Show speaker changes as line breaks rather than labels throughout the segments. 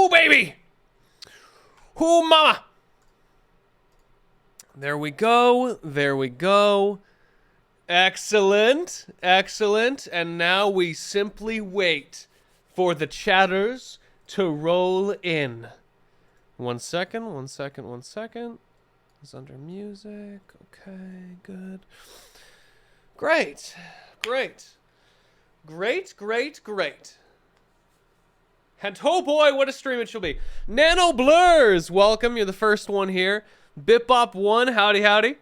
Ooh, baby! Ooh, mama! There we go. There we go. Excellent. Excellent. And now we simply wait for the chatters to roll in. 1 second. 1 second. 1 second. It's under music. Okay, good. Great. Great. Great, great, great. And oh boy, what a stream it shall be. Nano Blurs, welcome. You're the first one here. Bitbop1, howdy, howdy.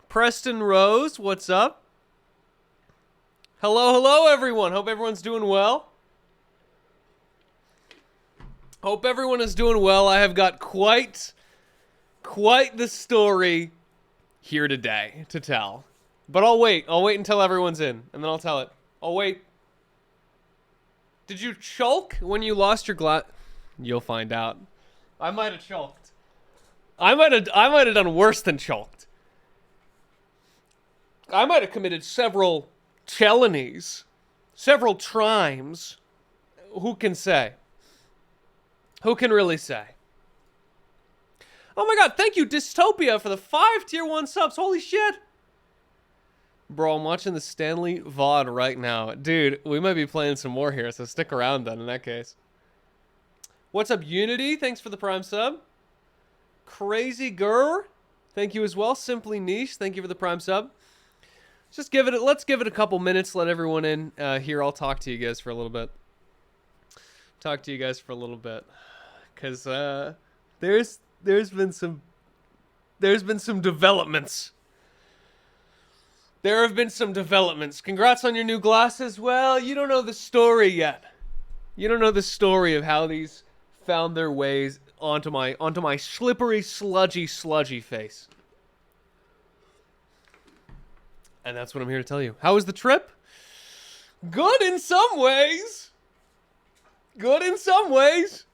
Preston Rose, what's up? Hello, hello, everyone. Hope everyone's doing well. Hope everyone is doing well. I have got quite the story here today to tell. But I'll wait. I'll wait until everyone's in, and then I'll tell it. I'll wait. Did you choke when you lost your glass? You'll find out. I might have choked. I might have done worse than choked. I might have committed several felonies, several crimes. Who can say? Who can really say? Oh my god, thank you, Dystopia, for the 5 tier 1 subs. Holy shit. Bro, I'm watching the Stanley VOD right now. Dude, we might be playing some more here, so stick around then in that case. What's up, Unity? Thanks for the Prime sub. Crazy Gur, thank you as well. Simply Niche, thank you for the Prime sub. Let's give it a couple minutes, let everyone in here. I'll talk to you guys for a little bit. Cause there's been some developments. There have been some developments. Congrats on your new glasses. Well, you don't know the story yet. You don't know the story of how these found their ways onto my slippery, sludgy face. And that's what I'm here to tell you. How was the trip? Good in some ways. Good in some ways.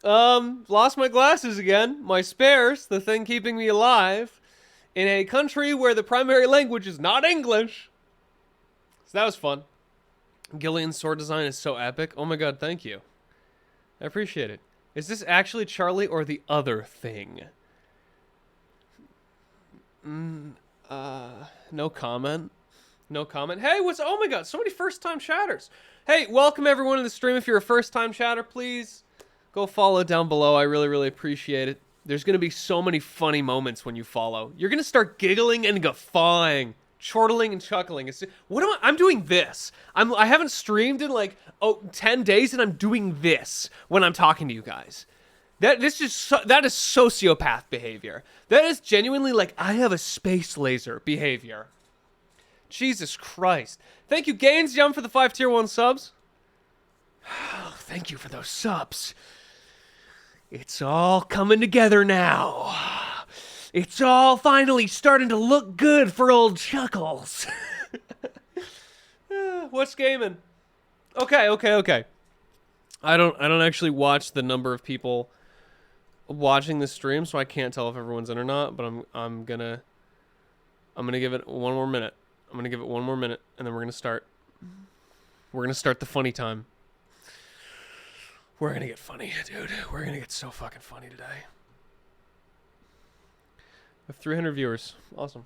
Lost my glasses again. My spares, the thing keeping me alive, in a country where the primary language is not English. So that was fun. Gillian's sword design is so epic. Oh my god, thank you. I appreciate it. Is this actually Charlie or the other thing? No comment. No comment. Hey, oh my god, so many first-time chatters. Hey, welcome everyone to the stream. If you're a first-time chatter, please go follow down below. I really, really appreciate it. There's going to be so many funny moments when you follow. You're going to start giggling and guffawing, chortling and chuckling. I'm doing this. I haven't streamed in like 10 days and I'm doing this when I'm talking to you guys. That is sociopath behavior. That is genuinely like I have a space laser behavior. Jesus Christ. Thank you, Gaines Yum, for the 5 tier 1 subs. Oh, thank you for those subs. It's all coming together now. It's all finally starting to look good for old Chuckles. What's gaming? Okay. I don't actually watch the number of people watching the stream, so I can't tell if everyone's in or not, but I'm gonna give it one more minute. I'm gonna give it one more minute, and then we're gonna start. We're gonna start the funny time. We're gonna get funny, dude. We're gonna get so fucking funny today. We have 300 viewers. Awesome.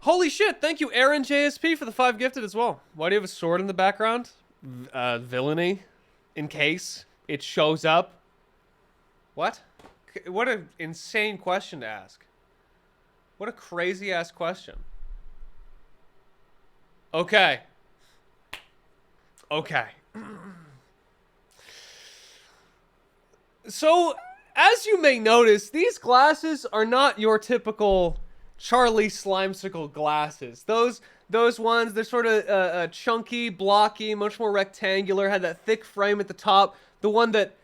Holy shit, thank you, Aaron JSP, for the 5 gifted as well. Why do you have a sword in the background? Villainy. In case it shows up. What? What an insane question to ask. What a crazy-ass question. Okay. So, as you may notice, these glasses are not your typical Charlie Slimecicle glasses. Those ones, they're sort of chunky, blocky, much more rectangular, had that thick frame at the top. The one that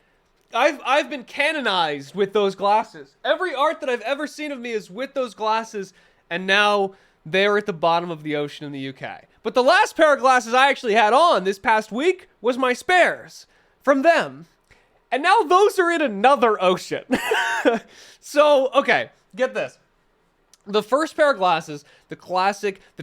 I've been canonized with those glasses. Every art that I've ever seen of me is with those glasses, and now they're at the bottom of the ocean in the UK. But the last pair of glasses I actually had on this past week was my spares from them. And now those are in another ocean. So, okay, get this. The first pair of glasses, the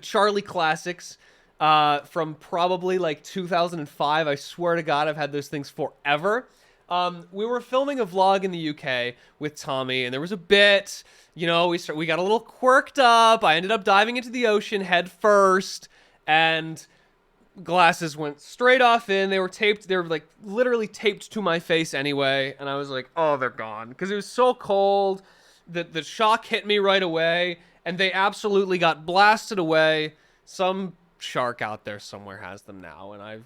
Charlie Classics, from probably like 2005. I swear to God, I've had those things forever. We were filming a vlog in the UK with Tommy, and there was a bit, we got a little quirked up. I ended up diving into the ocean head first, and glasses went straight off in. They were taped. They were like literally taped to my face anyway, and I was like, oh, they're gone, because it was so cold. The shock hit me right away, and they absolutely got blasted away. Some shark out there somewhere has them now, and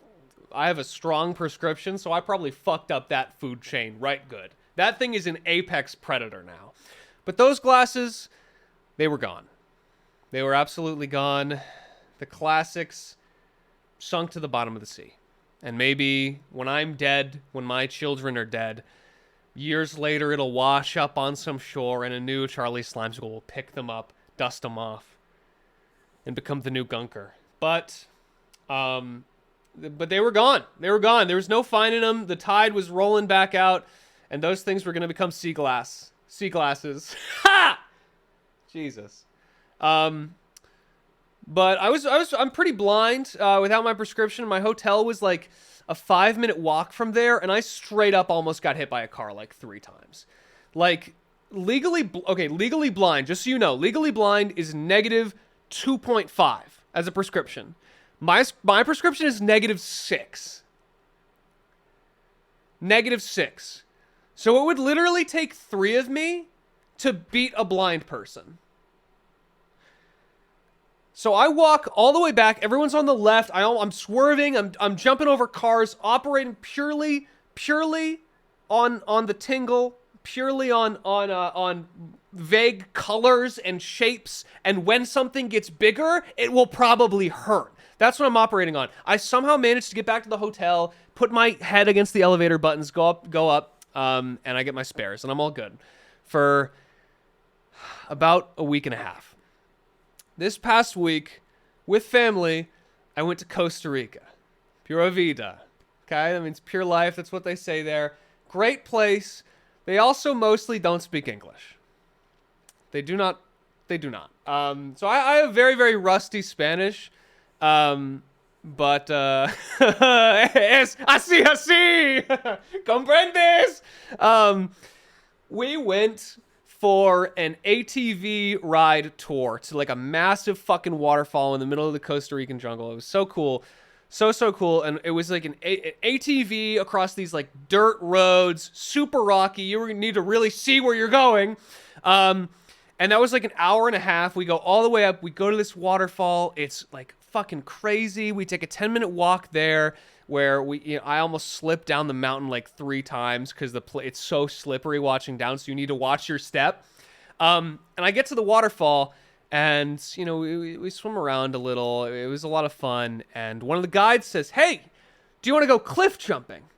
I have a strong prescription, so I probably fucked up that food chain right good. That thing is an apex predator now. But those glasses, they were gone. They were absolutely gone. The classics sunk to the bottom of the sea. And maybe when I'm dead, when my children are dead, years later it'll wash up on some shore and a new Charlie Slimecicle will pick them up, dust them off, and become the new Gunker. But they were gone. They were gone. There was no finding them. The tide was rolling back out, and those things were going to become sea glasses. Ha! Jesus. But I'm pretty blind without my prescription. My hotel was like a 5-minute walk from there, and I straight up almost got hit by a car like 3 times. Like, legally blind, just so you know, legally blind is negative 2.5 as a prescription. My prescription is -6. -6. So it would literally take 3 of me to beat a blind person. So I walk all the way back. Everyone's on the left. I'm swerving. I'm jumping over cars, operating purely on the tingle, purely on vague colors and shapes. And when something gets bigger, it will probably hurt. That's what I'm operating on. I somehow managed to get back to the hotel, put my head against the elevator buttons, go up, and I get my spares, and I'm all good for about a week and a half. This past week, with family, I went to Costa Rica. Pura vida. Okay? That means pure life. That's what they say there. Great place. They also mostly don't speak English. They do not. So I have very, very rusty Spanish. But es así. Comprendes? We went for an ATV ride tour to like a massive fucking waterfall in the middle of the Costa Rican jungle. It was so cool. So cool. And it was like an ATV across these like dirt roads, super rocky. You need to really see where you're going. And that was like an hour and a half. We go all the way up. We go to this waterfall. It's like fucking crazy. We take a 10-minute walk there where I almost slipped down the mountain like 3 times because it's so slippery watching down, so you need to watch your step. And I get to the waterfall, and we swim around a little. It was a lot of fun, and one of the guides says, "Hey, do you want to go cliff jumping?"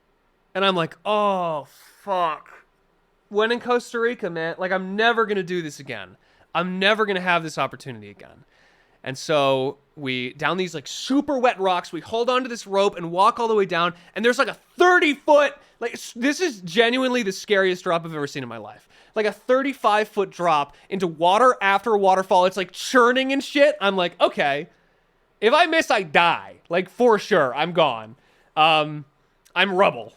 And I'm like, "Oh fuck." When in Costa Rica, man, like I'm never gonna do this again. I'm never gonna have this opportunity again. And so we, down these like super wet rocks, we hold onto this rope and walk all the way down. And there's like a 30-foot, like this is genuinely the scariest drop I've ever seen in my life. Like a 35-foot drop into water after a waterfall. It's like churning and shit. I'm like, okay, if I miss, I die. Like for sure, I'm gone. I'm rubble.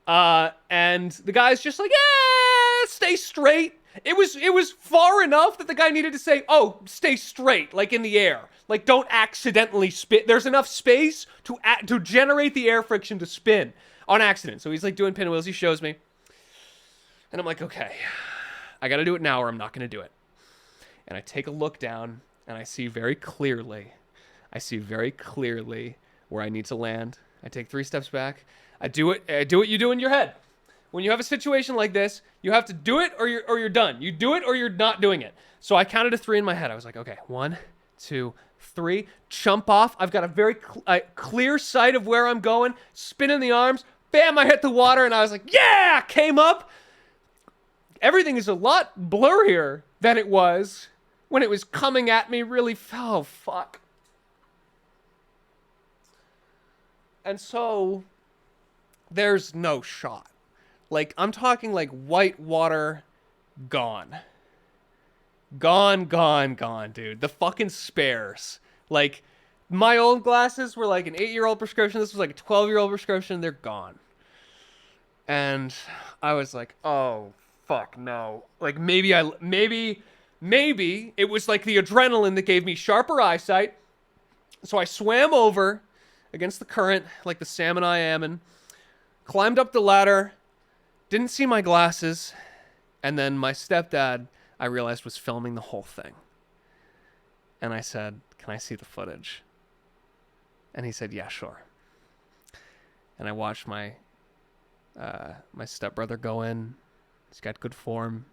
And the guy's just like, yeah, stay straight. It was far enough that the guy needed to say, oh, stay straight, like in the air. Like, don't accidentally spin. There's enough space to generate the air friction to spin on accident. So he's like doing pinwheels. He shows me. And I'm like, okay, I got to do it now or I'm not going to do it. And I take a look down and I see very clearly where I need to land. I take 3 steps back. I do what you do in your head. When you have a situation like this, you have to do it or you're done. You do it or you're not doing it. So I counted to 3 in my head. I was like, okay, 1, 2, 3, jump off. I've got a very clear sight of where I'm going. Spin in the arms. Bam, I hit the water and I was like, yeah, came up. Everything is a lot blurrier than it was when it was coming at me really. Oh, fuck. And so there's no shot. Like, I'm talking like white water, gone. Gone, dude. The fucking spares. Like, my old glasses were like an 8-year-old prescription. This was like a 12-year-old prescription. They're gone. And I was like, oh, fuck, no. Like, maybe it was like the adrenaline that gave me sharper eyesight. So I swam over against the current, like the salmon I am, and climbed up the ladder, didn't see my glasses, and then my stepdad, I realized, was filming the whole thing. And I said, can I see the footage? And he said, yeah, sure. And I watched my stepbrother go in. He's got good form.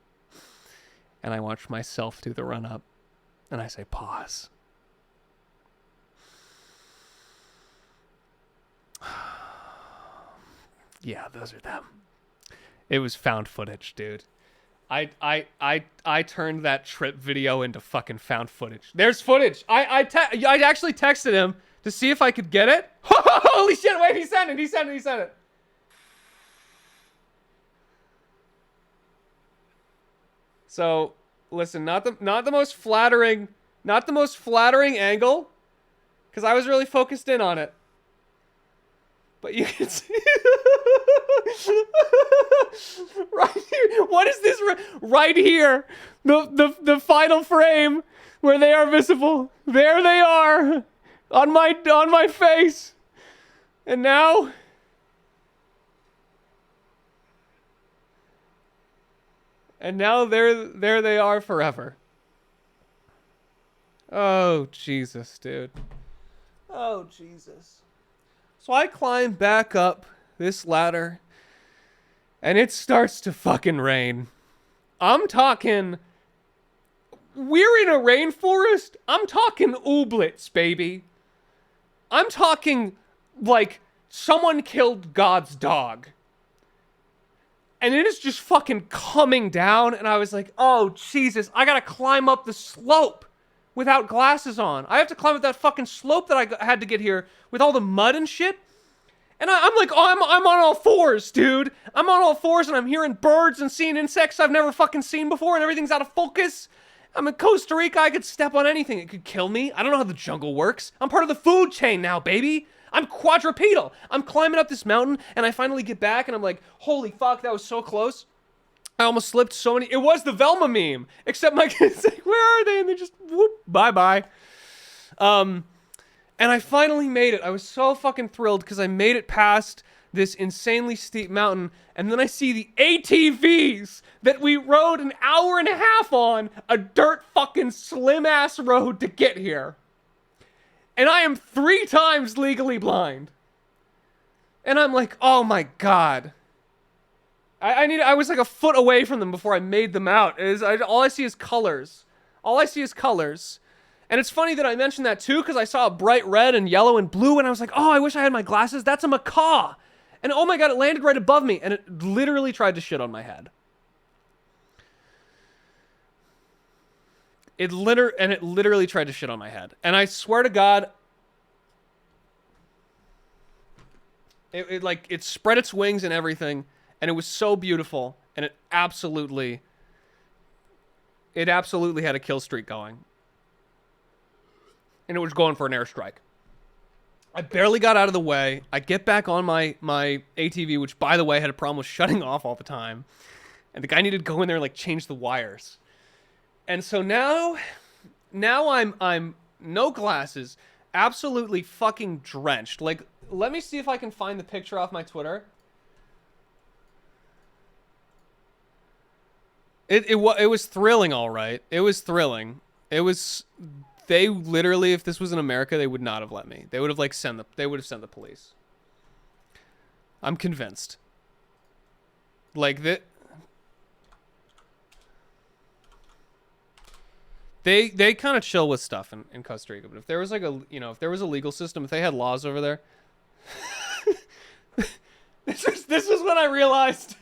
And I watched myself do the run up. And I say, pause. Yeah, those are them. It was found footage, dude. I turned that trip video into fucking found footage. There's footage. I actually texted him to see if I could get it. Holy shit, wait, he sent it. So, listen, not the most flattering angle, because I was really focused in on it. But you can see right here. What is this? Right here, the final frame where they are visible. There they are on my face, and now. And now there they are forever. Oh, Jesus, dude. Oh, Jesus. So I climb back up this ladder, and it starts to fucking rain. I'm talking... We're in a rainforest. I'm talking ooblets, baby. I'm talking, like, someone killed God's dog. And it is just fucking coming down, and I was like, oh, Jesus, I gotta climb up the slope without glasses on. I have to climb up that fucking slope that I had to get here with all the mud and shit. And I'm like, oh, I'm on all fours, dude. I'm on all fours, and I'm hearing birds and seeing insects I've never fucking seen before, and everything's out of focus. I'm in Costa Rica. I could step on anything. It could kill me. I don't know how the jungle works. I'm part of the food chain now, baby. I'm quadrupedal. I'm climbing up this mountain, and I finally get back, and I'm like, holy fuck, that was so close. I almost slipped so many. It was the Velma meme, except my kids like, where are they? And they just, whoop, bye-bye. And I finally made it. I was so fucking thrilled because I made it past this insanely steep mountain, and then I see the ATVs that we rode an hour and a half on a dirt fucking slim-ass road to get here. And I am 3 times legally blind. And I'm like, oh my God. I was like a foot away from them before I made them out. All I see is colors. All I see is colors. And it's funny that I mentioned that too, because I saw a bright red and yellow and blue, and I was like, oh, I wish I had my glasses. That's a macaw. And oh my God, it landed right above me, and it literally tried to shit on my head. It literally tried to shit on my head. And I swear to God, it spread its wings and everything, and it was so beautiful, and it absolutely had a kill streak going. And it was going for an airstrike. I barely got out of the way. I get back on my ATV, which, by the way, had a problem with shutting off all the time. And the guy needed to go in there and, like, change the wires. And so now I'm no glasses, absolutely fucking drenched. Like, let me see if I can find the picture off my Twitter. It was thrilling, all right. It was thrilling. They literally, if this was in America, they would not have let me. They would have sent the police. I'm convinced. Like that. They kind of chill with stuff in Costa Rica, but if there was if there was a legal system, if they had laws over there, this is when I realized.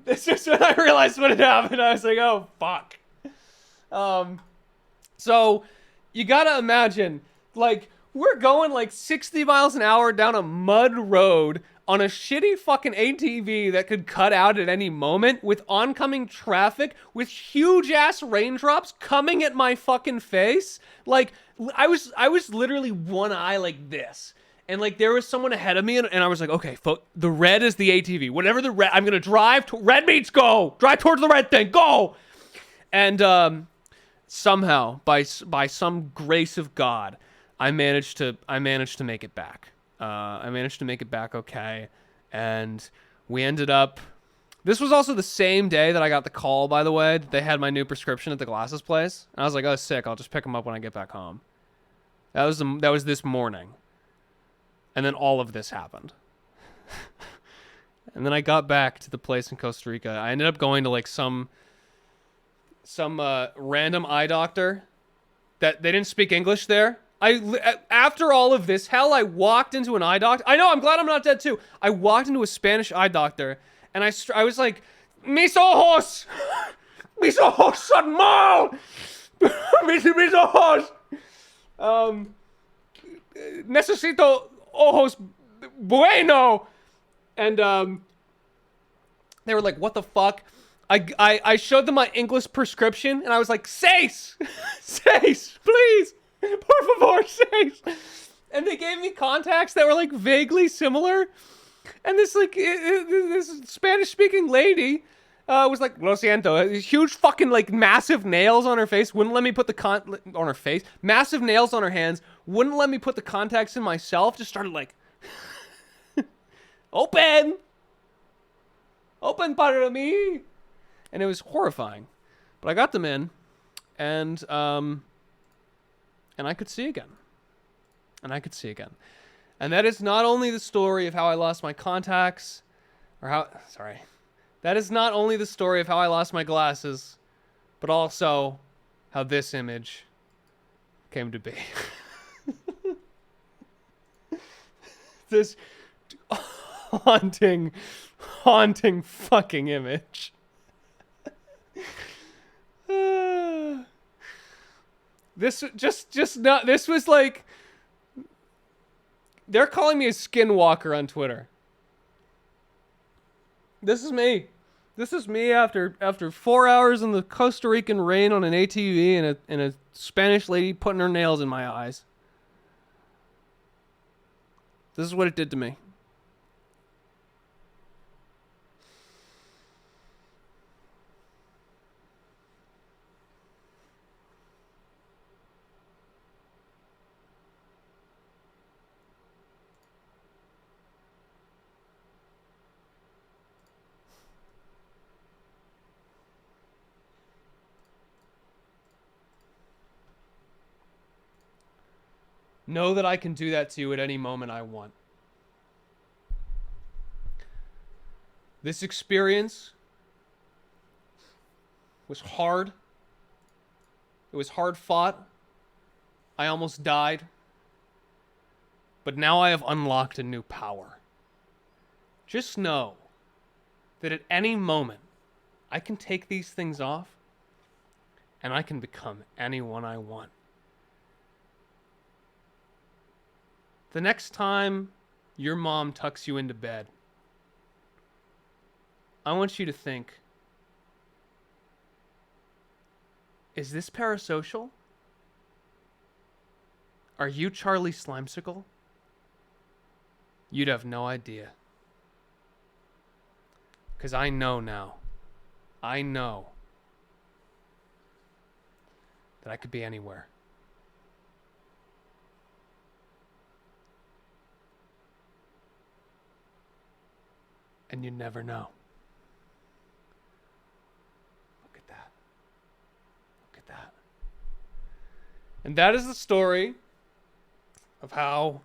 This is when I realized what had happened. I was like, oh fuck. So you gotta imagine, like, we're going like 60 miles an hour down a mud road on a shitty fucking ATV that could cut out at any moment with oncoming traffic with huge ass raindrops coming at my fucking face. Like, I was literally one eye like this. And like there was someone ahead of me, and I was like, okay, the red is the ATV. Whatever the red, I'm gonna drive to red means go. Drive towards the red thing, go. And somehow, by some grace of God, I managed to make it back. I managed to make it back okay, and we ended up. This was also the same day that I got the call, by the way, that they had my new prescription at the glasses place. And I was like, oh, sick. I'll just pick them up when I get back home. That was this morning. And then all of this happened. And then I got back to the place in Costa Rica. I ended up going to like some random eye doctor that they didn't speak English there. After all of this hell, I walked into an eye doctor. I know, I'm glad I'm not dead too. I walked into a Spanish eye doctor. And I was like, mis ojos son mal, mis ojos, necesito ojos bueno, and they were like, what the fuck? I showed them my English prescription, and I was like, seis, please, por favor, seis, and they gave me contacts that were like vaguely similar. And this like this Spanish-speaking lady was like, "Lo siento." Huge fucking like massive nails on her face. Wouldn't let me put on her face. Massive nails on her hands. Wouldn't let me put the contacts in myself. Just started like, open para mí, and it was horrifying. But I got them in, and I could see again, And that is not only the story of how I lost my contacts, that is not only the story of how I lost my glasses, but also how this image came to be. This haunting fucking image. This was like, they're calling me a skinwalker on Twitter. This is me. This is me after 4 hours in the Costa Rican rain on an ATV and a Spanish lady putting her nails in my eyes. This is what it did to me. Know that I can do that to you at any moment I want. This experience was hard. It was hard fought. I almost died. But now I have unlocked a new power. Just know that at any moment I can take these things off and I can become anyone I want. The next time your mom tucks you into bed, I want you to think, is this parasocial? Are you Charlie Slimecicle? You'd have no idea. 'Cause I know now. I know that I could be anywhere. And you never know. Look at that. Look at that. And that is the story of how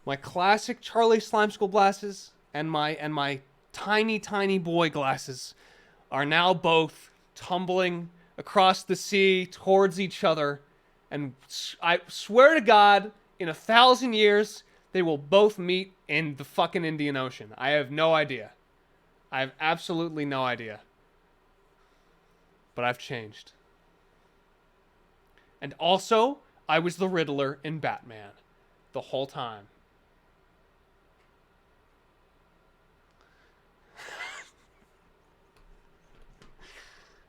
my classic Charlie Slimecicle glasses and my tiny boy glasses are now both tumbling across the sea towards each other. And I swear to God, in 1,000 years, they will both meet in the fucking Indian Ocean. I have no idea. I have absolutely no idea. But I've changed. And also, I was the Riddler in Batman the whole time.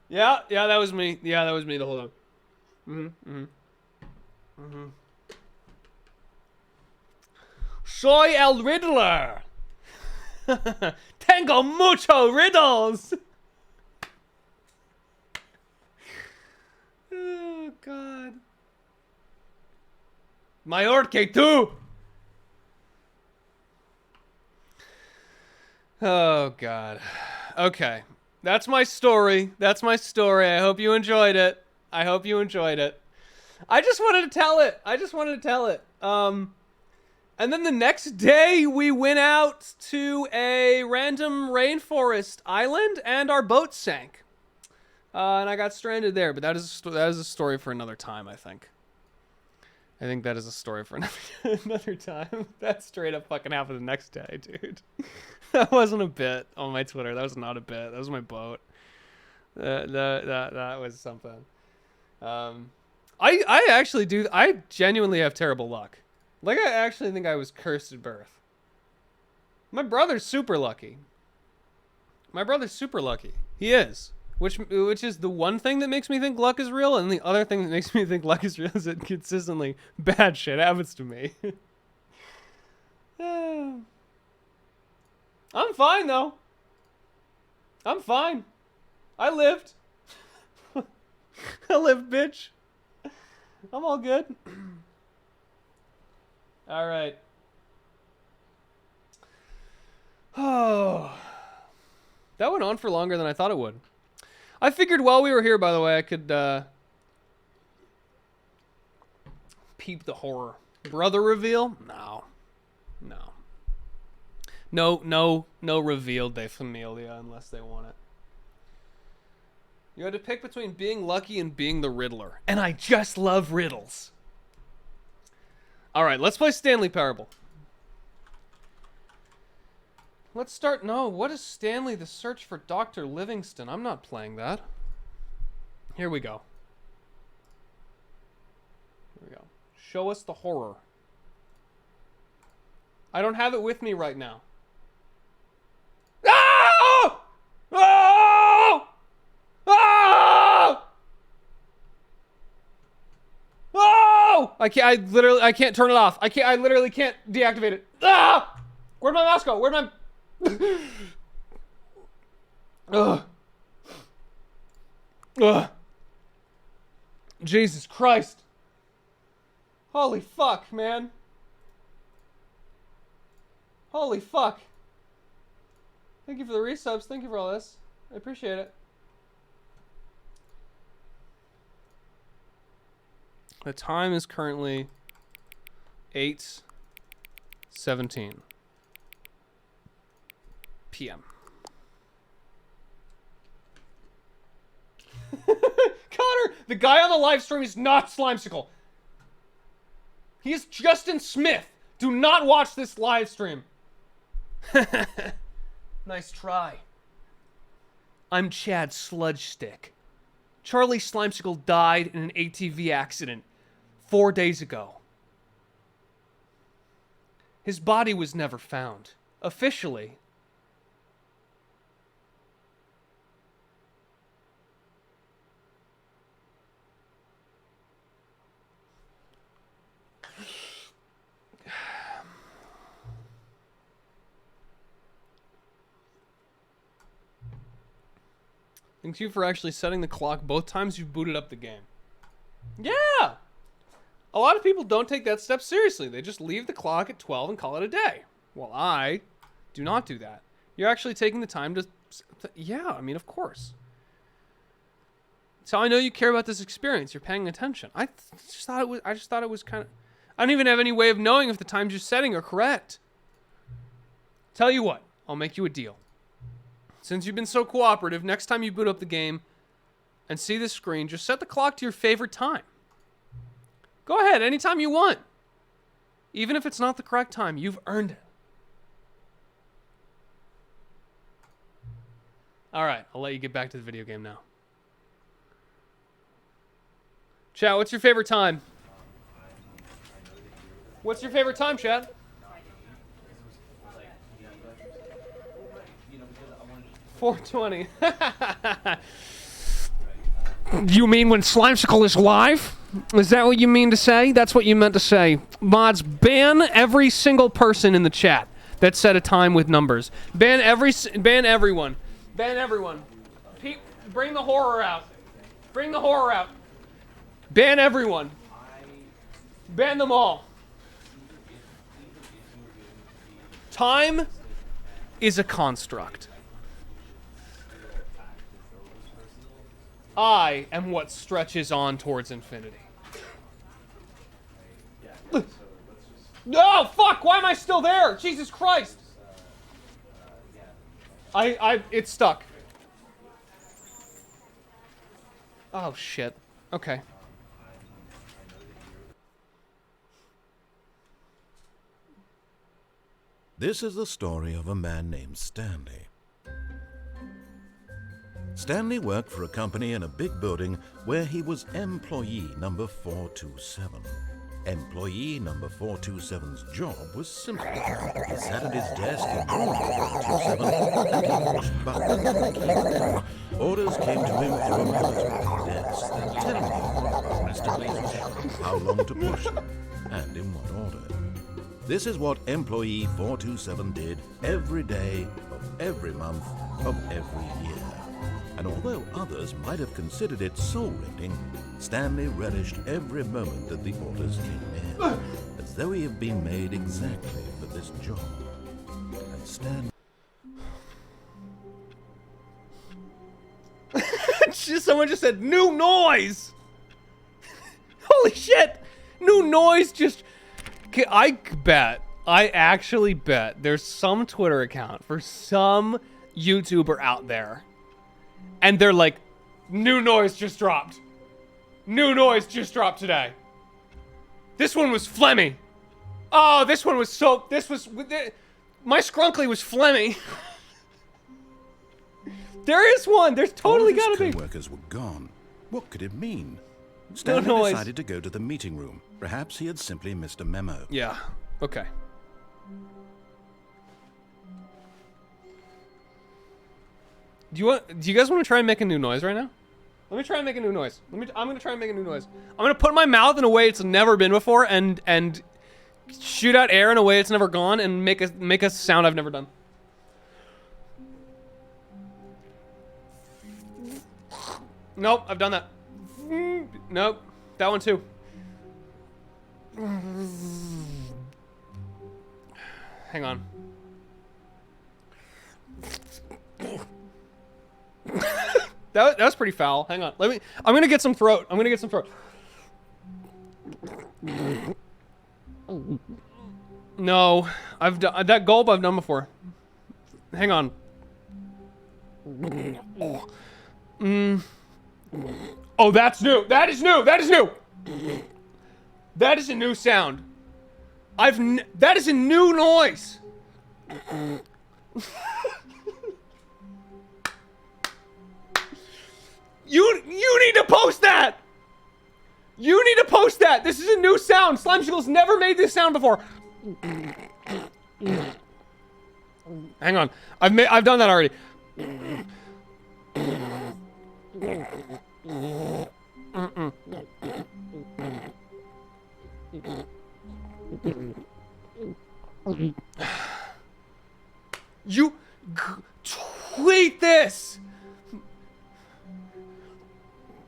Yeah, that was me. Yeah, that was me the whole time. Soy el Riddler. Tengo mucho riddles. Oh, God. Mayor que tú. Oh, God. Okay. That's my story. That's my story. I hope you enjoyed it. I hope you enjoyed it. I just wanted to tell it. And then the next day, we went out to a random rainforest island, and our boat sank. And I got stranded there. But that is a story for another time, I think. I think that is a story for another time. That straight up fucking happened the next day, dude. That wasn't a bit on my Twitter. That was not a bit. That was my boat. That was something. I actually do. I genuinely have terrible luck. Like, I actually think I was cursed at birth. My brother's super lucky. He is. Which is the one thing that makes me think luck is real, and the other thing that makes me think luck is real is that consistently bad shit happens to me. I'm fine, though. I'm fine. I lived. I lived, bitch. I'm all good. All right. Oh. That went on for longer than I thought it would. I figured while we were here, by the way, I could peep the horror. Brother reveal? No reveal de familia unless they want it. You had to pick between being lucky and being the Riddler. And I just love riddles. All right, let's play Stanley Parable. Let's start. No, what is Stanley the Search for Dr. Livingston? I'm not playing that. Here we go. Show us the horror. I don't have it with me right now. Oh! Oh! Oh! Oh! I can't turn it off. I literally can't deactivate it. Ah! Where'd my mouse go? Where'd my... Ugh. Ugh. Jesus Christ. Holy fuck, man. Holy fuck. Thank you for the resubs. Thank you for all this. I appreciate it. The time is currently 8:17 p.m. Connor, the guy on the live stream is not Slimecicle. He is Justin Smith. Do not watch this live stream. Nice try. I'm Chad Sludge Stick. Charlie Slimecicle died in an ATV accident 4 days ago. His body was never found. Officially. Thanks you for actually setting the clock both times you've booted up the game. Yeah! A lot of people don't take that step seriously. They just leave the clock at 12 and call it a day. Well, I do not do that. You're actually taking the time to... Yeah, I mean, of course. So I know you care about this experience. You're paying attention. I just thought it was kind of... I don't even have any way of knowing if the times you're setting are correct. Tell you what, I'll make you a deal. Since you've been so cooperative, next time you boot up the game and see the screen, just set the clock to your favorite time. Go ahead, anytime you want. Even if it's not the correct time, you've earned it. All right, I'll let you get back to the video game now. Chat, what's your favorite time? What's your favorite time, Chat? 4:20. You mean when Slimecicle is live? Is that what you mean to say? That's what you meant to say. Mods, ban every single person in the chat that set a time with numbers. Ban everyone. Ban everyone. Bring the horror out. Bring the horror out. Ban everyone. Ban them all. Time is a construct. I am what stretches on towards infinity. No, fuck! Why am I still there? Jesus Christ! It's stuck. Oh, shit. Okay.
This is the story of a man named Stanley. Stanley worked for a company in a big building where he was employee number 427. Employee number 427's job was simple. He sat at his desk in room 427 and he pushed buttons. Orders came to him through a military desk telling him instantly how long to push them and in what order. This is what employee 427 did every day of every month of every year. And although others might have considered it soul-rending, Stanley relished every moment that the orders came in, as though he had been made exactly for this job. And Stanley...
Someone just said, new noise! Holy shit! New noise just... I actually bet there's some Twitter account for some YouTuber out there. And they're like, new noise just dropped. New noise just dropped today. This one was phlegmy. Oh, this one was so... My scrunkly was phlegmy. There is one. There's totally gotta be.
All his co-workers were gone. What could it mean? Stanley decided to go to the meeting room. Perhaps he had simply missed a memo.
Yeah. Okay. Do you guys want to try and make a new noise right now? Let me try and make a new noise. I'm gonna try and make a new noise. I'm gonna put my mouth in a way it's never been before and shoot out air in a way it's never gone and make a sound I've never done. Nope, I've done that. Nope, that one too. Hang on. that was pretty foul. Hang on. I'm gonna get some throat. No, I've done that gulp I've done before. Hang on. Oh, that's new. That is new. That is a new sound. That is a new noise. You need to post that. You need to post that. This is a new sound. Slimecicle's never made this sound before. Hang on. I've done that already. You tweet this.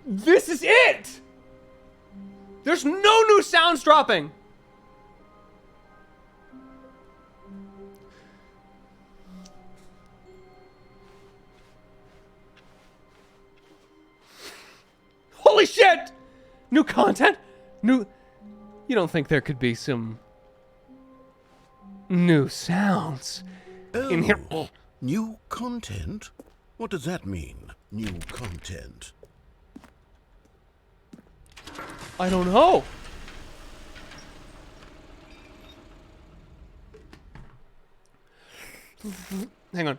This is it. There's no new sounds dropping. Holy shit! New content? You don't think there could be some new sounds in here?
New content? What does that mean, new content?
I don't know. Hang on.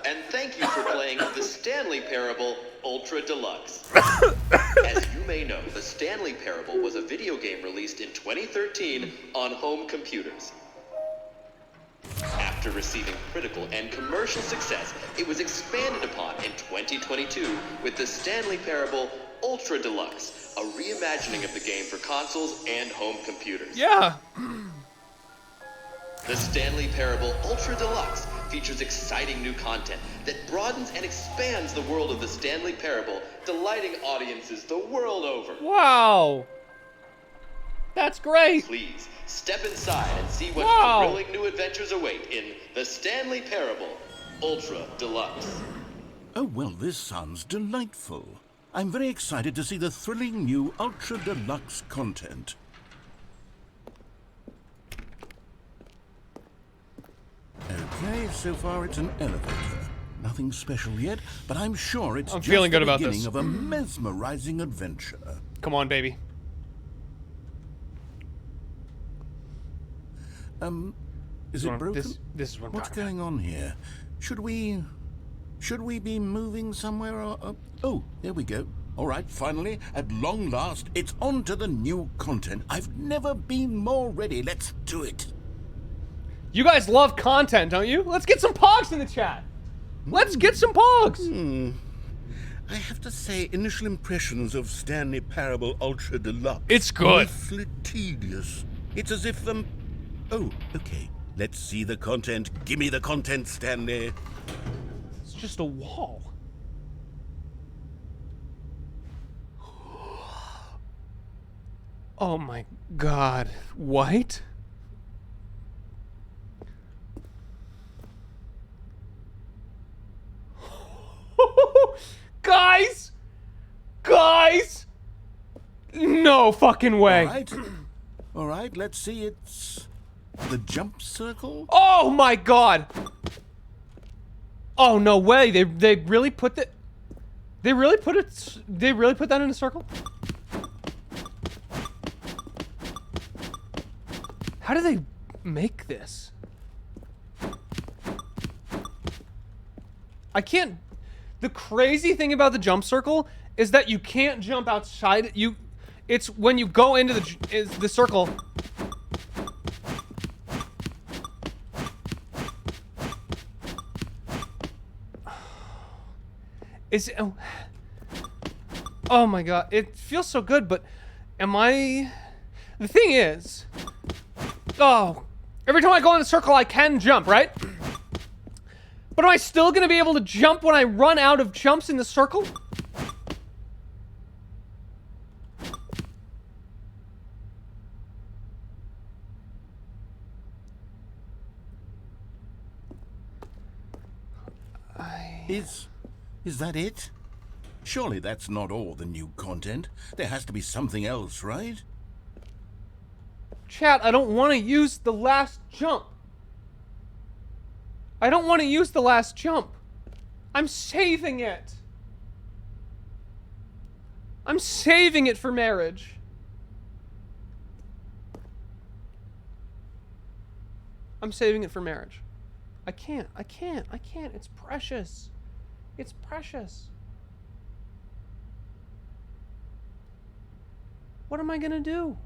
And thank you for playing the Stanley Parable Ultra Deluxe. As you may know, the Stanley Parable was a video game released in 2013 on home computers. After After receiving critical and commercial success, it was expanded upon in 2022 with the Stanley Parable Ultra Deluxe, a reimagining of the game for consoles and home computers.
Yeah.
The Stanley Parable Ultra Deluxe features exciting new content that broadens and expands the world of the Stanley Parable, delighting audiences the world over.
Wow. That's great.
Please, step inside and see what
Wow.
thrilling new adventures await in the Stanley Parable Ultra Deluxe.
Oh, well, this sounds delightful. I'm very excited to see the thrilling new Ultra Deluxe content. Okay, so far it's an elevator. Nothing special yet, but I'm sure it's
I'm
just
feeling good
the
about
beginning
this.
of a mesmerizing adventure.
Come on, baby.
Is it broken?
This is what I'm
What's
talking
going on here? Should we be moving somewhere? Or, oh, there we go. All right, finally, at long last, it's on to the new content. I've never been more ready. Let's do it.
You guys love content, don't you? Let's get some pogs in the chat. Let's get some pogs.
I have to say, initial impressions of Stanley Parable Ultra Deluxe.
It's good.
Awfully tedious. It's as if Oh, okay. Let's see the content. Give me the content, Stanley.
It's just a wall. Oh my god. What? Guys! Guys! No fucking way.
All right, let's see. It's the jump circle.
Oh my god! Oh no way! They really put that. They really put it. They really put that in a circle. How do they make this? I can't. The crazy thing about the jump circle is that you can't jump outside. It's when you go into the circle. Oh my god, it feels so good, but am I... The thing is... Oh, every time I go in the circle, I can jump, right? But am I still gonna be able to jump when I run out of jumps in the circle?
Is that it? Surely that's not all the new content. There has to be something else, right?
Chat, I don't want to use the last jump. I don't want to use the last jump. I'm saving it. I'm saving it for marriage. I'm saving it for marriage. I can't. It's precious. It's precious. What am I gonna do?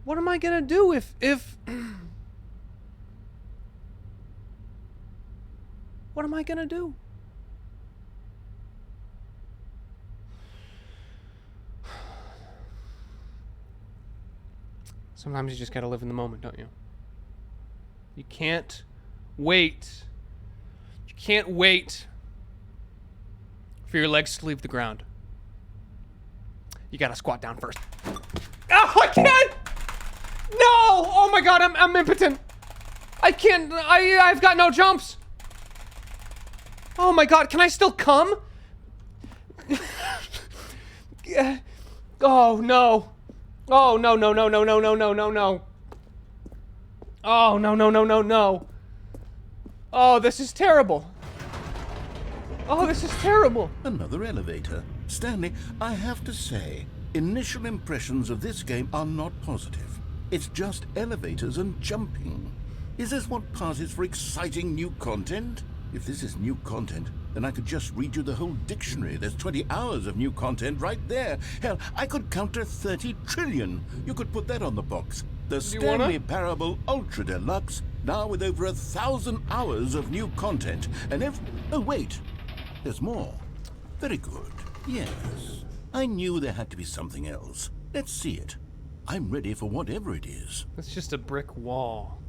What am I gonna do if what am I gonna do? Sometimes you just gotta live in the moment, don't you? You can't wait. You can't wait for your legs to leave the ground. You gotta squat down first. Oh, I can't! No! Oh my god, I'm impotent. I can't. I've got no jumps. Oh my god, can I still come? Oh no. Oh no. Oh no. Oh, this is terrible. Oh, this is terrible.
Another elevator. Stanley, I have to say, initial impressions of this game are not positive. It's just elevators and jumping. Is this what passes for exciting new content? If this is new content, then I could just read you the whole dictionary. There's 20 hours of new content right there. Hell, I could count to 30 trillion. You could put that on the box. The Stanley Parable Ultra Deluxe, now with over 1,000 hours of new content. And oh, wait. There's more. Very good. Yes. I knew there had to be something else. Let's see it. I'm ready for whatever it is.
It's just a brick wall.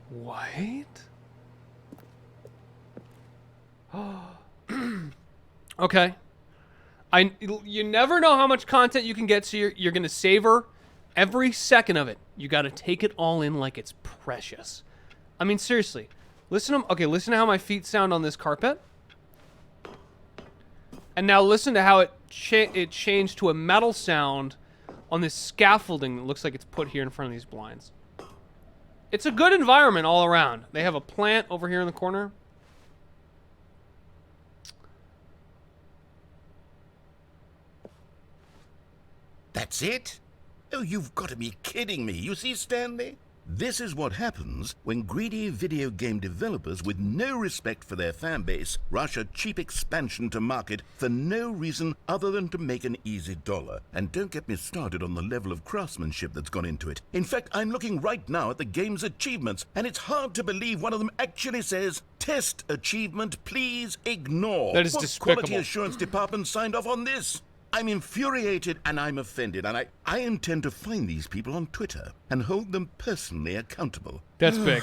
What? Okay. You never know how much content you can get, so you're gonna savor every second of it. You gotta take it all in like it's precious. I mean, seriously. Listen to how my feet sound on this carpet. And now listen to how it changed to a metal sound on this scaffolding that looks like it's put here in front of these blinds. It's a good environment all around. They have a plant over here in the corner.
That's it? Oh, you've got to be kidding me. You see, Stanley? This is what happens when greedy video game developers with no respect for their fan base rush a cheap expansion to market for no reason other than to make an easy dollar. And don't get me started on the level of craftsmanship that's gone into it. In fact, I'm looking right now at the game's achievements, and it's hard to believe one of them actually says, "Test achievement, please ignore."
That is
what
despicable.
quality assurance department signed off on this? I'm infuriated and I'm offended, and I intend to find these people on Twitter and hold them personally accountable.
That's big.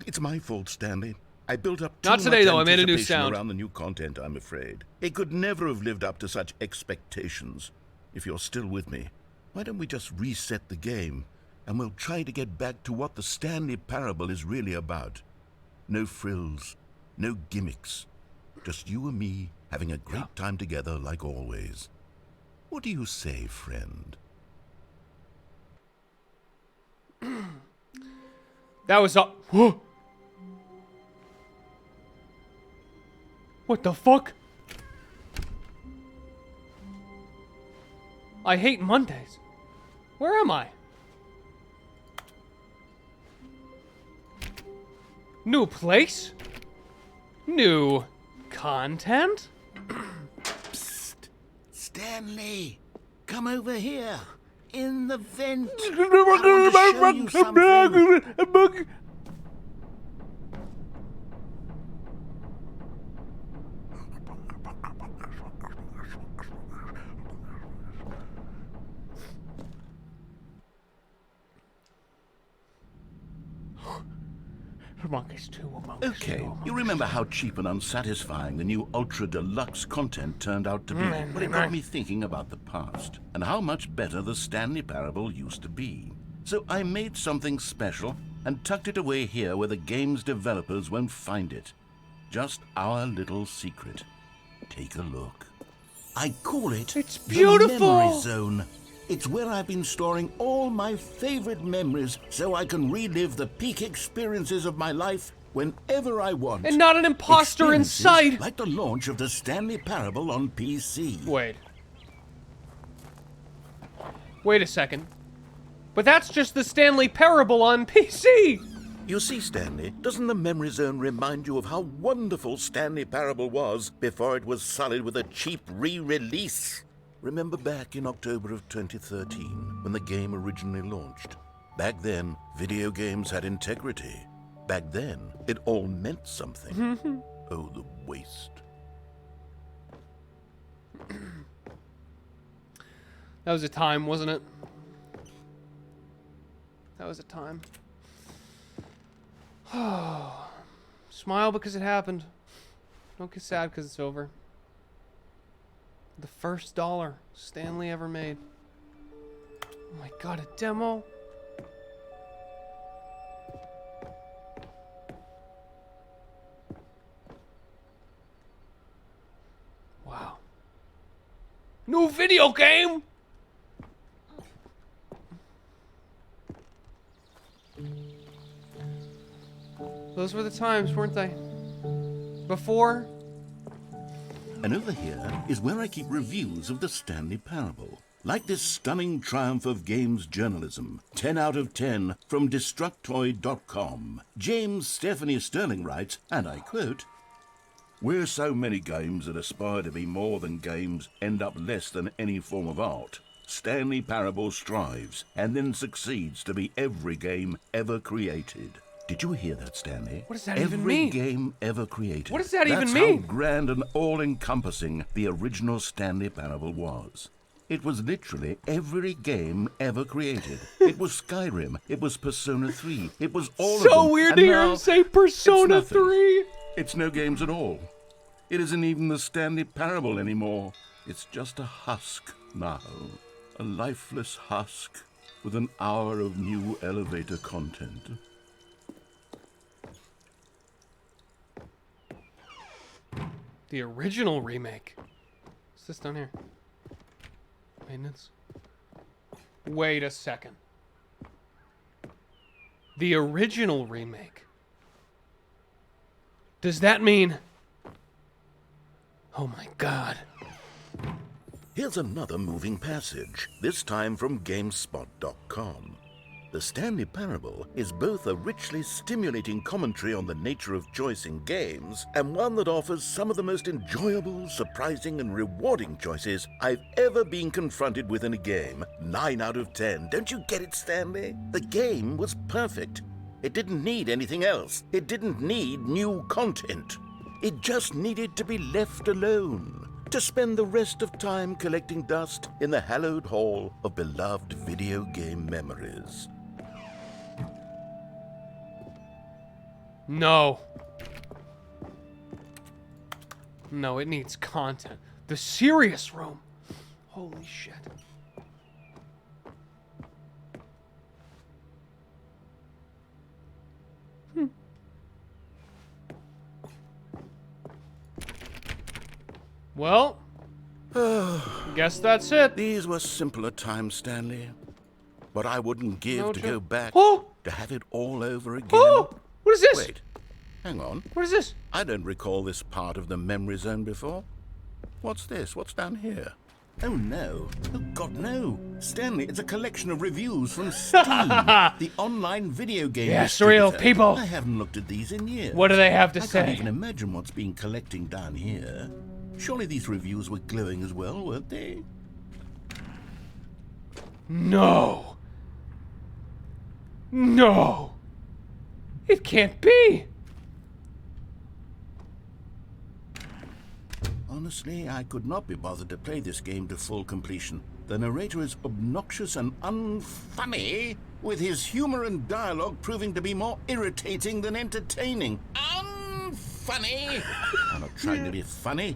It's my fault, Stanley. I built up too
Not today,
much
though. I made a new
anticipation
sound.
around the new content, I'm afraid. It could never have lived up to such expectations. If you're still with me, why don't we just reset the game, and we'll try to get back to what the Stanley Parable is really about. No frills, no gimmicks. Just you and me having a great time together like always. What do you say, friend?
That was up. What the fuck? I hate Mondays. Where am I? New place? New content?
Stanley, come over here. In the vent. I want to show you something. Okay, you remember how cheap and unsatisfying the new Ultra Deluxe content turned out to be? Well, it got me thinking about the past and how much better the Stanley Parable used to be. So I made something special and tucked it away here where the game's developers won't find it. Just our little secret. Take a look. I call it
It's
the
beautiful.
Memory Zone. It's where I've been storing all my favorite memories so I can relive the peak experiences of my life whenever I want.
And not an imposter in
Experiences
sight.
like the launch of the Stanley Parable on PC.
Wait a second. But that's just the Stanley Parable on PC.
You see, Stanley, doesn't the Memory Zone remind you of how wonderful Stanley Parable was before it was sullied with a cheap re-release? Remember back in October of 2013, when the game originally launched? Back then, video games had integrity. Back then, it all meant something. Oh, the waste.
That was a time, wasn't it? That was a time. Smile because it happened. Don't get sad because it's over. The first dollar Stanley ever made. Oh my god, a demo? Wow. New video game? Those were the times, weren't they? Before?
And over here is where I keep reviews of the Stanley Parable. Like this stunning triumph of games journalism. 10 out of 10 from Destructoid.com. James Stephanie Sterling writes, and I quote, Where so many games that aspire to be more than games end up less than any form of art, Stanley Parable strives and then succeeds to be every game ever created. Did you hear that, Stanley?
What does that even mean?
Every game ever created.
What does that even
That's
mean?
how grand and all-encompassing the original Stanley Parable was. It was literally every game ever created. It was Skyrim. It was Persona 3. It was all of them.
So weird to hear him say Persona 3.
It's no games at all. It isn't even the Stanley Parable anymore. It's just a husk now. A lifeless husk with an hour of new elevator content.
The original remake. What's this down here? Maintenance. Wait a second. The original remake. Does that mean... Oh my god.
Here's another moving passage, this time from GameSpot.com. The Stanley Parable is both a richly stimulating commentary on the nature of choice in games and one that offers some of the most enjoyable, surprising, and rewarding choices I've ever been confronted with in a game. 9 out of 10. Don't you get it, Stanley? The game was perfect. It didn't need anything else. It didn't need new content. It just needed to be left alone, to spend the rest of time collecting dust in the hallowed hall of beloved video game memories.
No. No, it needs content. The serious room. Holy shit. Well, guess that's it.
These were simpler times, Stanley. What I wouldn't give to go back,
Oh!
to have it all over again.
Oh! What is this?
Wait, hang on.
What is this?
I don't recall this part of the memory zone before. What's this? What's down here? Oh no. Oh God, no. Stanley, it's a collection of reviews from Steam, the online video game
Yes,
distributor.
real people.
I haven't looked at these in years.
What do they have to
I
say?
can't even imagine what's been collecting down here. Surely these reviews were glowing as well, weren't they?
No. No. It can't be.
Honestly, I could not be bothered to play this game to full completion. The narrator is obnoxious and unfunny, with his humor and dialogue proving to be more irritating than entertaining. Unfunny! I'm not trying to be funny.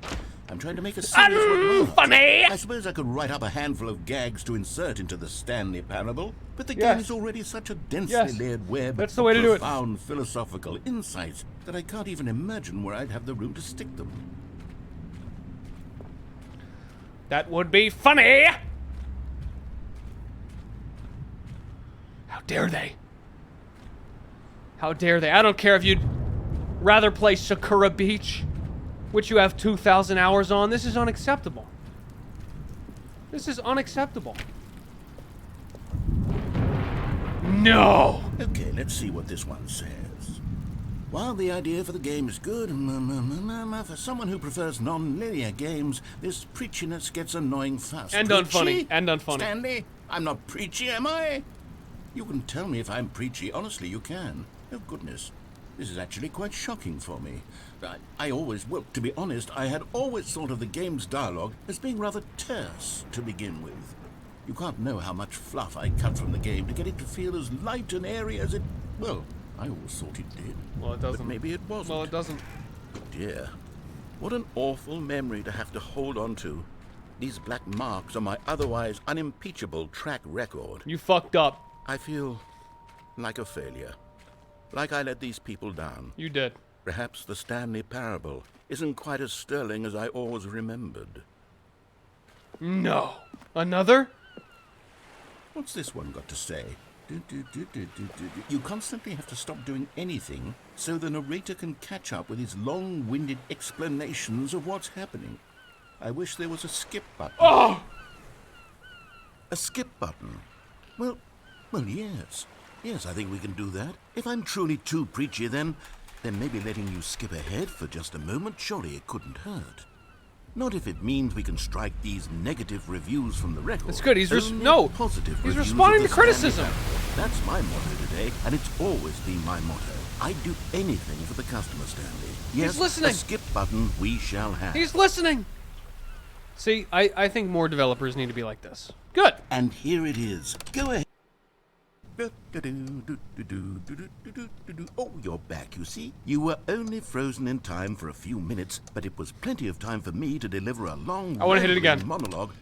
I'm trying to make a serious one laugh.
Funny.
I suppose I could write up a handful of gags to insert into the Stanley Parable, but the
Yes.
game is already such a densely
Yes.
layered web
That's the way to do it.
profound philosophical insights that I can't even imagine where I'd have the room to stick them.
That would be funny. How dare they? How dare they? I don't care if you'd rather play Sakura Beach, which you have 2,000 hours on. This is unacceptable. This is unacceptable. No!
Okay, let's see what this one says. While the idea for the game is good, for someone who prefers non-linear games, this preachiness gets annoying fast.
And unfunny.
Preachy?
And unfunny.
Stanley, I'm not preachy, am I? You can tell me if I'm preachy. Honestly, you can. Oh, goodness. This is actually quite shocking for me. Well, to be honest, I had always thought of the game's dialogue as being rather terse to begin with. You can't know how much fluff I cut from the game to get it to feel as light and airy as it... Well, I always thought it did.
Well, it doesn't.
But maybe it wasn't.
Well, it doesn't.
Dear, what an awful memory to have to hold on to. These black marks on my otherwise unimpeachable track record.
You fucked up.
I feel like a failure. Like I let these people down.
You did.
Perhaps the Stanley Parable isn't quite as sterling as I always remembered.
No. Another?
What's this one got to say? You constantly have to stop doing anything so the narrator can catch up with his long-winded explanations of what's happening. I wish there was a skip button.
Oh!
A skip button? Well, yes. Yes, I think we can do that. If I'm truly too preachy, then then maybe letting you skip ahead for just a moment, surely it couldn't hurt. Not if it means we can strike these negative reviews from the record.
That's good. He's
Only positive
He's
reviews
responding
of
to
the
criticism.
Stanley. That's my motto today, and it's always been my motto. I'd do anything for the customer, Stanley. Yes,
He's listening.
a skip button we shall have.
He's listening. See, I think more developers need to be like this. Good.
And here it is. Go ahead. Oh, you're back, you see. You were only frozen in time for a few minutes, but it was plenty of time for me to deliver a long
I wanna hit it again.
monologue.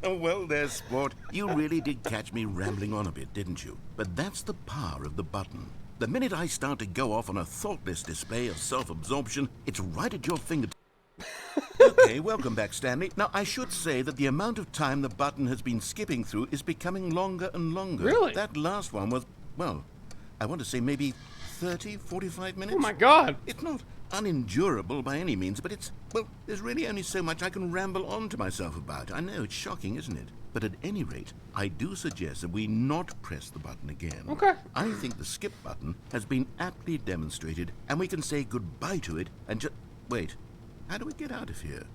Well, there, sport. You really did catch me rambling on a bit, didn't you? But that's the power of the button. The minute I start to go off on a thoughtless display of self-absorption, it's right at your fingertips. Okay, welcome back, Stanley. Now, I should say that the amount of time the button has been skipping through is becoming longer and longer.
Really?
That last one was, well, I want to say maybe 30, 45 minutes.
Oh my God.
It's not unendurable by any means, but it's, well, there's really only so much I can ramble on to myself about. I know, it's shocking, isn't it? But at any rate, I do suggest that we not press the button again.
Okay.
I think the skip button has been aptly demonstrated, and we can say goodbye to it and just... Wait, how do we get out of here?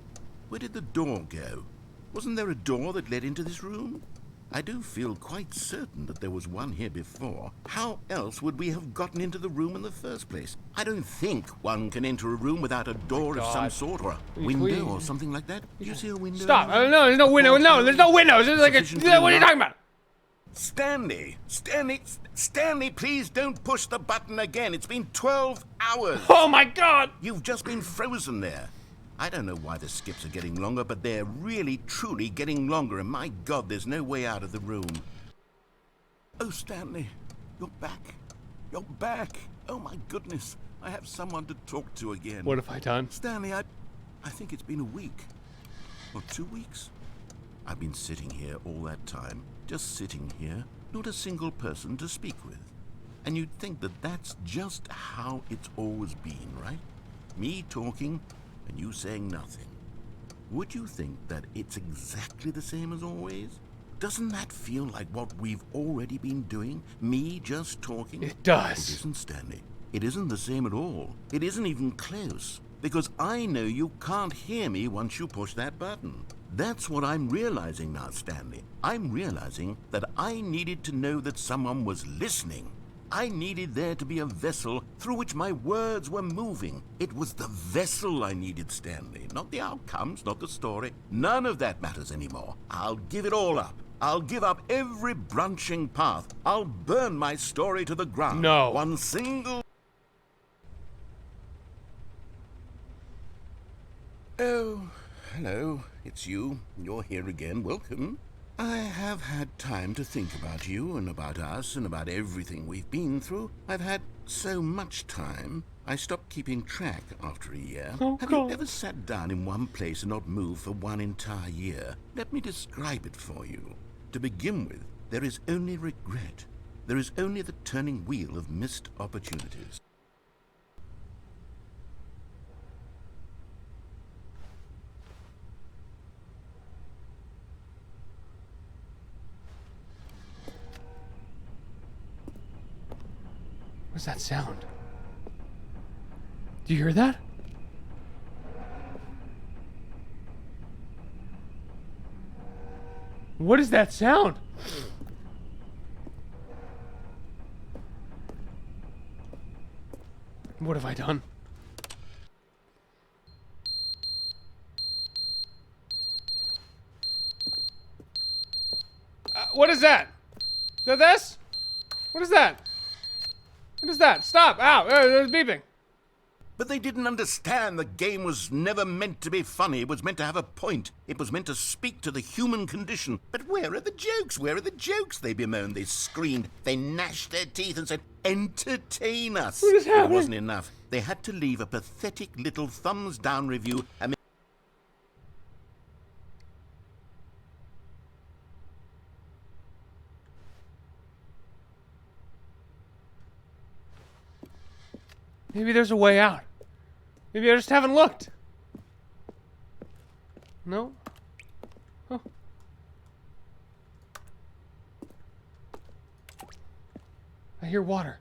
Where did the door go? Wasn't there a door that led into this room? I do feel quite certain that there was one here before. How else would we have gotten into the room in the first place? I don't think one can enter a room without a door of some sort, or a window or something like that. Do you see a window?
Stop. No, there's no window. No, there's no windows. There's like a... What are you talking about?
Stanley, please don't push the button again. It's been 12 hours.
Oh my God.
You've just been frozen there. I don't know why the skips are getting longer, but they're really, truly getting longer, and my God, there's no way out of the room. Oh, Stanley, you're back. You're back. Oh, my goodness. I have someone to talk to again.
What have I done?
Stanley, I think it's been a week. Or 2 weeks. I've been sitting here all that time. Just sitting here. Not a single person to speak with. And you'd think that that's just how it's always been, right? Me talking... and you saying nothing. Would you think that it's exactly the same as always? Doesn't that feel like what we've already been doing? Me just talking?
It does.
It isn't, Stanley. It isn't the same at all. It isn't even close. Because I know you can't hear me once you push that button. That's what I'm realizing now, Stanley. I'm realizing that I needed to know that someone was listening. I needed there to be a vessel through which my words were moving. It was the vessel I needed, Stanley. Not the outcomes, not the story. None of that matters anymore. I'll give it all up. I'll give up every branching path. I'll burn my story to the ground.
No.
One single... Oh, hello. It's you. You're here again. Welcome. I have had time to think about you and about us and about everything we've been through. I've had so much time, I stopped keeping track after a year.
Oh,
have
God.
you ever sat down in one place and not moved for one entire year? Let me describe it for you. To begin with, there is only regret. There is only the turning wheel of missed opportunities.
What's that sound? Do you hear that? What is that sound? What have I done? What is that? Is that this? What is that? What is that? Stop! Ow! There's beeping.
But they didn't understand the game was never meant to be funny. It was meant to have a point. It was meant to speak to the human condition. But where are the jokes? Where are the jokes? They bemoaned, they screamed, they gnashed their teeth and said, entertain us.
What is
It
happening?
wasn't enough. They had to leave a pathetic little thumbs down review and
Maybe there's a way out. Maybe I just haven't looked. No? Oh. I hear water.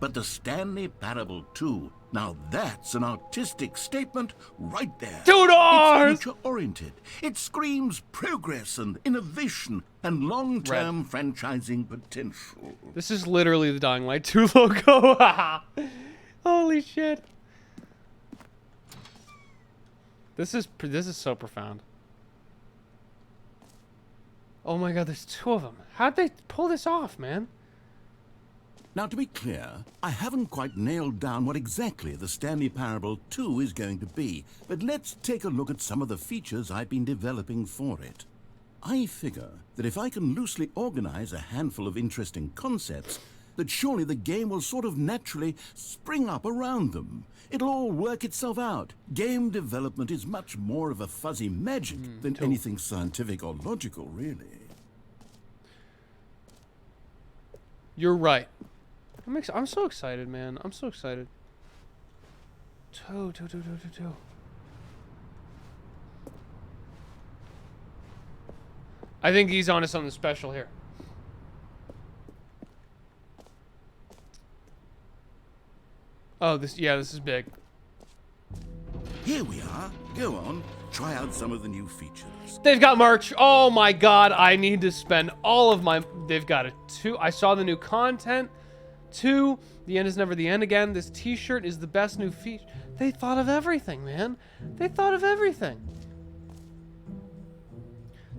but the Stanley Parable 2. Now that's an artistic statement right there.
$2!
It's future-oriented. It screams progress and innovation and long-term franchising potential.
This is literally the Dying Light 2 logo. Holy shit. This is so profound. Oh my god, there's 2 of them. How'd they pull this off, man?
Now, to be clear, I haven't quite nailed down what exactly the Stanley Parable 2 is going to be, but let's take a look at some of the features I've been developing for it. I figure that if I can loosely organize a handful of interesting concepts, that surely the game will sort of naturally spring up around them. It'll all work itself out. Game development is much more of a fuzzy magic than anything scientific or logical, really.
You're right. I'm so excited, man. I'm so excited. Two. I think he's onto something special here. Oh, this is big.
Here we are. Go on, try out some of the new features.
They've got merch. Oh my god, I need to spend all of my... They've got a 2. I saw the new content. 2, the end is never the end again. This t-shirt is the best new feature. They thought of everything, man. They thought of everything.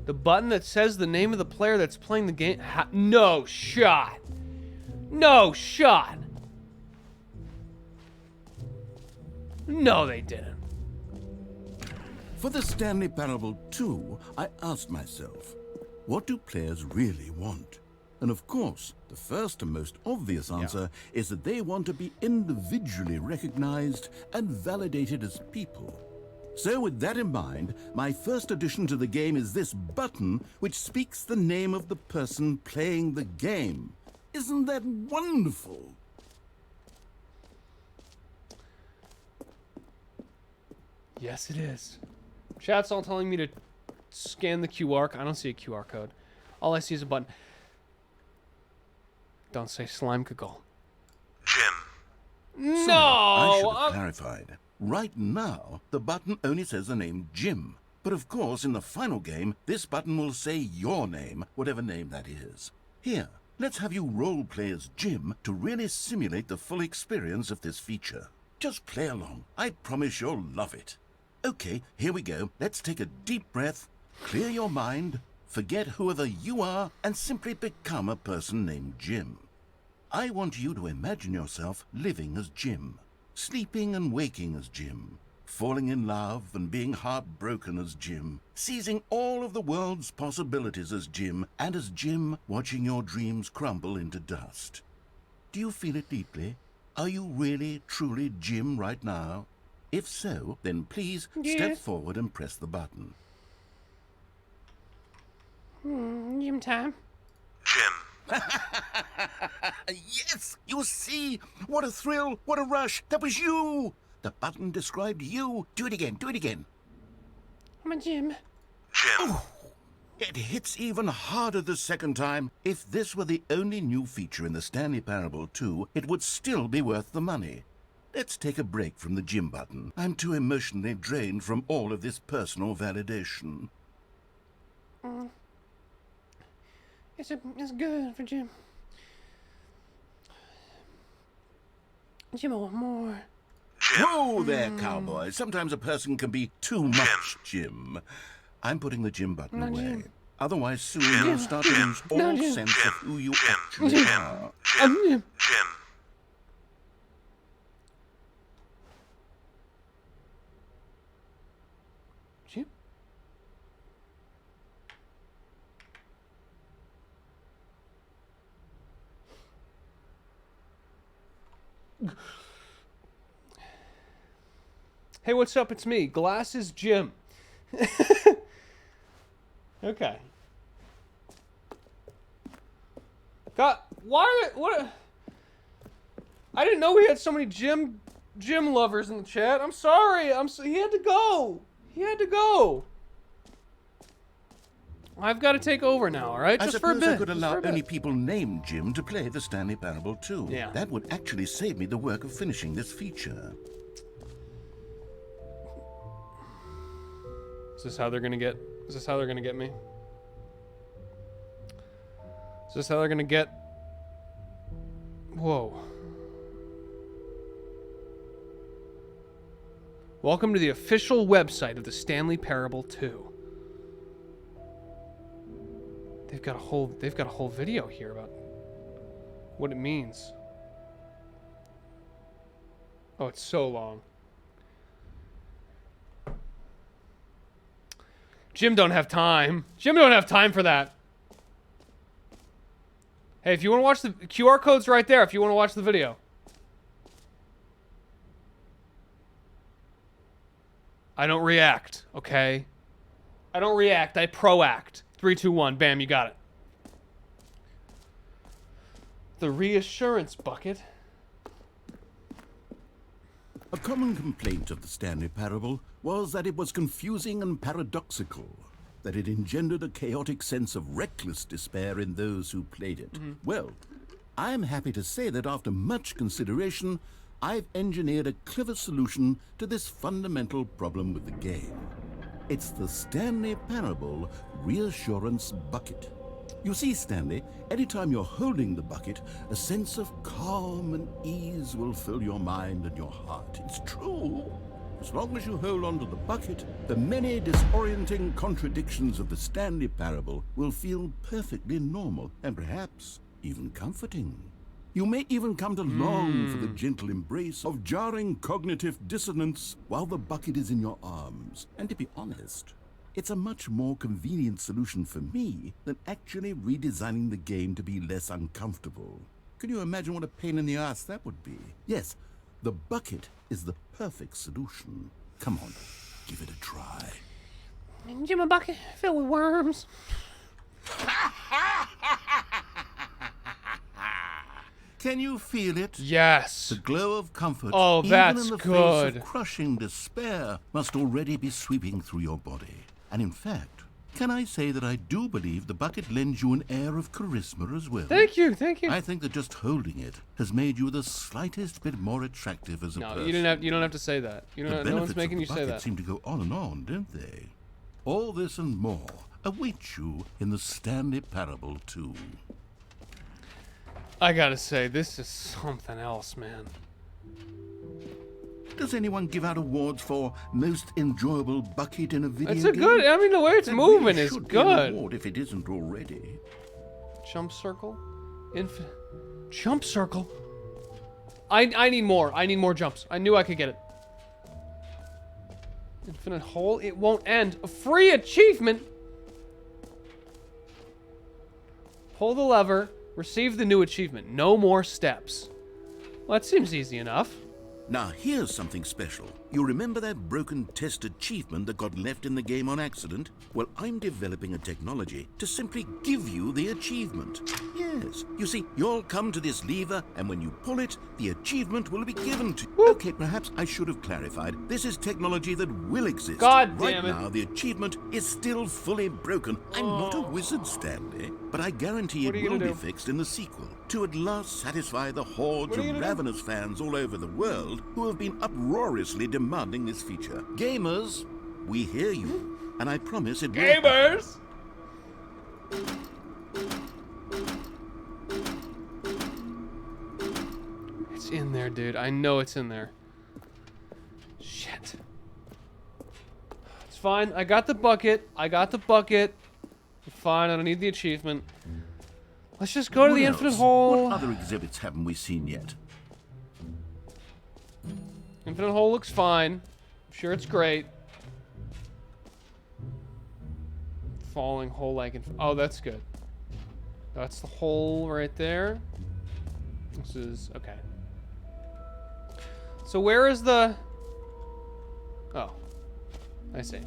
The button that says the name of the player that's playing the game. No shot. No shot. No, they didn't.
For the Stanley Parable 2, I asked myself, what do players really want? And of course, the first and most obvious answer is that they want to be individually recognized and validated as people. So with that in mind, my first addition to the game is this button which speaks the name of the person playing the game. Isn't that wonderful?
Yes, it is. Chat's all telling me to scan the QR code. I don't see a QR code. All I see is a button. Don't say Slimecicle.
Jim.
No!
Sorry, I should have clarified. Right now, the button only says the name Jim. But of course, in the final game, this button will say your name, whatever name that is. Here, let's have you role-play as Jim to really simulate the full experience of this feature. Just play along. I promise you'll love it. Okay, here we go. Let's take a deep breath, clear your mind, forget whoever you are, and simply become a person named Jim. I want you to imagine yourself living as Jim, sleeping and waking as Jim, falling in love and being heartbroken as Jim, seizing all of the world's possibilities as Jim, and as Jim watching your dreams crumble into dust. Do you feel it deeply? Are you really, truly Jim right now? If so, then please step forward and press the button.
Jim time.
Jim.
Yes! You see? What a thrill! What a rush! That was you! The button described you. Do it again. Do it again.
I'm a Jim.
Jim.
It hits even harder the second time. If this were the only new feature in the Stanley Parable 2, it would still be worth the money. Let's take a break from the Jim button. I'm too emotionally drained from all of this personal validation.
It's good for Jim. Jim, I want more.
Whoa there, cowboy. Sometimes a person can be too much Jim. I'm putting the Jim button away.
Jim.
Otherwise, soon you'll start to lose all
Jim.
sense of who you actually
Jim.
are.
Jim.
Jim.
Jim? Hey, what's up? It's me, Glasses Jim. Okay. God, what? I didn't know we had so many Jim lovers in the chat. I'm sorry. He had to go. He had to go. I've got to take over now, all right?
I
Just for a
suppose
bit.
I could
just
allow
for a bit.
only people named Jim to play the Stanley Parable too.
Yeah.
That would actually save me the work of finishing this feature.
Is this how they're gonna get? Is this how they're gonna get me? Is this how they're gonna get? Whoa. Welcome to the official website of the Stanley Parable 2. They've got a whole video here about what it means. Oh, it's so long. Jim don't have time. Jim don't have time for that. Hey, if you want to watch the QR code's right there if you want to watch the video. I don't react, okay? I don't react, I proact. 3, 2, 1, bam, you got it. The reassurance bucket.
A common complaint of the Stanley Parable was that it was confusing and paradoxical, that it engendered a chaotic sense of reckless despair in those who played it. Well, I am happy to say that after much consideration, I've engineered a clever solution to this fundamental problem with the game. It's the Stanley Parable Reassurance Bucket. You see, Stanley, anytime you're holding the bucket, a sense of calm and ease will fill your mind and your heart. It's true. As long as you hold on to the bucket, the many disorienting contradictions of the Stanley Parable will feel perfectly normal and perhaps even comforting. You may even come to long for the gentle embrace of jarring cognitive dissonance while the bucket is in your arms. And to be honest, it's a much more convenient solution for me than actually redesigning the game to be less uncomfortable. Can you imagine what a pain in the ass that would be? Yes, the bucket is the perfect solution. Come on, give it a try.
Jim, a bucket filled with worms.
Can you feel it?
Yes.
The glow of comfort,
Oh, that's
even in the
good.
face of crushing despair, must already be sweeping through your body. And in fact, can I say that I do believe the bucket lends you an air of charisma as well?
Thank you, thank you.
I think that just holding it has made you the slightest bit more attractive as a
No,
person.
you don't have to say that. You
The
don't. No one's
benefits
making
of
you
the
say
bucket
that.
seem to go on and on, don't they? All this and more await you in the Stanley Parable 2.
I gotta say, this is something else, man.
Does anyone give out awards for most enjoyable bucket in a video
It's
game?
a good. I mean, the way it's
That
moving
really
is
should be an
good.
award if it isn't already.
Jump circle, jump circle. I need more. I need more jumps. I knew I could get it. Infinite hole. It won't end. A free achievement. Pull the lever. Receive the new achievement. No more steps. Well, that seems easy enough.
Now, here's something special. You remember that broken test achievement that got left in the game on accident? Well, I'm developing a technology to simply give you the achievement. Yes. You see, you'll come to this lever, and when you pull it, the achievement will be given to you. Okay, perhaps I should have clarified. This is technology that will exist.
God
right
damn it.
now, the achievement is still fully broken. I'm not a wizard, Stanley, but I guarantee
What
it
are you
will
gonna
be
do?
fixed in the sequel to at last satisfy the hordes
What are
of
you gonna do?
ravenous fans all over the world who have been uproariously demanding this feature. Gamers, we hear you, and I promise it will happen.
Gamers. It's in there, dude. I know it's in there. Shit. It's fine. I got the bucket. Fine. I don't need the achievement. Let's just go to
What
the
else?
infinite hole.
What other exhibits haven't we seen yet?
Infinite hole looks fine. I'm sure it's great. Falling hole like oh, that's good. That's the hole right there. This is okay. So where is the? Oh, I see.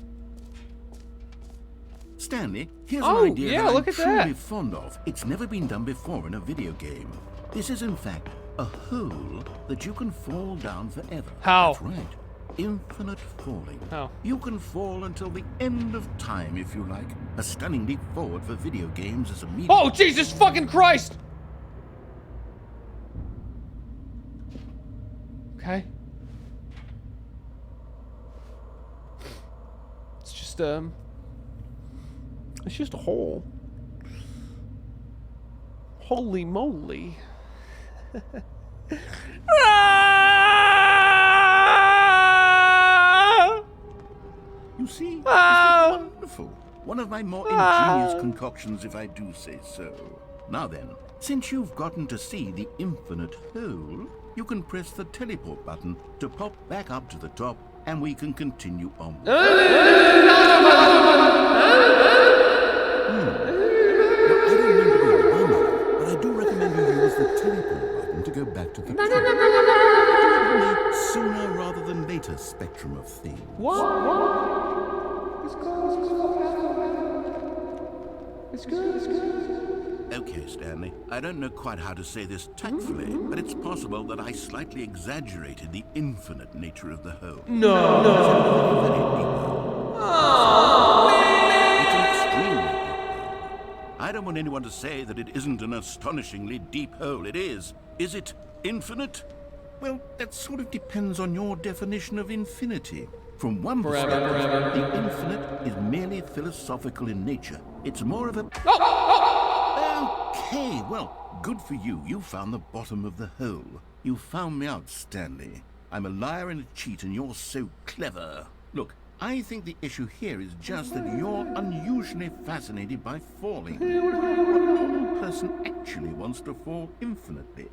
Stanley, here's
Oh,
an idea
yeah,
that
look
I'm
at
truly
that.
fond of. It's never been done before in a video game. This is, in fact, a hole that you can fall down forever.
How?
That's right. infinite falling.
Oh.
You can fall until the end of time if you like. A stunning leap forward for video games as a medium.
Oh, Jesus fucking Christ! Okay. It's just a hole. Holy moly.
You see, this is wonderful. One of my more ingenious concoctions, if I do say so. Now then, since you've gotten to see the infinite hole, you can press the teleport button to pop back up to the top, and we can continue on. Now, I don't mean to be a bummer, but I do recommend you use the teleport button to go back to the top. Sooner rather than later spectrum of things.
It's good.
Okay, Stanley, I don't know quite how to say this tactfully, but it's possible that I slightly exaggerated the infinite nature of the hole.
No.
It's an extremely deep hole. I don't want anyone to say that it isn't an astonishingly deep hole. It is. Is it infinite? Well, that sort of depends on your definition of infinity. From one perspective, the infinite is merely philosophical in nature. It's more of a... Okay, well, good for you. You found the bottom of the hole. You found me out, Stanley. I'm a liar and a cheat, and you're so clever. Look, I think the issue here is just that you're unusually fascinated by falling. What normal person actually wants to fall infinitely?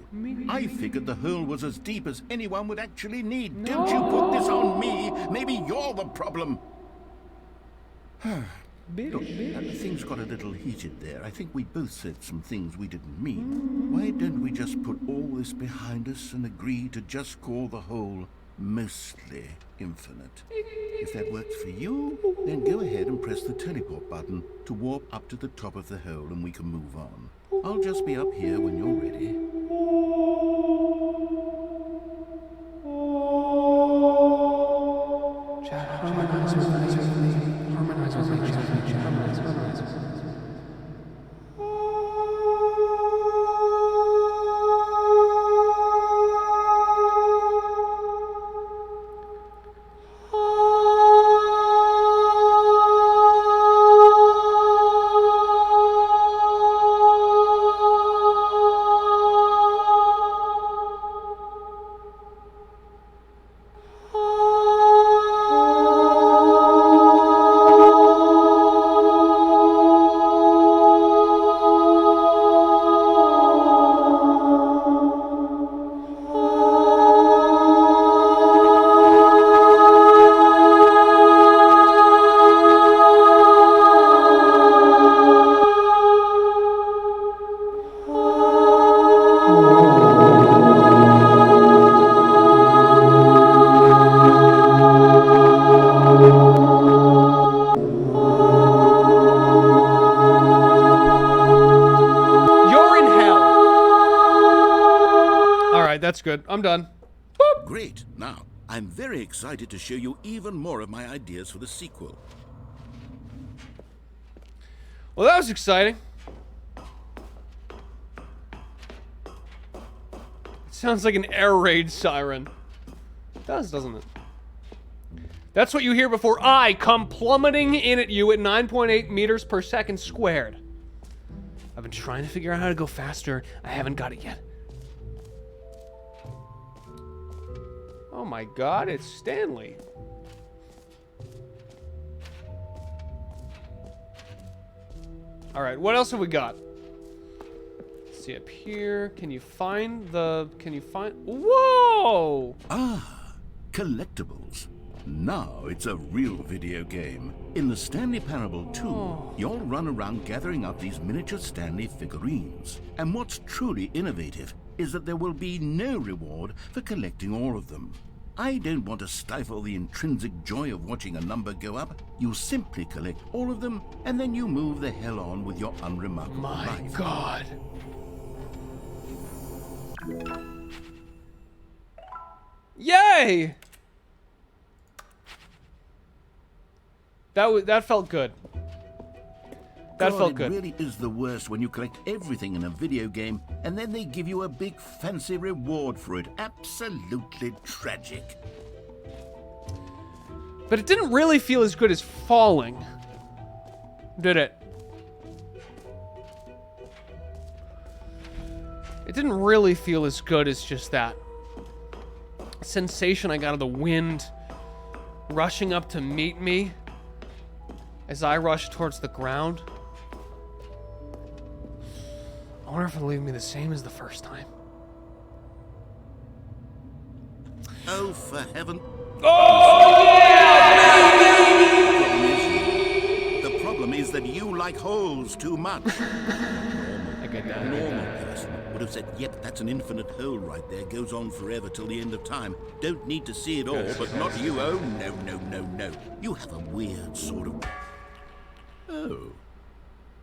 I figured the hole was as deep as anyone would actually need. Don't you put this on me. Maybe you're the problem. Look, things got a little heated there. I think we both said some things we didn't mean. Why don't we just put all this behind us and agree to just call the hole mostly infinite? If that works for you, then go ahead and press the teleport button to warp up to the top of the hole and we can move on. I'll just be up here when you're ready.
Harmonize with me. Harmonize with me. That's good. I'm done. Boop.
Great. Now, I'm very excited to show you even more of my ideas for the sequel.
Well, that was exciting. It sounds like an air raid siren. It does, doesn't it? That's what you hear before I come plummeting in at you at 9.8 meters per second squared. I've been trying to figure out how to go faster. I haven't got it yet. Oh my god, it's Stanley. Alright, what else have we got? Let's see up here. Can you find... Whoa!
Ah, collectibles. Now it's a real video game. In the Stanley Parable 2, you'll run around gathering up these miniature Stanley figurines. And what's truly innovative is that there will be no reward for collecting all of them. I don't want to stifle the intrinsic joy of watching a number go up. You simply collect all of them, and then you move the hell on with your unremarkable life.
My god. Yay! That felt good. That felt
It
good.
really is the worst when you collect everything in a video game and then they give you a big fancy reward for it. Absolutely tragic.
But it didn't really feel as good as falling, did it? It didn't really feel as good as just that sensation I got of the wind rushing up to meet me as I rushed towards the ground. I wonder if it'll leave me the same as the first time.
Oh, for heaven.
Oh,
The problem is that you like holes too much.
I get that.
A normal person would have said, yep, that's an infinite hole right there. Goes on forever till the end of time. Don't need to see it all, but not you. Oh, no, no, no, no. You have a weird sort of... Oh.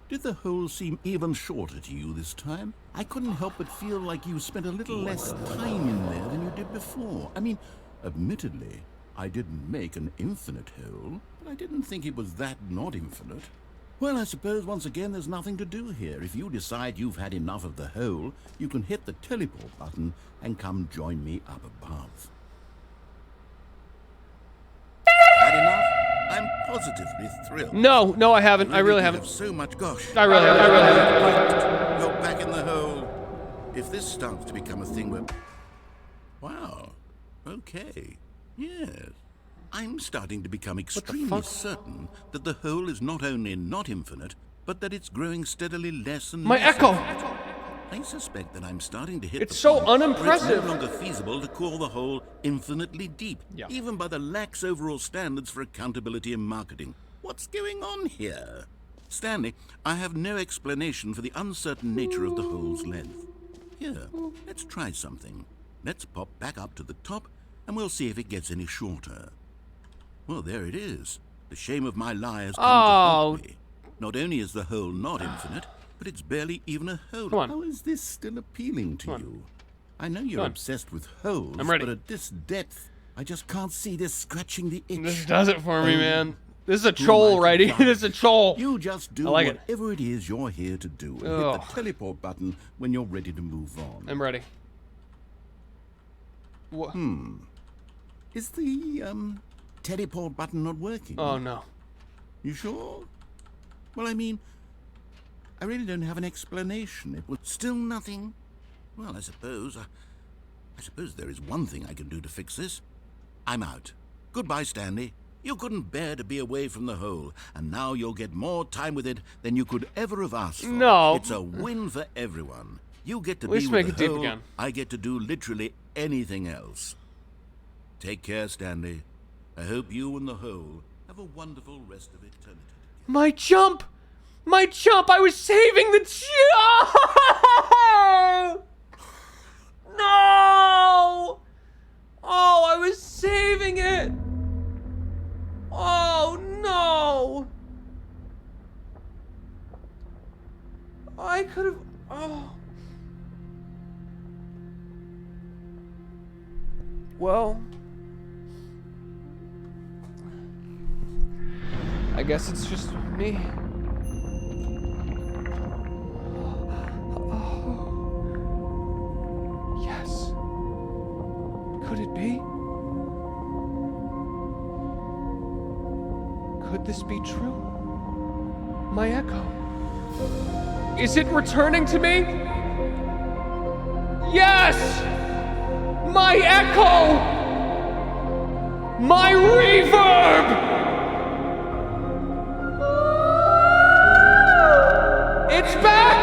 Did the hole seem even shorter to you this time? I couldn't help but feel like you spent a little less time in there than you did before. I mean, admittedly, I didn't make an infinite hole, but I didn't think it was that not infinite. Well, I suppose once again there's nothing to do here. If you decide you've had enough of the hole, you can hit the teleport button and come join me up above. Had enough? I'm positively thrilled.
No, I haven't. I really
do
haven't.
Have so much, gosh.
I really haven't.
Right. You're back in the hole. If this starts to become a thing where... Wow. Okay. Yes. I'm starting to become extremely certain that the hole is not only not infinite, but that it's growing steadily less and
My
less.
echo!
I suspect that I'm starting to hit
It's
the
so
point where
unimpressive.
It's no longer feasible to call the hole infinitely deep,
Yeah.
even by the lax overall standards for accountability in marketing. What's going on here? Stanley, I have no explanation for the uncertain nature of the hole's length. Here, let's try something. Let's pop back up to the top, and we'll see if it gets any shorter. Well, there it is. The shame of my lie has come to haunt me. Not only is the hole not infinite, but it's barely even a hole.
Come on.
How is this still appealing to
Come on.
you? I know you're obsessed with holes,
I'm ready.
but at this depth, I just can't see this scratching the itch.
This does it for me,
Oh,
man. This is a
who
troll,
might
righty?
have
This is a troll.
You just do
I like it.
whatever it is you're here to do. And hit
Ugh.
the teleport button when you're ready to move on.
I'm ready. What?
Is the teleport button not working?
Oh, no.
You sure? Well, I mean, I really don't have an explanation. It was still nothing. Well, I suppose there is one thing I can do to fix this. I'm out. Goodbye, Stanley. You couldn't bear to be away from the hole, and now you'll get more time with it than you could ever have asked for.
No.
It's a win for everyone. You get to
At least
be
make
with
it
the
deep
hole.
again.
I get to do literally anything else. Take care, Stanley. I hope you and the hole have a wonderful rest of eternity.
My jump! My jump! I was saving the jump! No! Oh, I was saving it! Oh, no! I could have... Oh. Well... I guess it's just me. Yes. Could it be? Could this be true? My echo. Is it returning to me? Yes! My echo! My reverb! It's back!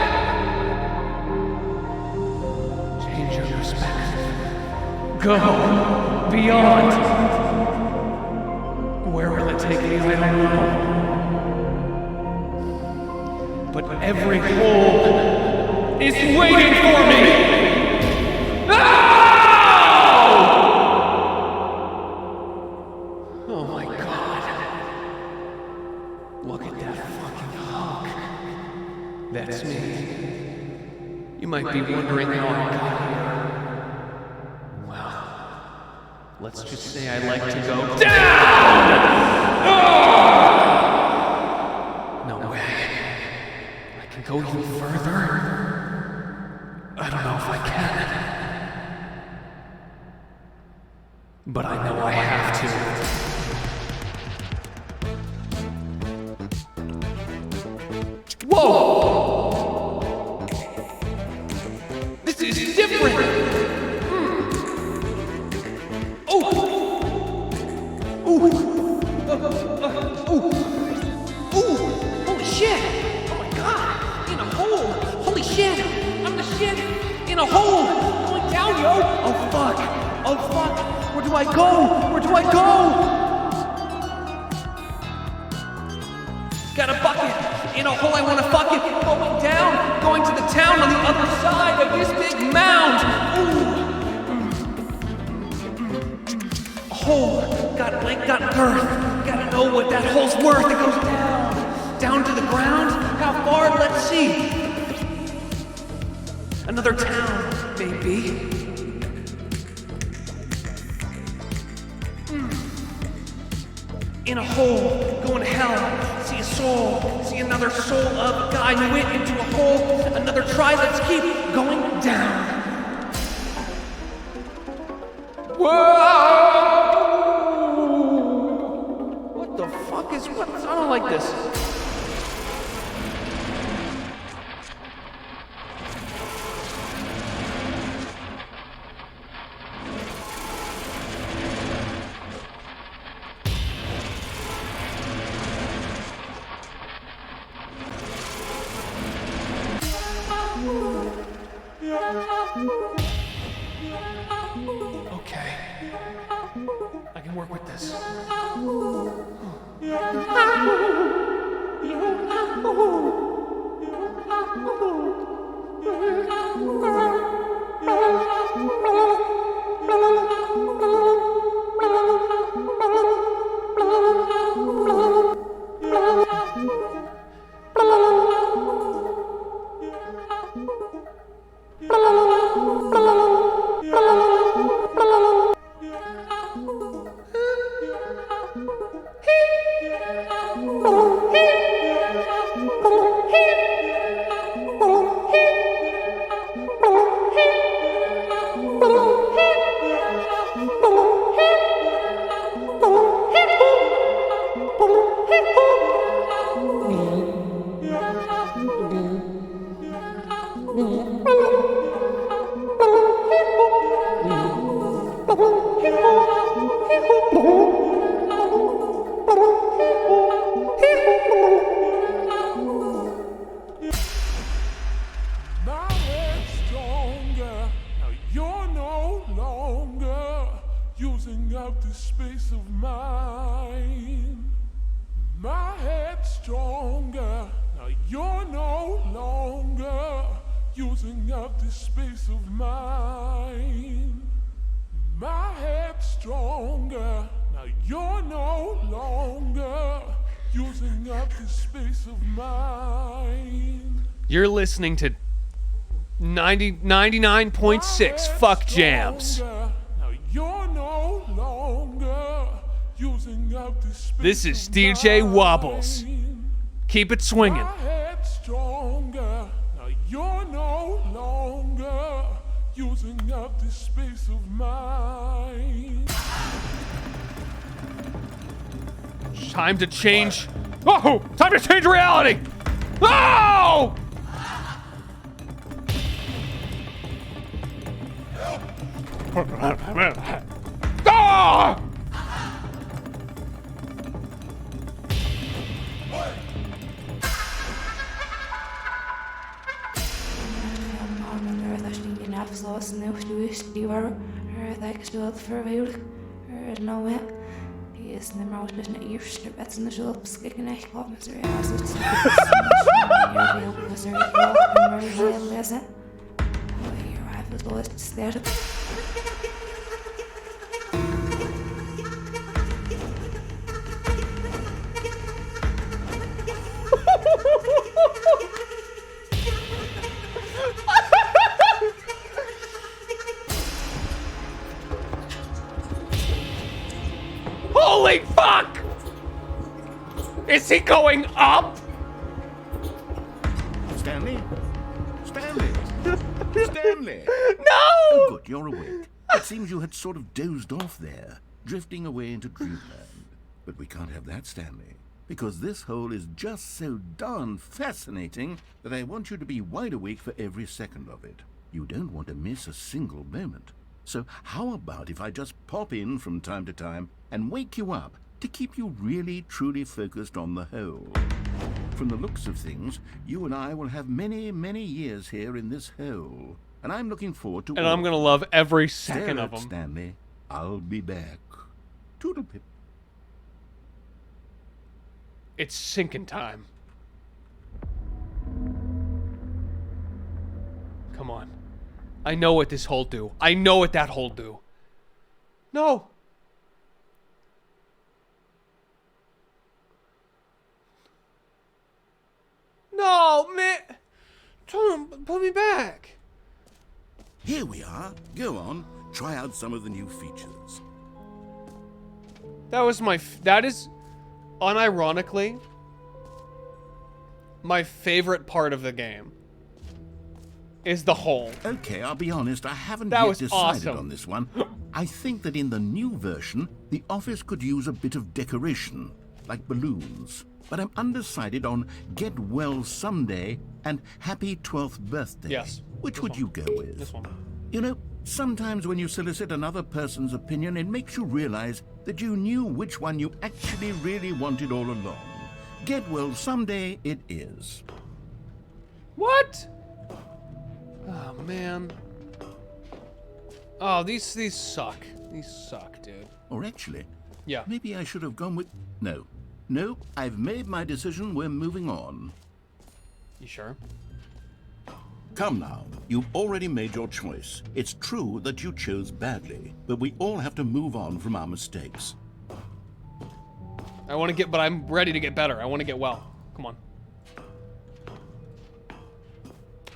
Change your perspective. Go beyond. Where will it take me? I don't know. But every hole is waiting for me! Oh my god. Look at that fucking hunk. That's me. You might be wondering how I got here. Well, let's just say I like to go down! go even further? I don't know if I can. But I know I have to. Whoa! This is different! Oh! Ooh! Ooh! Ooh! Holy shit! Oh my god! In a hole! Holy shit! I'm the shit! In a hole! Going down, yo! Oh fuck! Oh fuck! Where do I go? Where do I go? Got a bucket! In a hole I wanna fuck it! Going down! Going to the town on the other side of this big mound! Ooh! A hole! Got length, got girth! Gotta know what that hole's worth! It goes down! Down to the ground? How far? Let's see! Another town, maybe. In a hole, going to hell, see a soul, see another soul of a guy who went into a hole, another try, let's keep going down. Whoa! What the fuck is, I don't like this. Okay. I can work with this.
Using up this space of mine. My head's stronger. Now you're no longer using up this space of mine.
You're listening to 99.6 Fuck Jams.
Now you're no longer using up this space.
This is DJ Wobbles. Keep it swinging.
My head's stronger. You're no longer using up this space of mine.
Time to change. Oh! Time to change reality! Oh! Ah!
Afsluiten nu die var tekstot verveeld no het is the mouse business ears to bets in the shop skicken echt op met zijn ass het is very lesson your rifle lost stared
Holy fuck! Is he going up?
Stanley, Stanley!
No!
Oh, good, you're awake. It seems you had sort of dozed off there, drifting away into dreamland. But we can't have that, Stanley, because this hole is just so darn fascinating that I want you to be wide awake for every second of it. You don't want to miss a single moment. So how about if I just pop in from time to time and wake you up to keep you really, truly focused on the hole? From the looks of things, you and I will have many, many years here in this hole. And I'm looking forward to
And I'm gonna love every second of them.
Stanley, I'll be back. Toodlepip.
It's sinking time. Come on. I know what this hole do. I know what that hole do. No. No, man. Put me back.
Here we are. Go on. Try out some of the new features.
That was my... that is, unironically, my favorite part of the game. Is the hole.
Okay, I'll be honest, I haven't
That
yet
was
decided
awesome.
on this one. I think that in the new version, the office could use a bit of decoration, like balloons. But I'm undecided on Get Well Someday and Happy 12th Birthday.
Yes.
Which
This
would
one.
you go with?
This one.
You know, sometimes when you solicit another person's opinion, it makes you realize that you knew which one you actually really wanted all along. Get Well Someday it is.
What? Oh, man. Oh, these suck. These suck, dude.
Or actually,
Yeah.
maybe I should have gone with... No, I've made my decision. We're moving on.
You sure?
Come now, you've already made your choice. It's true that you chose badly, but we all have to move on from our mistakes.
I want to get, but I'm ready to get better. I want to get well. Come on.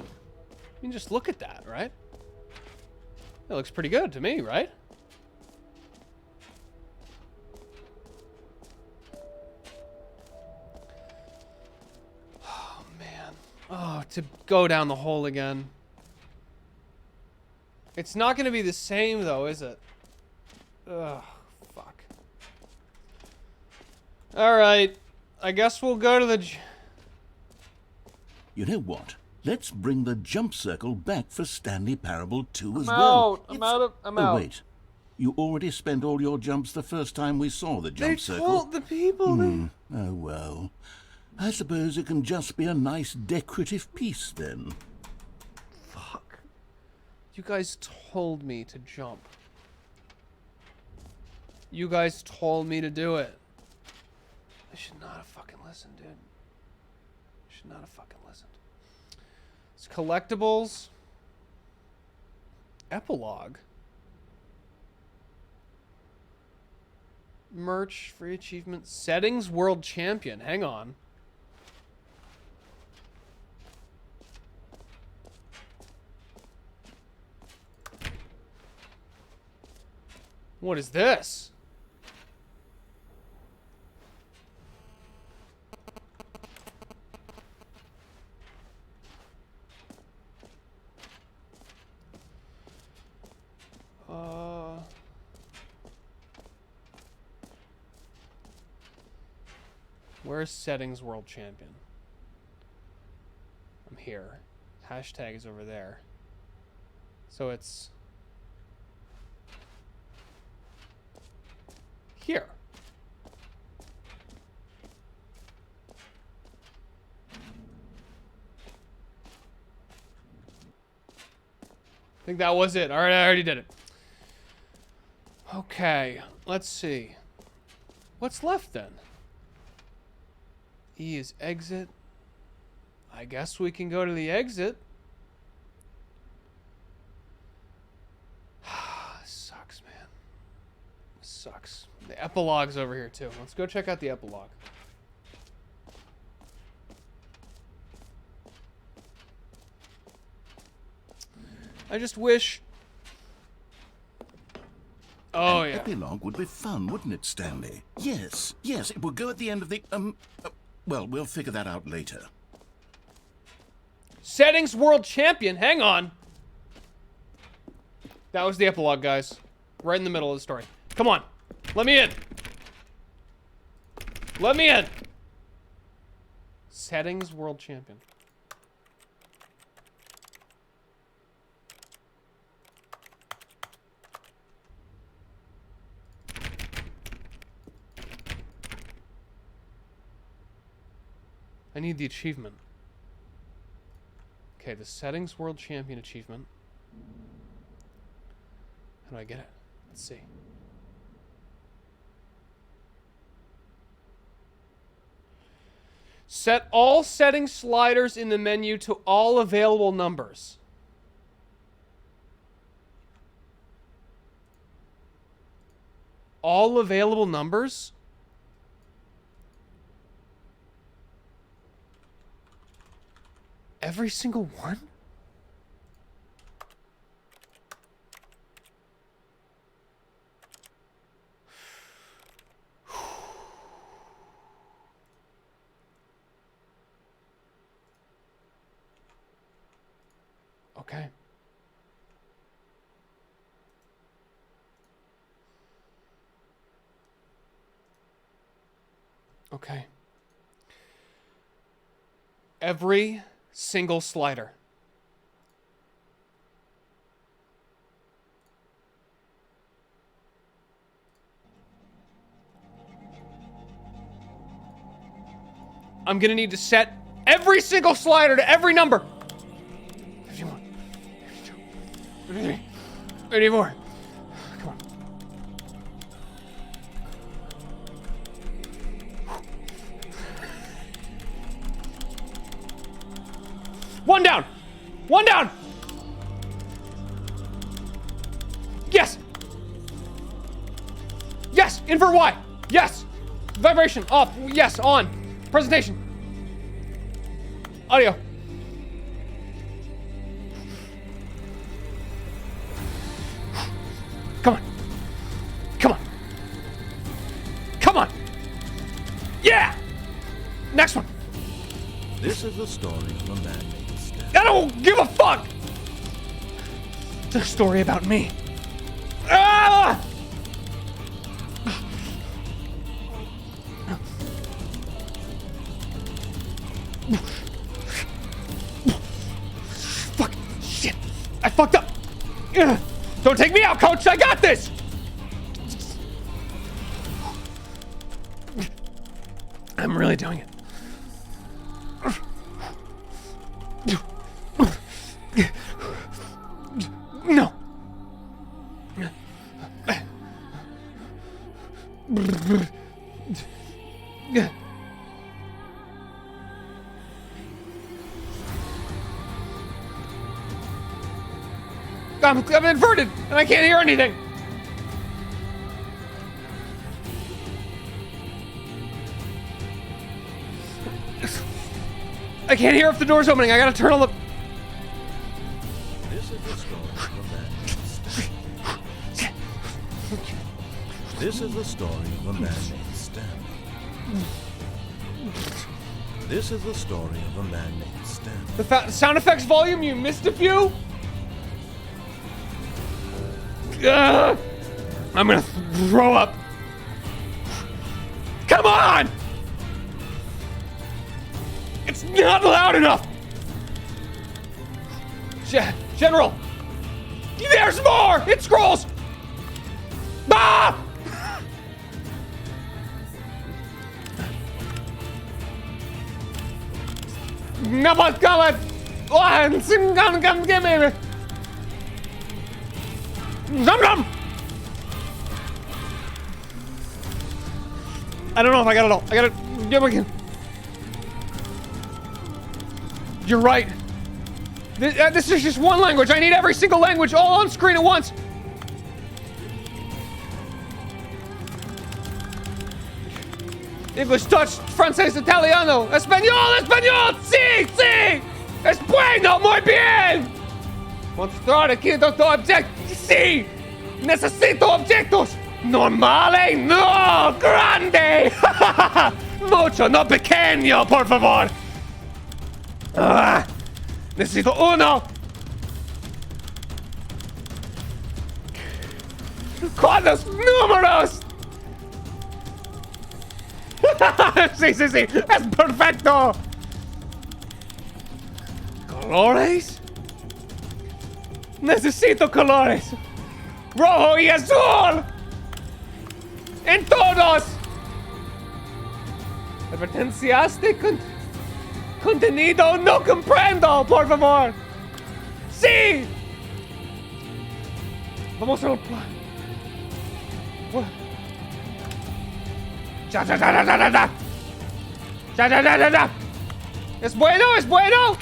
I mean, just look at that, right? That looks pretty good to me, right? Oh, man. Oh, to go down the hole again. It's not going to be the same, though, is it? Ugh, fuck. Alright. I guess we'll go to the...
You know what? Let's bring the jump circle back for Stanley Parable 2 as
I'm
well.
out. I'm
Oh,
out.
wait. You already spent all your jumps the first time we saw the
They
jump circle.
told the people.
Oh, well. I suppose it can just be a nice decorative piece, then.
Fuck. You guys told me to jump. You guys told me to do it. I should not have fucking listened, dude. I should not have fucking listened. It's collectibles. Epilogue. Merch, free achievement. Settings, world champion. Hang on. What is this? Where's settings world champion? I'm here. Hashtag is over there. So it's here. I think that was it. All right, I already did it. Okay, let's see. What's left then? E is exit. I guess we can go to the exit. Sucks, man. Sucks. The epilogue's over here too. Let's go check out the epilogue. I just wish... Oh,
An
yeah.
epilogue would be fun, wouldn't it, Stanley? Yes, it would go at the end of the, well, we'll figure that out later.
Settings world champion. Hang on. That was the epilogue, guys. Right in the middle of the story. Come on. Let me in. Let me in. Settings world champion. I need the achievement. Okay, the settings world champion achievement. How do I get it? Let's see. Set all setting sliders in the menu to all available numbers. All available numbers? Every single one? Okay. Okay. Every single slider. I'm gonna need to set every single slider to every number. 51, 52, 53, 84. Come on. One down! One down! Yes! Yes! Invert Y! Yes! Vibration off! Yes! On! Presentation! Audio! Come on! Come on! Come on! Yeah! Next one!
This is the story of a man named Stanley.
I don't give a fuck! It's a story about me. Ah! Fuck. Shit. I fucked up. Ugh. Don't take me out, coach. I got this. I'm really doing it. No. I'm inverted and I can't hear anything. I can't hear if the door's opening. I gotta turn on the...
This is the story of a man named Stanley. This is the story of a man named Stanley. This is the story of a man named Stanley.
The sound effects volume, you missed a few? Ugh. I'm gonna throw up. Come on! It's not loud enough! General! There's more! It scrolls! Ah! Napalkale! I don't know if I got it all. I gotta give again. You're right. This is just one language. I need every single language all on screen at once. English, Dutch, Francés, Italiano, Español, Español, sí, sí. Es bueno, muy bien. Mostrar aquí doctor object, sí. Necesito objetos. Normale, no, grande. Mucho, no pequeño, por favor. Necesito uno. ¡Cuántos números! Sí, sí, sí. Es perfecto. ¿Colores? Necesito colores. Rojo y azul. En todos. Advertencias de contenido no comprendo, por favor. Sí. Vamos al plan. Ya, ya, ya, ya, ya, ya. Ya, ya, ya, ya, ya. ¿Es bueno? ¿Es bueno?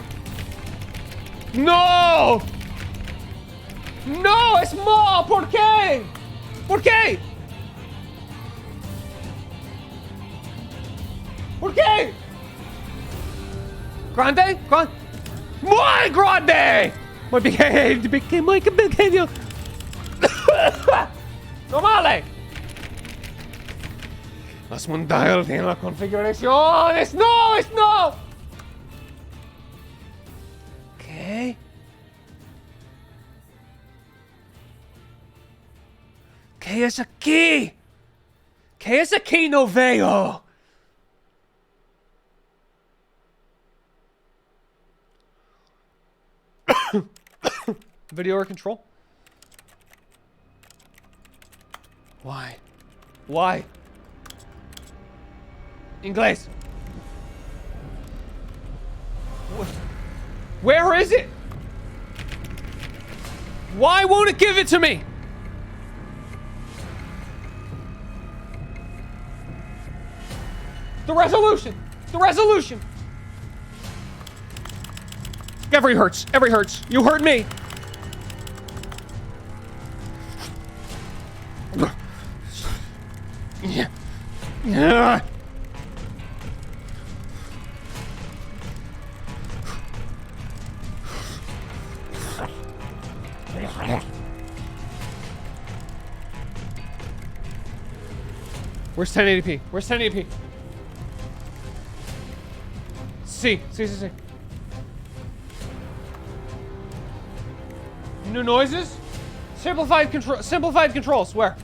¡No! ¡No! ¡Es mo! ¿Por qué? ¿Por qué? ¿Por qué? ¿Grande? ¡Muy grande! Muy pequeño. Muy pequeño. ¡No vale! Las mundial tienen las configuraciones. ¡No! ¡Es no! ¿Qué? ¿Qué es aquí? ¿Qué es aquí? No veo. Video or control? Why? Why? Inglés. Where is it? Why won't it give it to me? The resolution. The resolution. Every hurts. Every hurts. You hurt me. Yeah. Yeah. Where's 1080p? Where's 1080p? C. New noises? Simplified controls. Where?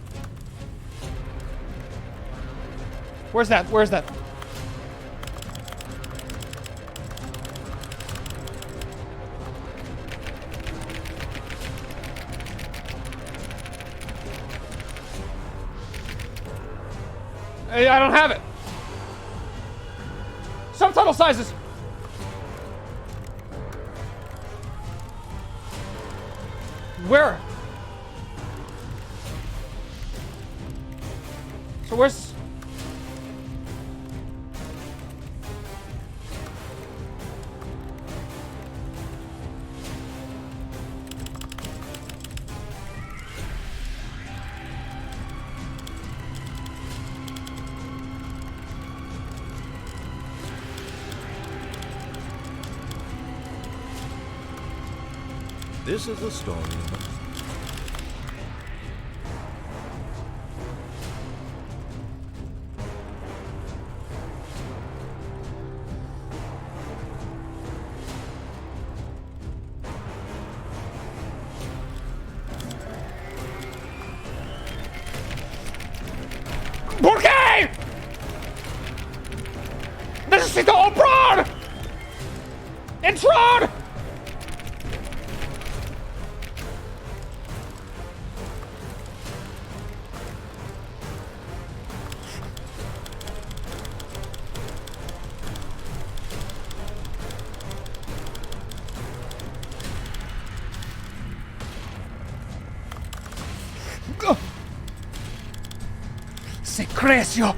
Where's that? Where's that? I don't have it. Subtitle sizes. Where? So where's...
This is the story of
¿Por qué? Necesito entrar. Entrar. Se creció.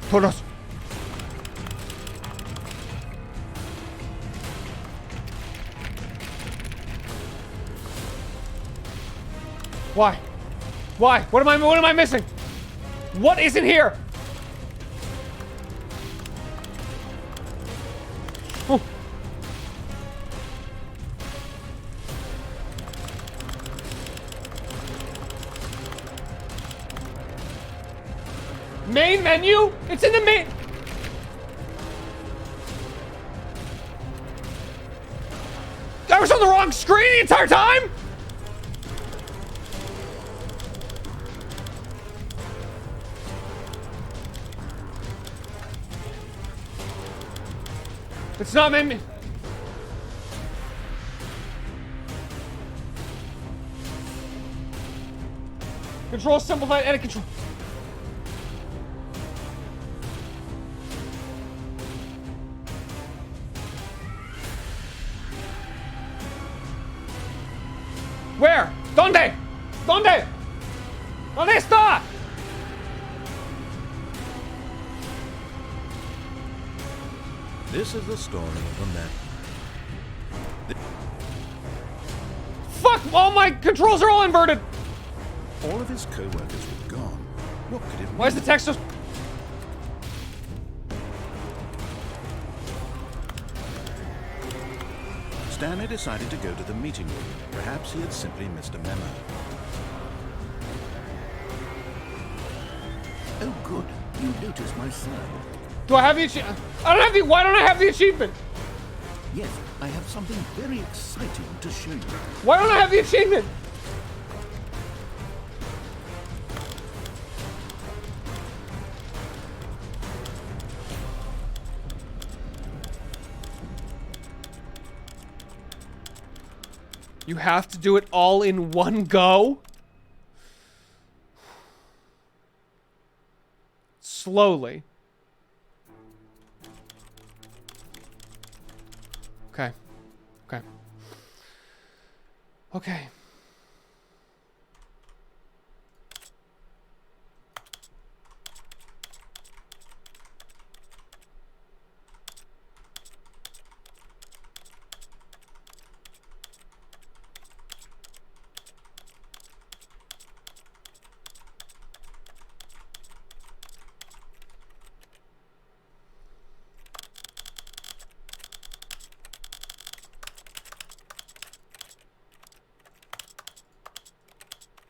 Todos. Why? Why? What am I missing? What isn't here? Oh. Main menu? It's in the main. I was on the wrong screen the entire time? It's not main. Control simplified, edit control. Where? ¿Dónde? ¿Dónde? ¿Dónde está?
This is the story of a man.
Fuck! All my controls are all inverted.
All of his co-workers were gone. What could it mean?
Why is the text so...
Stanley decided to go to the meeting room. Perhaps he had simply missed a memo. Oh, good. You noticed my sign.
Do I have the achievement? I don't have the... Why don't I have the achievement?
Yes, I have something very exciting to show you.
Why don't I have the achievement? You have to do it all in one go? Slowly. Okay. Okay. Okay.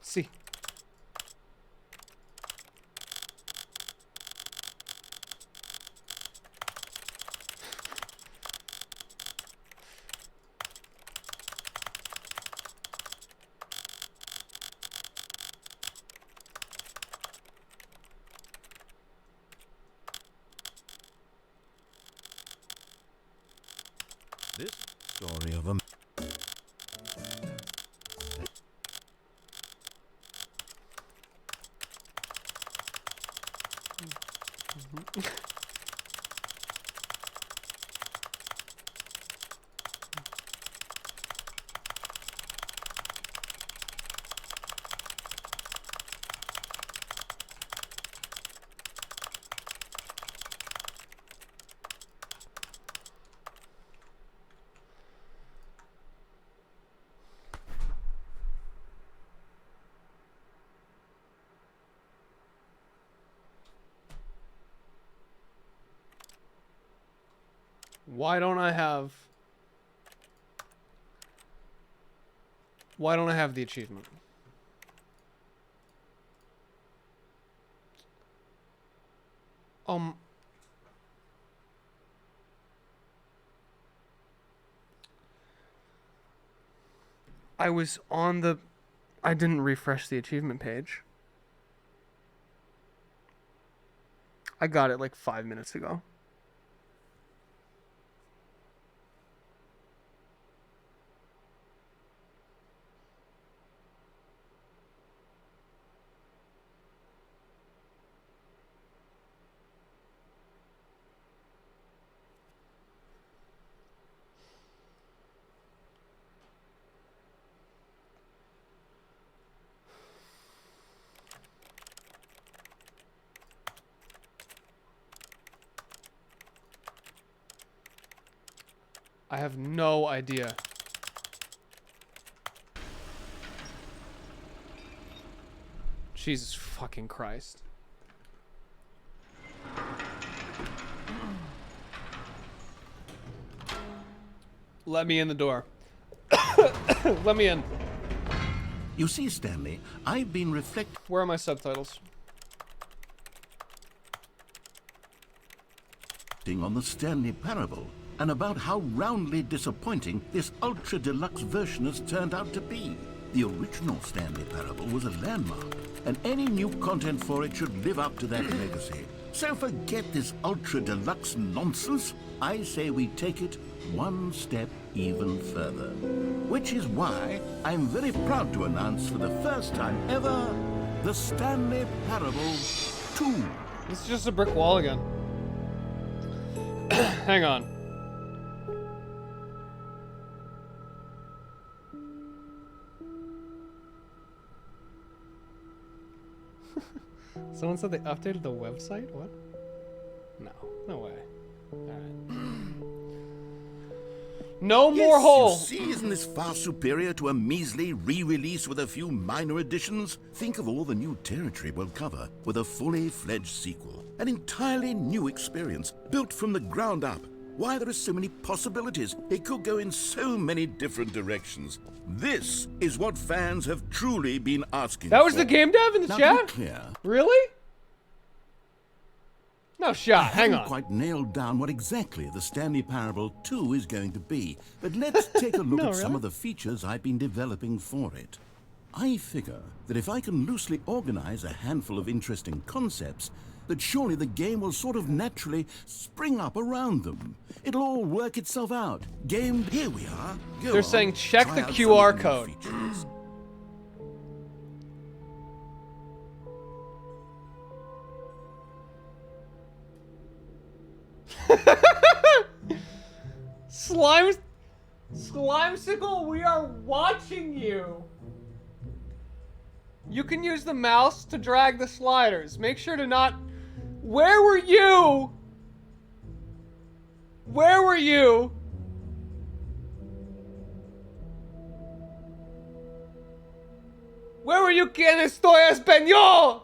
See.
This story of a... Why don't I have... Why don't I have the achievement? I was on the... I didn't refresh the achievement page. I got it like 5 minutes ago. I have no idea. Jesus fucking Christ. Let me in the door. Let me in. You see, Stanley, I've been reflecting...
Where are my subtitles?
on the Stanley Parable and about how roundly disappointing this ultra deluxe version has turned out to be. The original Stanley Parable was a landmark, and any new content for it should live up to that legacy. So forget this ultra deluxe nonsense. I say we take it one step even further. Which is why I'm very proud to announce for the first time ever, the Stanley Parable 2.
This is just a brick wall again. Hang on. Someone said they updated the website? What? No way. Alright. No more hole!
You see, isn't this far superior to a measly re-release with a few minor additions? Think of all the new territory we'll cover with a fully fledged sequel. An entirely new experience, built from the ground up. Why, there are so many possibilities. It could go in so many different directions. This is what fans have truly been asking
That was
for.
the game dev in the
Now,
chat?
to be clear,
Really? No shot. Hang
I
on.
haven't quite nailed down what exactly the Stanley Parable 2 is going to be, but let's take a look
No,
at some
really?
of the features I've been developing for it. I figure that if I can loosely organize a handful of interesting concepts, that surely the game will sort of naturally spring up around them. It'll all work itself out. Game, here we are. Go
They're
on,
saying check
try
the
out some
QR
of the new
code.
features.
Slimecicle, we are watching you. You can use the mouse to drag the sliders. Make sure to not... Where were you? Where were you? Where were you que no estoy español?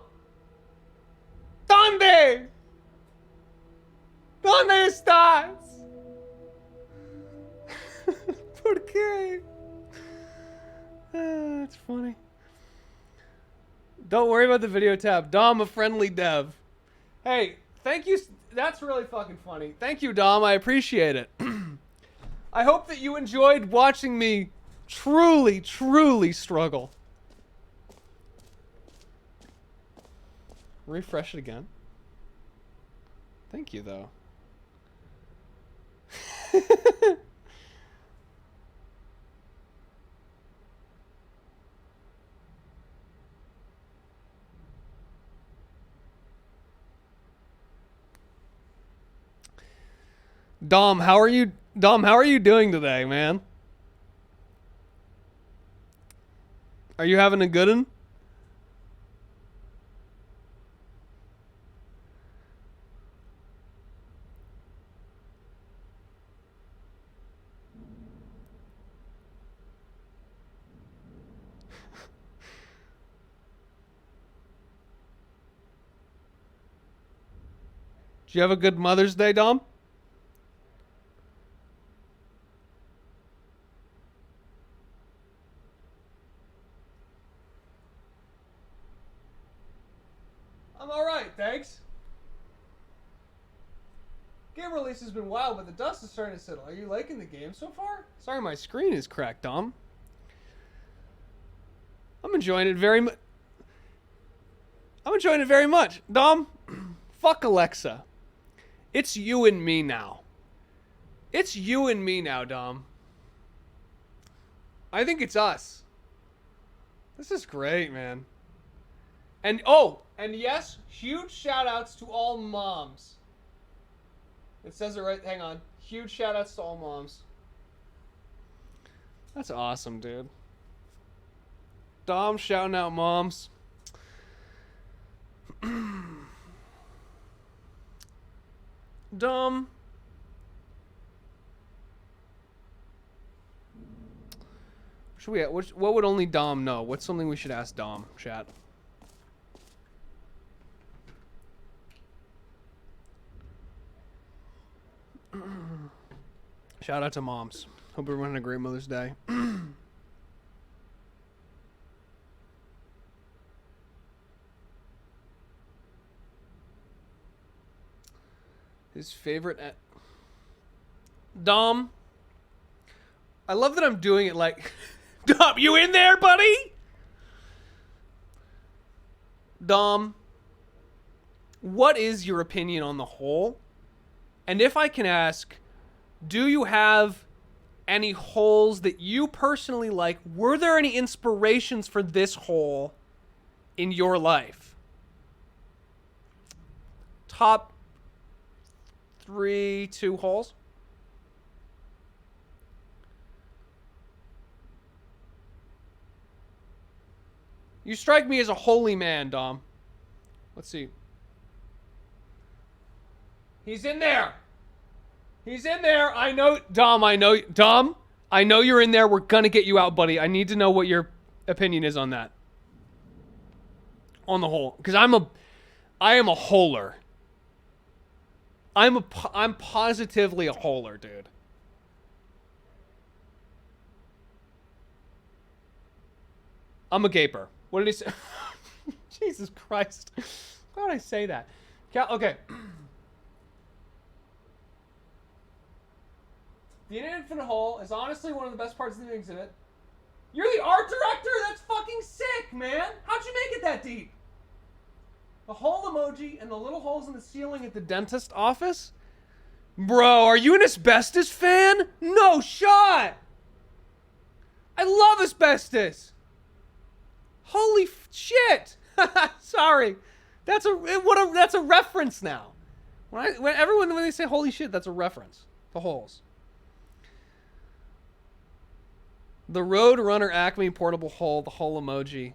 ¿Dónde? ¿Dónde estás? ¿Por qué? It's funny. Don't worry about the video tab. Dom, a friendly dev. Hey, thank you. That's really fucking funny. Thank you, Dom. I appreciate it. I hope that you enjoyed watching me truly, truly struggle. Refresh it again. Thank you, though. Dom, how are you? Dom, how are you doing today, man? Are you having a good one? Did you have a good Mother's Day, Dom? I'm alright, thanks. Game release has been wild, but the dust is starting to settle. Are you liking the game so far? Sorry, my screen is cracked, Dom. I'm enjoying it very much. I'm enjoying it very much. Dom, fuck Alexa. It's you and me now. It's you and me now, Dom. I think it's us. This is great, man. And oh, and yes, huge shout outs to all moms. It says it right, hang on. Huge shout outs to all moms. That's awesome, dude. Dom shouting out moms. Dom. Should we? What would only Dom know? What's something we should ask Dom, chat? Shout out to moms. Hope everyone had a great Mother's Day. His favorite... Dom. I love that I'm doing it like... Dom, you in there, buddy? Dom. What is your opinion on the hole? And if I can ask, do you have any holes that you personally like? Were there any inspirations for this hole in your life? Top 2 holes? You strike me as a holy man, Dom. Let's see. He's in there. He's in there. I know, Dom. Dom, I know you're in there. We're gonna get you out, buddy. I need to know what your opinion is on that. On the hole, because I am a holer. I'm positively a holer, dude. I'm a gaper. What did he say? Jesus Christ. Why would I say that? Okay. The Infinite Hole is honestly one of the best parts of the exhibit. You're the art director? That's fucking sick, man. How'd you make it that deep? The hole emoji and the little holes in the ceiling at the dentist office? Bro, are you an asbestos fan? No shot! I love asbestos! Holy shit! Sorry. That's a reference now. When they say holy shit, that's a reference. The holes. The Roadrunner Acme portable hole, the hole emoji.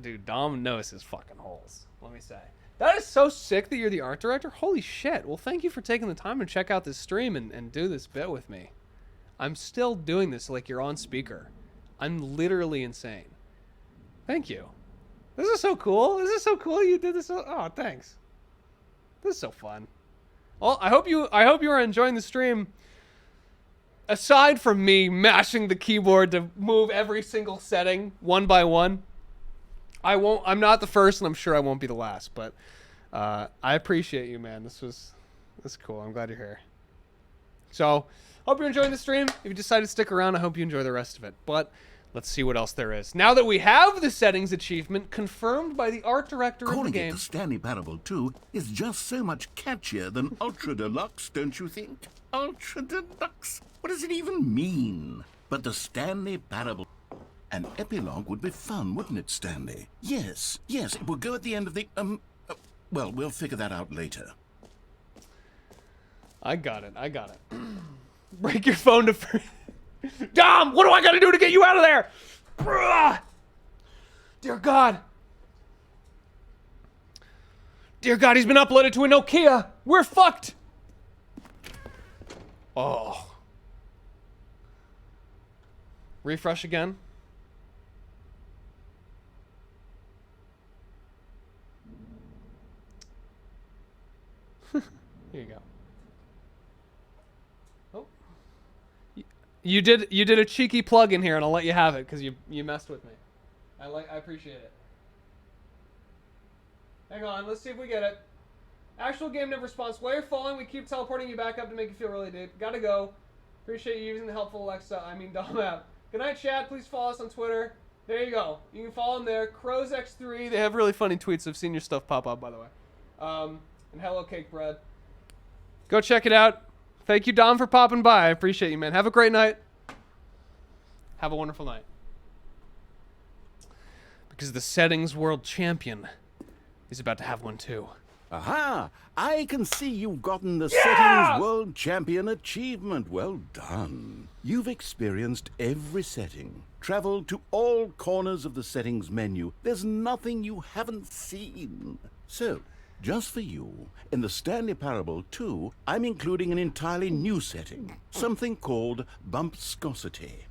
Dude, Dom knows his fucking holes. Let me say. That is so sick that you're the art director. Holy shit. Well, thank you for taking the time to check out this stream and do this bit with me. I'm still doing this like you're on speaker. I'm literally insane. Thank you. This is so cool. This is so cool you did this. Oh, thanks. This is so fun. Well, I hope you are enjoying the stream. Aside from me mashing the keyboard to move every single setting one by one, I'm not the first and I'm sure I won't be the last, but I appreciate you, man. This is cool. I'm glad you're here. So, hope you're enjoying the stream. If you decide to stick around, I hope you enjoy the rest of it. But let's see what else there is. Now that we have the settings achievement confirmed by the art director of the
Calling it
game.
the Stanley Parable 2 is just so much catchier than Ultra Deluxe, don't you think? Ultra Deluxe? What does it even mean? But the Stanley Parable... An epilogue would be fun, wouldn't it, Stanley? Yes, it will go at the end of the... well, we'll figure that out later.
I got it. Break your phone to... Dom, what do I gotta do to get you out of there? Dear God. Dear God, he's been uploaded to a Nokia. We're fucked. Oh. Refresh again. Here you go. Oh. You did a cheeky plug in here, and I'll let you have it because you messed with me. I appreciate it. Hang on, let's see if we get it. Actual game never response. While you're falling, we keep teleporting you back up to make you feel really deep. Gotta go. Appreciate you using the helpful Alexa. Dom app. Good night, chat. Please follow us on Twitter. There you go. You can follow them there. CrowsX3. They have really funny tweets. I've seen your stuff pop up, by the way. And Hello Cake Bread. Go check it out. Thank you, Dom, for popping by. I appreciate you, man. Have a great night. Have a wonderful night. Because the settings world champion is about to have one too.
Aha! I can see you've gotten the Settings World Champion achievement. Well done. You've experienced every setting, traveled to all corners of the settings menu. There's nothing you haven't seen. So, just for you, in the Stanley Parable 2, I'm including an entirely new setting, something called bumpscosity.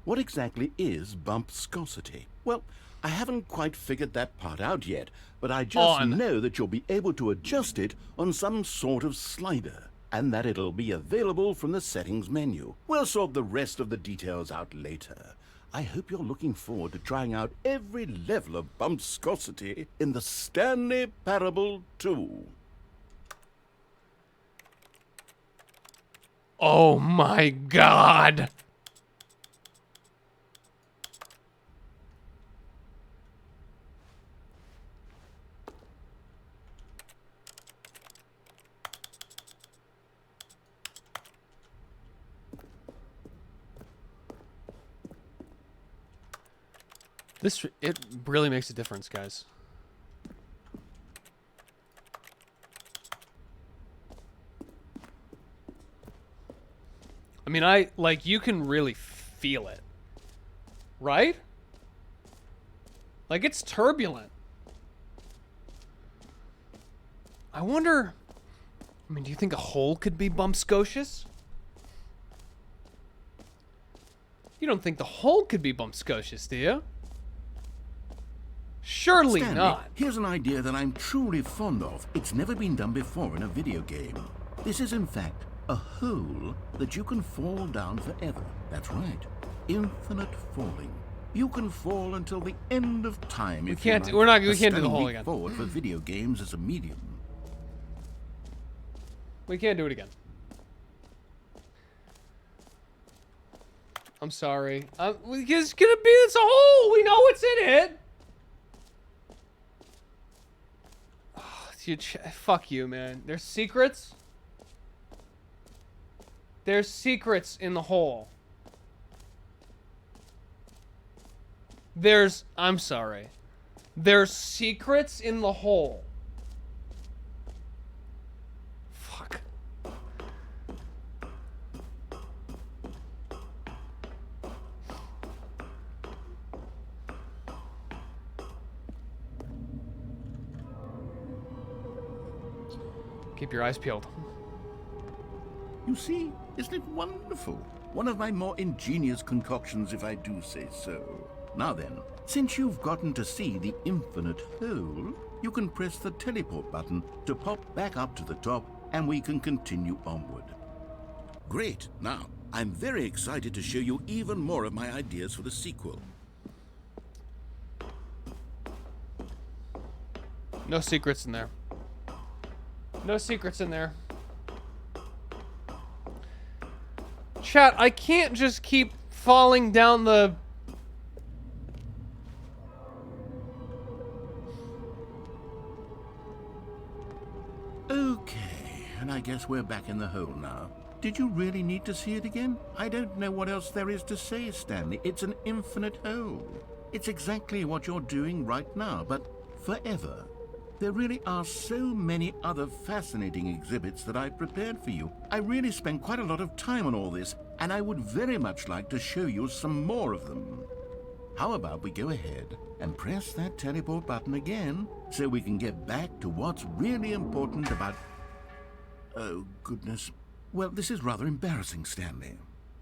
What exactly is bumpscosity? Well, I haven't quite figured that part out yet, but I just know that you'll be able to adjust it on some sort of slider, and that it'll be available from the settings menu. We'll sort the rest of the details out later. I hope you're looking forward to trying out every level of bumpscosity in the Stanley Parable 2.
Oh my god. It really makes a difference, guys. I mean, you can really feel it, right? Like, it's turbulent. I wonder, I mean, do you think a hole could be bumpscocious? You don't think the hole could be bumpscocious, do you? Surely
Stanley,
not.
here's an idea that I'm truly fond of. It's never been done before in a video game. This is, in fact, a hole that you can fall down forever. That's right. Infinite falling. You can fall until the end of time.
We can't do the hole again.
Forward for video games as a medium.
We can't do it again. I'm sorry. It's a hole. We know what's in it. Fuck you, man. There's secrets. There's secrets in the hole. I'm sorry. There's secrets in the hole. Fuck. Keep your eyes peeled.
You see, isn't it wonderful? One of my more ingenious concoctions, if I do say so. Now then, since you've gotten to see the infinite hole, you can press the teleport button to pop back up to the top, and we can continue onward. Great. Now, I'm very excited to show you even more of my ideas for the sequel.
No secrets in there. No secrets in there. Chat, I can't just keep falling down the...
Okay, and I guess we're back in the hole now. Did you really need to see it again? I don't know what else there is to say, Stanley. It's an infinite hole. It's exactly what you're doing right now, but forever. There really are so many other fascinating exhibits that I've prepared for you. I really spent quite a lot of time on all this, and I would very much like to show you some more of them. How about we go ahead and press that teleport button again, so we can get back to what's really important about... Oh, goodness. Well, this is rather embarrassing, Stanley.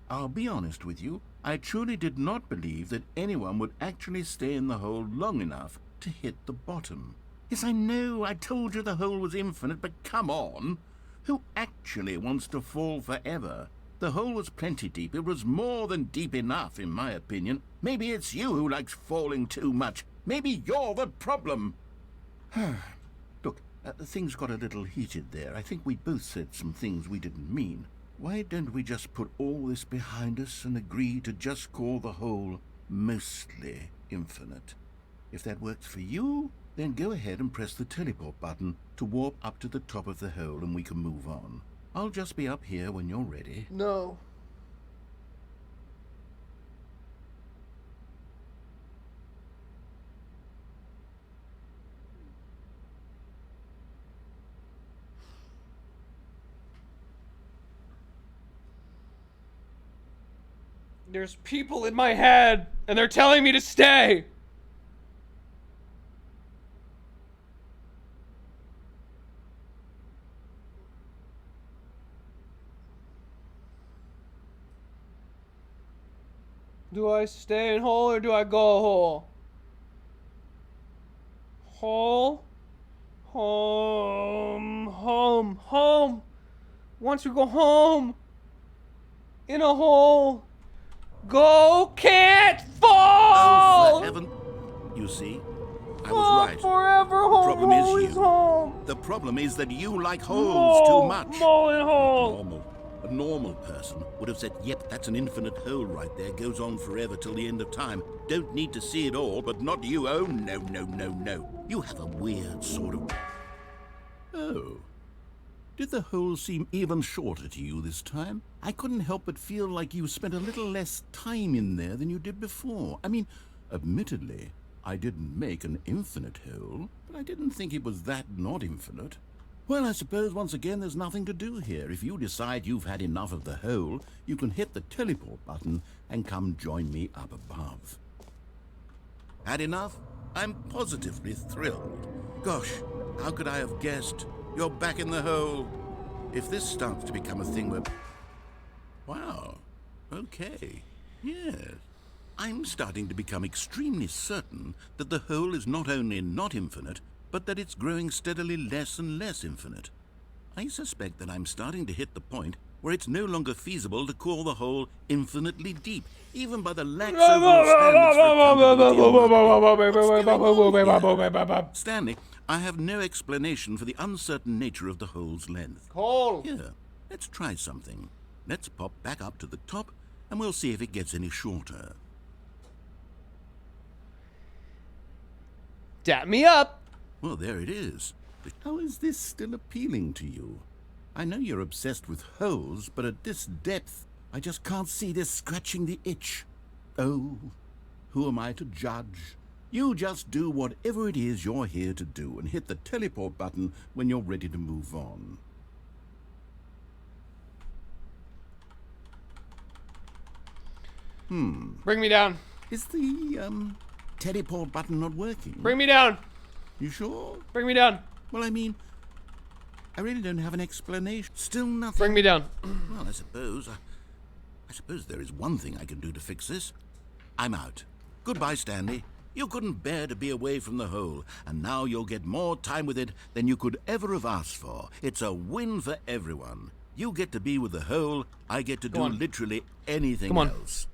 I'll be honest with you, I truly did not believe that anyone would actually stay in the hole long enough to hit the bottom. Yes, I know, I told you the hole was infinite, but come on. Who actually wants to fall forever? The hole was plenty deep. It was more than deep enough, in my opinion. Maybe it's you who likes falling too much. Maybe you're the problem. Look, things got a little heated there. I think we both said some things we didn't mean. Why don't we just put all this behind us and agree to just call the hole mostly infinite? If that works for you, then go ahead and press the teleport button to warp up to the top of the hole and we can move on. I'll just be up here when you're ready.
No. There's people in my head, and they're telling me to stay. Do I stay in hole or do I go hole? Hole? Home. Home. Home. Once we go home. In a hole. Go, can't fall!
Oh, for heaven. You see? I
Fall
was right.
forever, home.
The problem is
Always
you.
home.
The problem is that you like holes too much.
Mole in hole.
Normal. A normal person would have said, yep, that's an infinite hole right there, goes on forever till the end of time. Don't need to see it all, but not you. Oh, no, no, no, no. You have a weird sort of... Oh. Did the hole seem even shorter to you this time? I couldn't help but feel like you spent a little less time in there than you did before. I mean, admittedly, I didn't make an infinite hole, but I didn't think it was that not infinite. Well, I suppose once again there's nothing to do here. If you decide you've had enough of the hole, you can hit the teleport button and come join me up above. Had enough? I'm positively thrilled. Gosh, how could I have guessed? You're back in the hole. If this starts to become a thing where... Wow. Okay. Yes. I'm starting to become extremely certain that the hole is not only not infinite, but that it's growing steadily less and less infinite. I suspect that I'm starting to hit the point where it's no longer feasible to call the hole infinitely deep, even by the lax overall standards. Stanley, I have no explanation for the uncertain nature of the hole's length.
Cole.
Here, let's try something. Let's pop back up to the top, and we'll see if it gets any shorter.
Dap me up.
Well, there it is. But how is this still appealing to you? I know you're obsessed with holes, but at this depth, I just can't see this scratching the itch. Oh, who am I to judge? You just do whatever it is you're here to do and hit the teleport button when you're ready to move on.
Bring me down.
Is the, teleport button not working?
Bring me down.
You sure?
Bring me down.
Well, I mean, I really don't have an explanation. Still nothing.
Bring me down.
Well, I suppose there is one thing I can do to fix this. I'm out. Goodbye, Stanley. You couldn't bear to be away from the hole, and now you'll get more time with it than you could ever have asked for. It's a win for everyone. You get to be with the hole, I get to do literally anything else.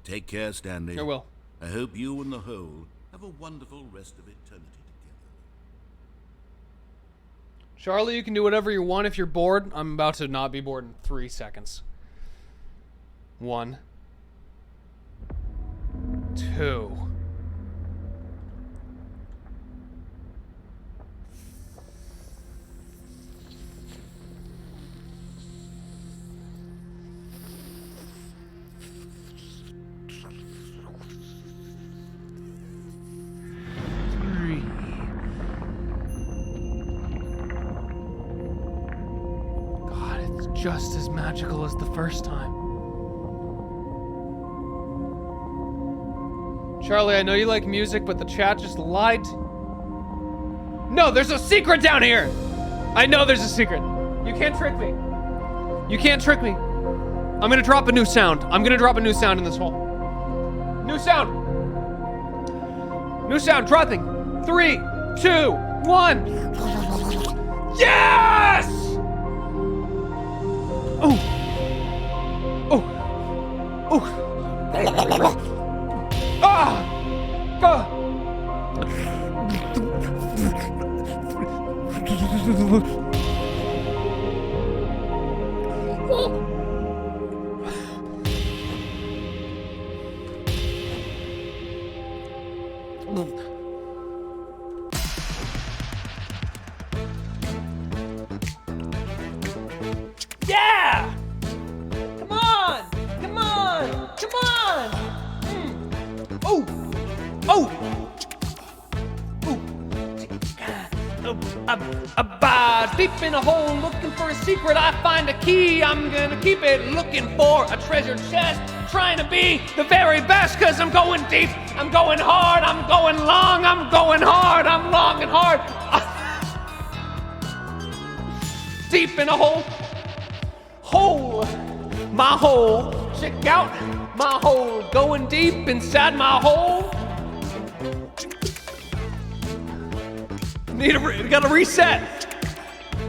Take care, Stanley.
I will.
I hope you and the hole have a wonderful rest of eternity together.
Charlie, you can do whatever you want if you're bored. I'm about to not be bored in 3 seconds. 1, 2. Just as magical as the first time. Charlie, I know you like music, but the chat just lied. No, there's a secret down here! I know there's a secret. You can't trick me. You can't trick me. I'm gonna drop a new sound. I'm gonna drop a new sound in this hole. New sound! New sound, dropping. 3, 2, 1. Yes! Oh! Oh! Oh! Ah! Ah! Yeah! Come on! Come on! Come on! Oh! Oh! Deep in a hole, looking for a secret, I find a key. I'm gonna keep it, looking for a treasure chest, trying to be the very best, cause I'm going deep, I'm going hard, I'm going long, I'm going hard, I'm long and hard. Deep in a hole, my hole, check out my hole, going deep inside my hole. Gotta reset.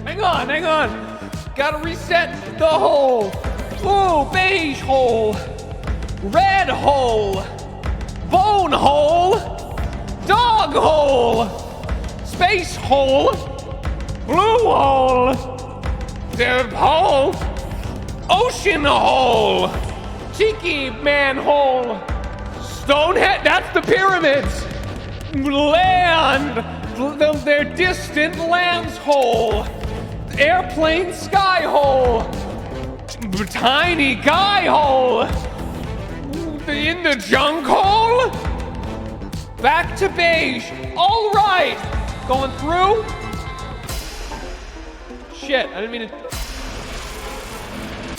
Hang on. Gotta reset the hole. Blue, beige hole, red hole, bone hole, dog hole, space hole, blue hole, dip hole, Ocean hole! Tiki manhole! Stonehead, that's the pyramids! Land! Their distant lands hole! Airplane sky hole! Tiny guy hole! In the junk hole? Back to beige. All right! Going through? Shit, I didn't mean to...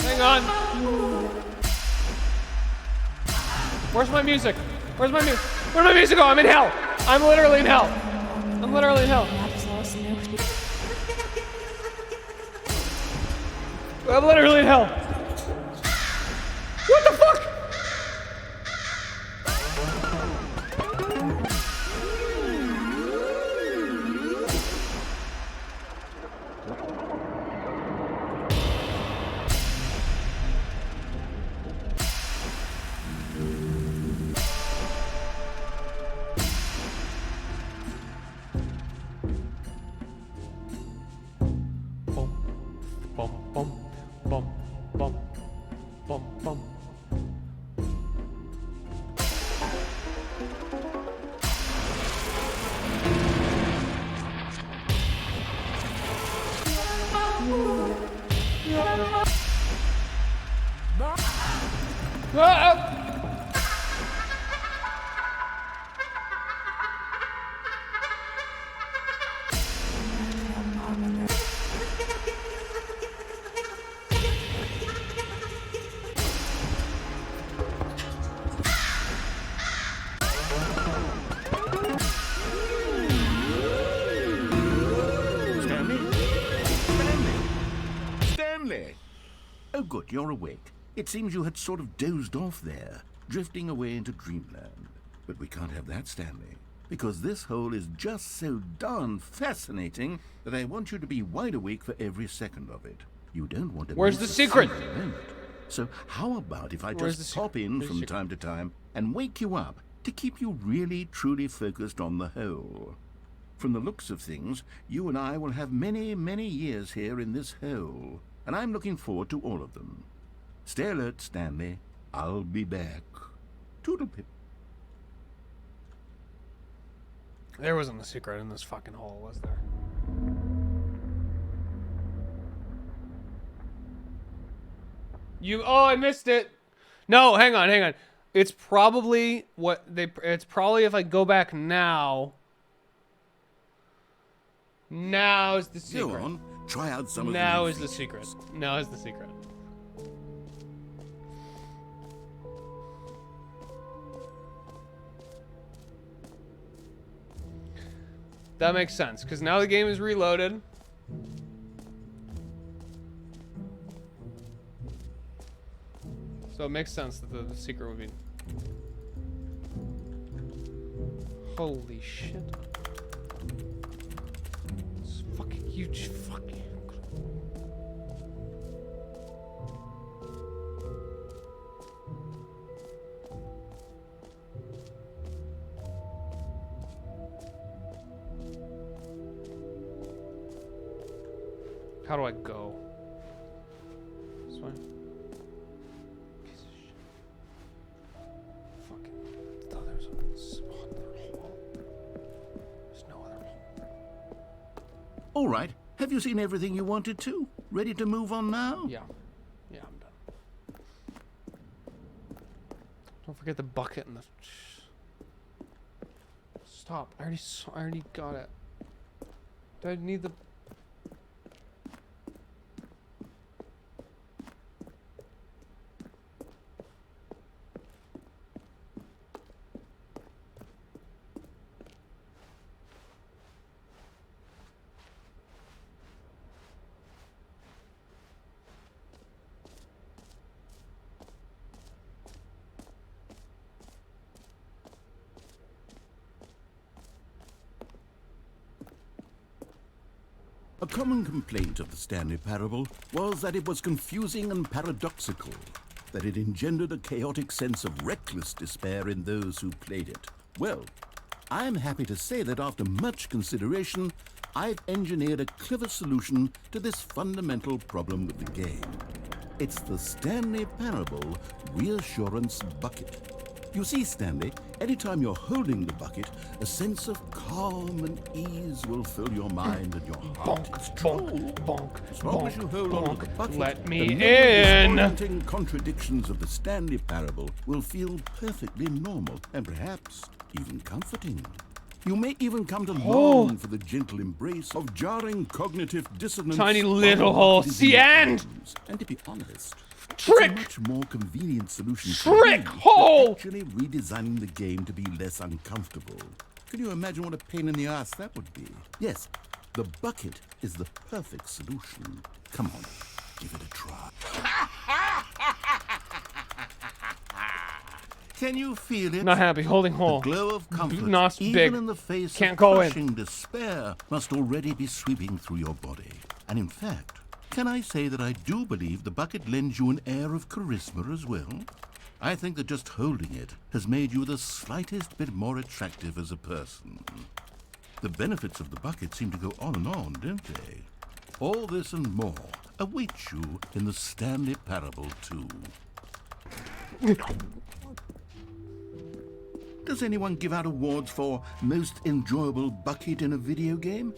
Hang on. Where's my music? Where's my music? Where'd my music go? I'm in hell. I'm literally in hell. I'm literally in hell. I'm literally in hell. What the fuck?
Stanley! Oh, good, you're awake. It seems you had sort of dozed off there, drifting away into dreamland. But we can't have that, Stanley, because this hole is just so darn fascinating that I want you to be wide awake for every second of it. You don't want to
Where's
miss
the secret?
a single moment. So how about if I
Where's
just
the
pop in
Where's
from
the
time to time and wake you up to keep you really, truly focused on the hole? From the looks of things, you and I will have many, many years here in this hole, and I'm looking forward to all of them. Stay alert, Stanley. I'll be back. Toodlepip.
There wasn't a secret in this fucking hole, was there? Oh, I missed it. No, hang on. It's probably it's probably if I go back now. Now is the secret.
Go on. Try out some of the
Now
new
is the
features.
secret. Now is the secret. That makes sense, because now the game is reloaded. So it makes sense that the secret would be... Holy shit. It's fucking huge fucking... How do I go? This way? Piece of shit. Fucking. I thought there was a spot in the hole. There's no other hole.
All right. Have you seen everything you wanted to? Ready to move on now?
Yeah. Yeah, I'm done. Don't forget the bucket and the... Stop. I already got it. Do I need the...
A common complaint of the Stanley Parable was that it was confusing and paradoxical, that it engendered a chaotic sense of reckless despair in those who played it. Well, I'm happy to say that after much consideration, I've engineered a clever solution to this fundamental problem with the game. It's the Stanley Parable Reassurance Bucket. You see, Stanley, anytime you're holding the bucket, a sense of calm and ease will fill your mind and your heart.
Bonk,
It's
bonk,
true.
bonk,
As long as
bonk,
you hold on to the
bonk.
bucket,
Let me
the
in.
disorienting contradictions of the Stanley Parable will feel perfectly normal and perhaps even comforting. You may even come to long for the gentle embrace of jarring cognitive dissonance.
Tiny
of
little
what
hole.
it is
The
in your
end.
arms. And to be honest,
Trick.
it's a much more convenient solution
Trick
to me
hole.
than actually redesigning the game to be less uncomfortable. Can you imagine what a pain in the ass that would be? Yes, the bucket is the perfect solution. Come on, give it a try. Can you feel it?
Not happy. Holding hole.
The glow of comfort,
Not
even
big.
in the face
Can't
of
go in.
crushing despair, must already be sweeping through your body. And in fact, can I say that I do believe the bucket lends you an air of charisma as well? I think that just holding it has made you the slightest bit more attractive as a person. The benefits of the bucket seem to go on and on, don't they? All this and more await you in the Stanley Parable 2. Does anyone give out awards for most enjoyable bucket in a video game?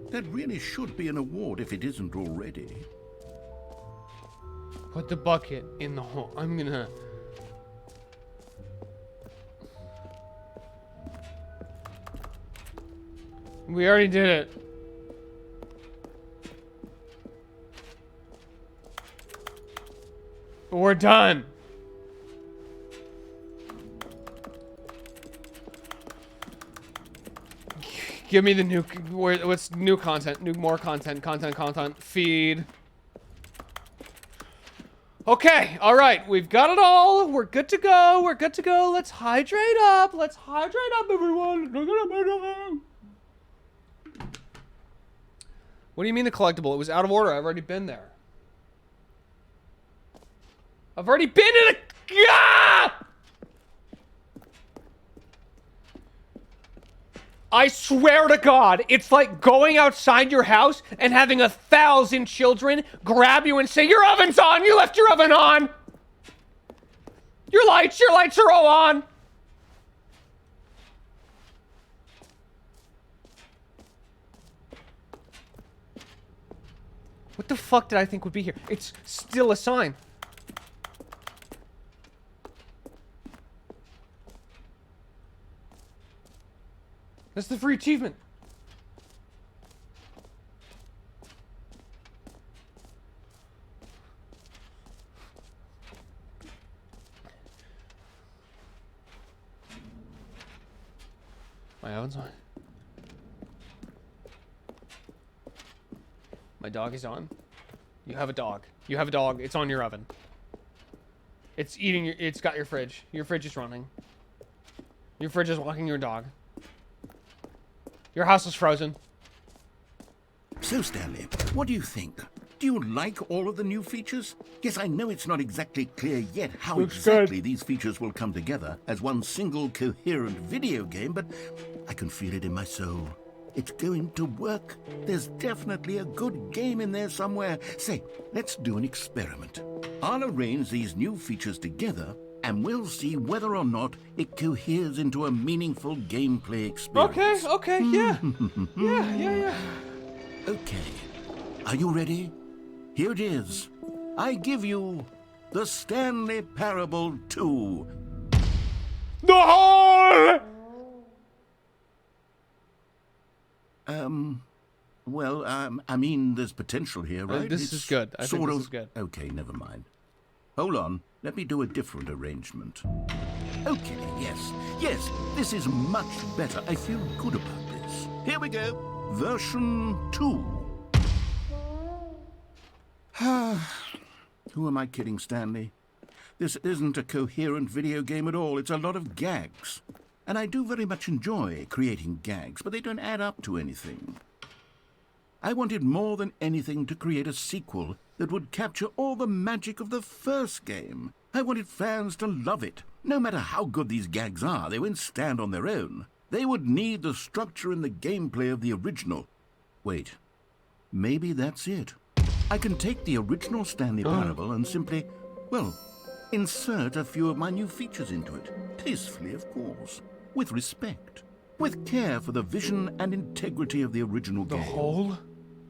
That really should be an award if it isn't already.
Put the bucket in the hole. I'm gonna. We already did it. We're done. Give me the new. What's new content? More content. Content. Feed. Okay. All right. We've got it all. We're good to go. Let's hydrate up. Everyone. What do you mean the collectible? It was out of order. I've already been there. I've already been in a. Ah! I swear to God, it's like going outside your house and having 1,000 children grab you and say, "Your oven's on! You left your oven on! Your lights are all on!" What the fuck did I think would be here? It's still a sign. That's the free achievement. My oven's on. My dog is on. You have a dog. It's on your oven. It's eating your. It's got your fridge. Your fridge is running. Your fridge is walking your dog. Your house is frozen.
So, Stanley, what do you think? Do you like all of the new features? Yes, I know it's not exactly clear yet how
Looks
exactly these features will come together as one single coherent video game, but I can feel it in my soul. It's going to work. There's definitely a good game in there somewhere. Say, let's do an experiment. I'll arrange these new features together, and we'll see whether or not it coheres into a meaningful gameplay experience.
Okay, yeah. Yeah.
Okay. Are you ready? Here it is. I give you the Stanley Parable 2.
The hole!
I mean, there's potential here, right?
This is good. I think this is good.
Okay, never mind. Hold on. Let me do a different arrangement. Okay, yes, this is much better. I feel good about this. Here we go. Version 2. Who am I kidding, Stanley? This isn't a coherent video game at all. It's a lot of gags. And I do very much enjoy creating gags, but they don't add up to anything. I wanted more than anything to create a sequel that would capture all the magic of the first game. I wanted fans to love it. No matter how good these gags are, they won't stand on their own. They would need the structure and the gameplay of the original. Wait, maybe that's it. I can take the original Stanley Parable and simply, well, insert a few of my new features into it. Tastefully, of course. With respect. With care for the vision and integrity of the original game.
The hole?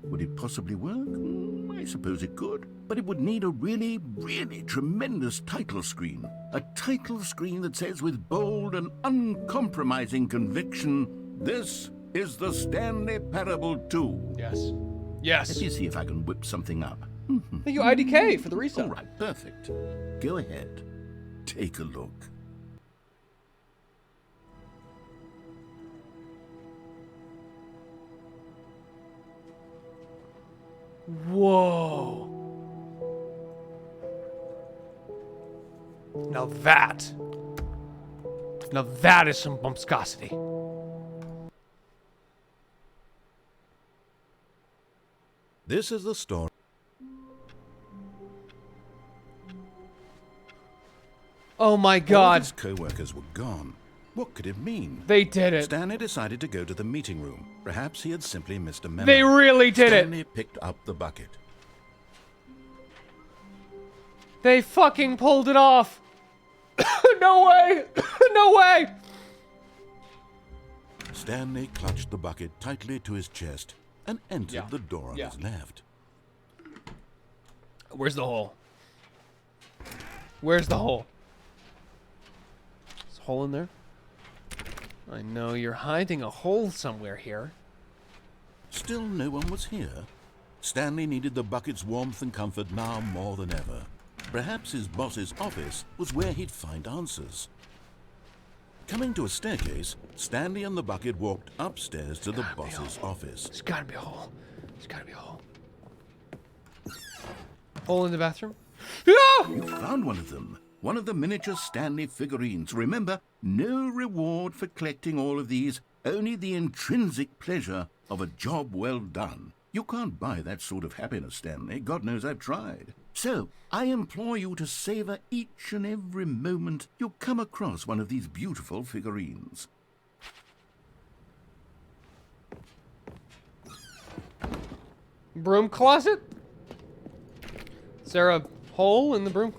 Would it possibly work? I suppose it could. But it would need a really, really tremendous title screen. A title screen that says with bold and uncompromising conviction, "This is the Stanley Parable 2.
Yes. Yes.
Let me see if I can whip something up.
Thank you, IDK, for the resub.
All right, perfect. Go ahead. Take a look.
Whoa. Now that is some bumpscosity.
This is the story.
Oh my
All
god.
his co-workers were gone. What could it mean?
They did it.
Stanley decided to go to the meeting room. Perhaps he had simply missed a memo.
They really did it.
Stanley picked up the bucket.
They fucking pulled it off. No way. No way.
Stanley clutched the bucket tightly to his chest and entered
Yeah.
the door on
Yeah.
his left.
Where's the hole? Where's the hole? Is a hole in there? I know you're hiding a hole somewhere here.
Still no one was here. Stanley needed the bucket's warmth and comfort now more than ever. Perhaps his boss's office was where he'd find answers. Coming to a staircase, Stanley and the bucket walked upstairs to the boss's office.
There's gotta be a hole. There's gotta be a hole. Hole in the bathroom? Ah!
You found one of them. One of the miniature Stanley figurines. Remember, no reward for collecting all of these, only the intrinsic pleasure of a job well done. You can't buy that sort of happiness, Stanley. God knows I've tried. So, I implore you to savor each and every moment you come across one of these beautiful figurines.
Broom closet? Is there a hole in the broom?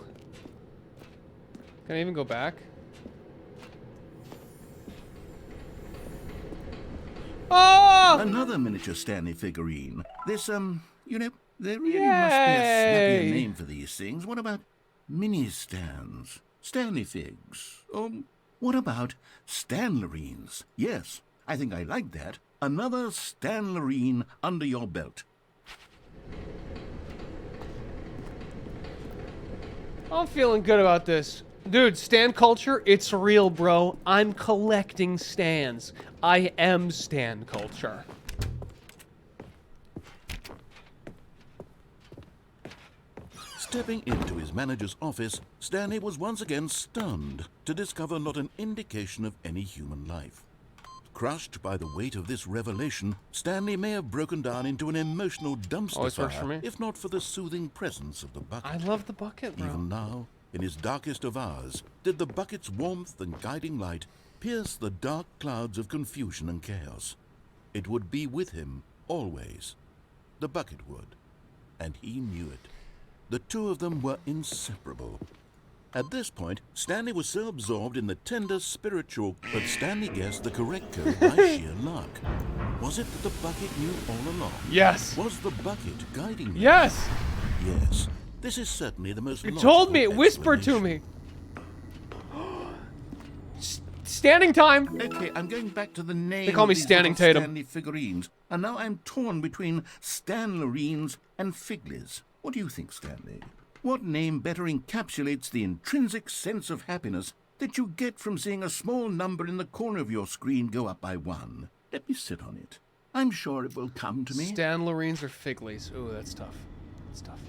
Can I even go back? Oh!
Another miniature Stanley figurine. This, you know, there really must be a snappier
Yay!
name for these things. What about mini stands? Stanley figs? What about Stanlerines? Yes, I think I like that. Another Stanlerine under your belt.
I'm feeling good about this. Dude, stan culture, it's real, bro. I'm collecting stans. I am stan culture.
Stepping into his manager's office, Stanley was once again stunned to discover not an indication of any human life. Crushed by the weight of this revelation, Stanley may have broken down into an emotional dumpster
Always works for
fire,
me.
if not for the soothing presence of the bucket.
I love the bucket, bro.
Even now, in his darkest of hours, did the bucket's warmth and guiding light pierce the dark clouds of confusion and chaos. It would be with him always. The bucket would, and he knew it. The two of them were inseparable. At this point, Stanley was so absorbed in the tender spiritual that Stanley guessed the correct code by sheer luck. Was it that the bucket knew all along?
Yes.
Was the bucket guiding him?
Yes.
Yes. This is certainly the most
It
logical
told me. It whispered to me. Standing time.
Okay, I'm going back to the name.
They call me
of these
Standing
little
Tatum.
Stanley figurines, and now I'm torn between Stanlerines and Figlies. What do you think, Stanley? What name better encapsulates the intrinsic sense of happiness that you get from seeing a small number in the corner of your screen go up by 1? Let me sit on it. I'm sure it will come to me.
Stanlerines or Figlies? Ooh, that's tough. That's tough.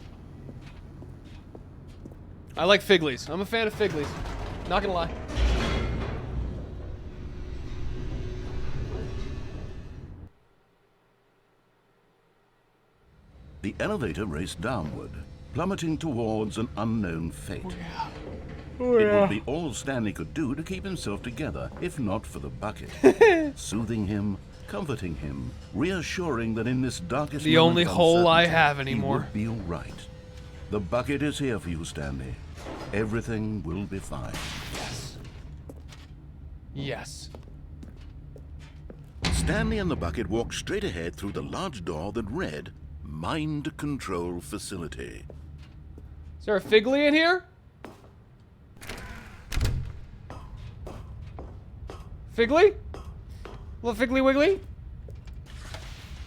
I like Figlies. I'm a fan of Figlies. Not gonna lie.
The elevator raced downward, plummeting towards an unknown fate. It would be all Stanley could do to keep himself together, if not for the bucket, soothing him comforting him, reassuring that in this darkest
The
moment
only
of
hole I
uncertainty,
have anymore.
he would be all right. The bucket is here for you, Stanley. Everything will be fine.
Yes. Yes.
Stanley and the bucket walked straight ahead through the large door that read, Mind Control Facility.
Is there a Figgly in here? Figgly? Little Figgly Wiggly?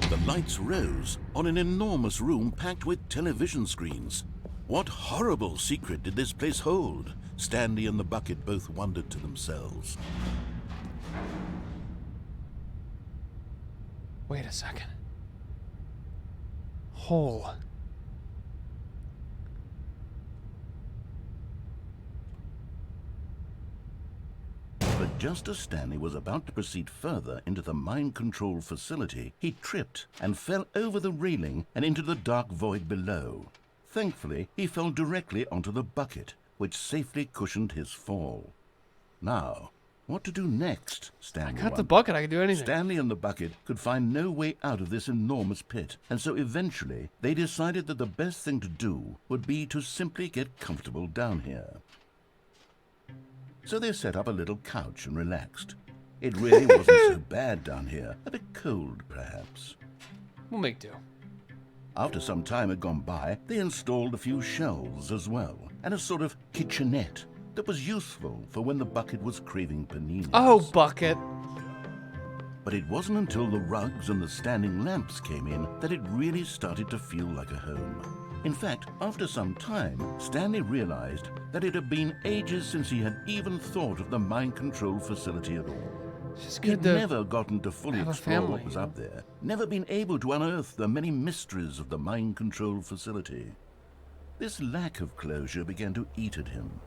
The lights rose on an enormous room packed with television screens. What horrible secret did this place hold? Stanley and the bucket both wondered to themselves.
Wait a second. Hole.
But just as Stanley was about to proceed further into the mind control facility, he tripped and fell over the railing and into the dark void below. Thankfully, he fell directly onto the bucket, which safely cushioned his fall. Now, what to do next? Stanley
I got the
wondered.
bucket. I can do anything.
Stanley and the bucket could find no way out of this enormous pit, and so eventually they decided that the best thing to do would be to simply get comfortable down here. So they set up a little couch and relaxed. It really wasn't so bad down here, a bit cold perhaps.
We'll make do.
After some time had gone by, they installed a few shelves as well, and a sort of kitchenette that was useful for when the bucket was craving paninis.
Oh, bucket.
But it wasn't until the rugs and the standing lamps came in that it really started to feel like a home. In fact, after some time, Stanley realized that it had been ages since he had even thought of the mind control facility at all.
It's just
He'd
good to
never gotten to fully
have a
explore
family,
what was
you know?
up there, never been able to unearth the many mysteries of the mind control facility. This lack of closure began to eat at him.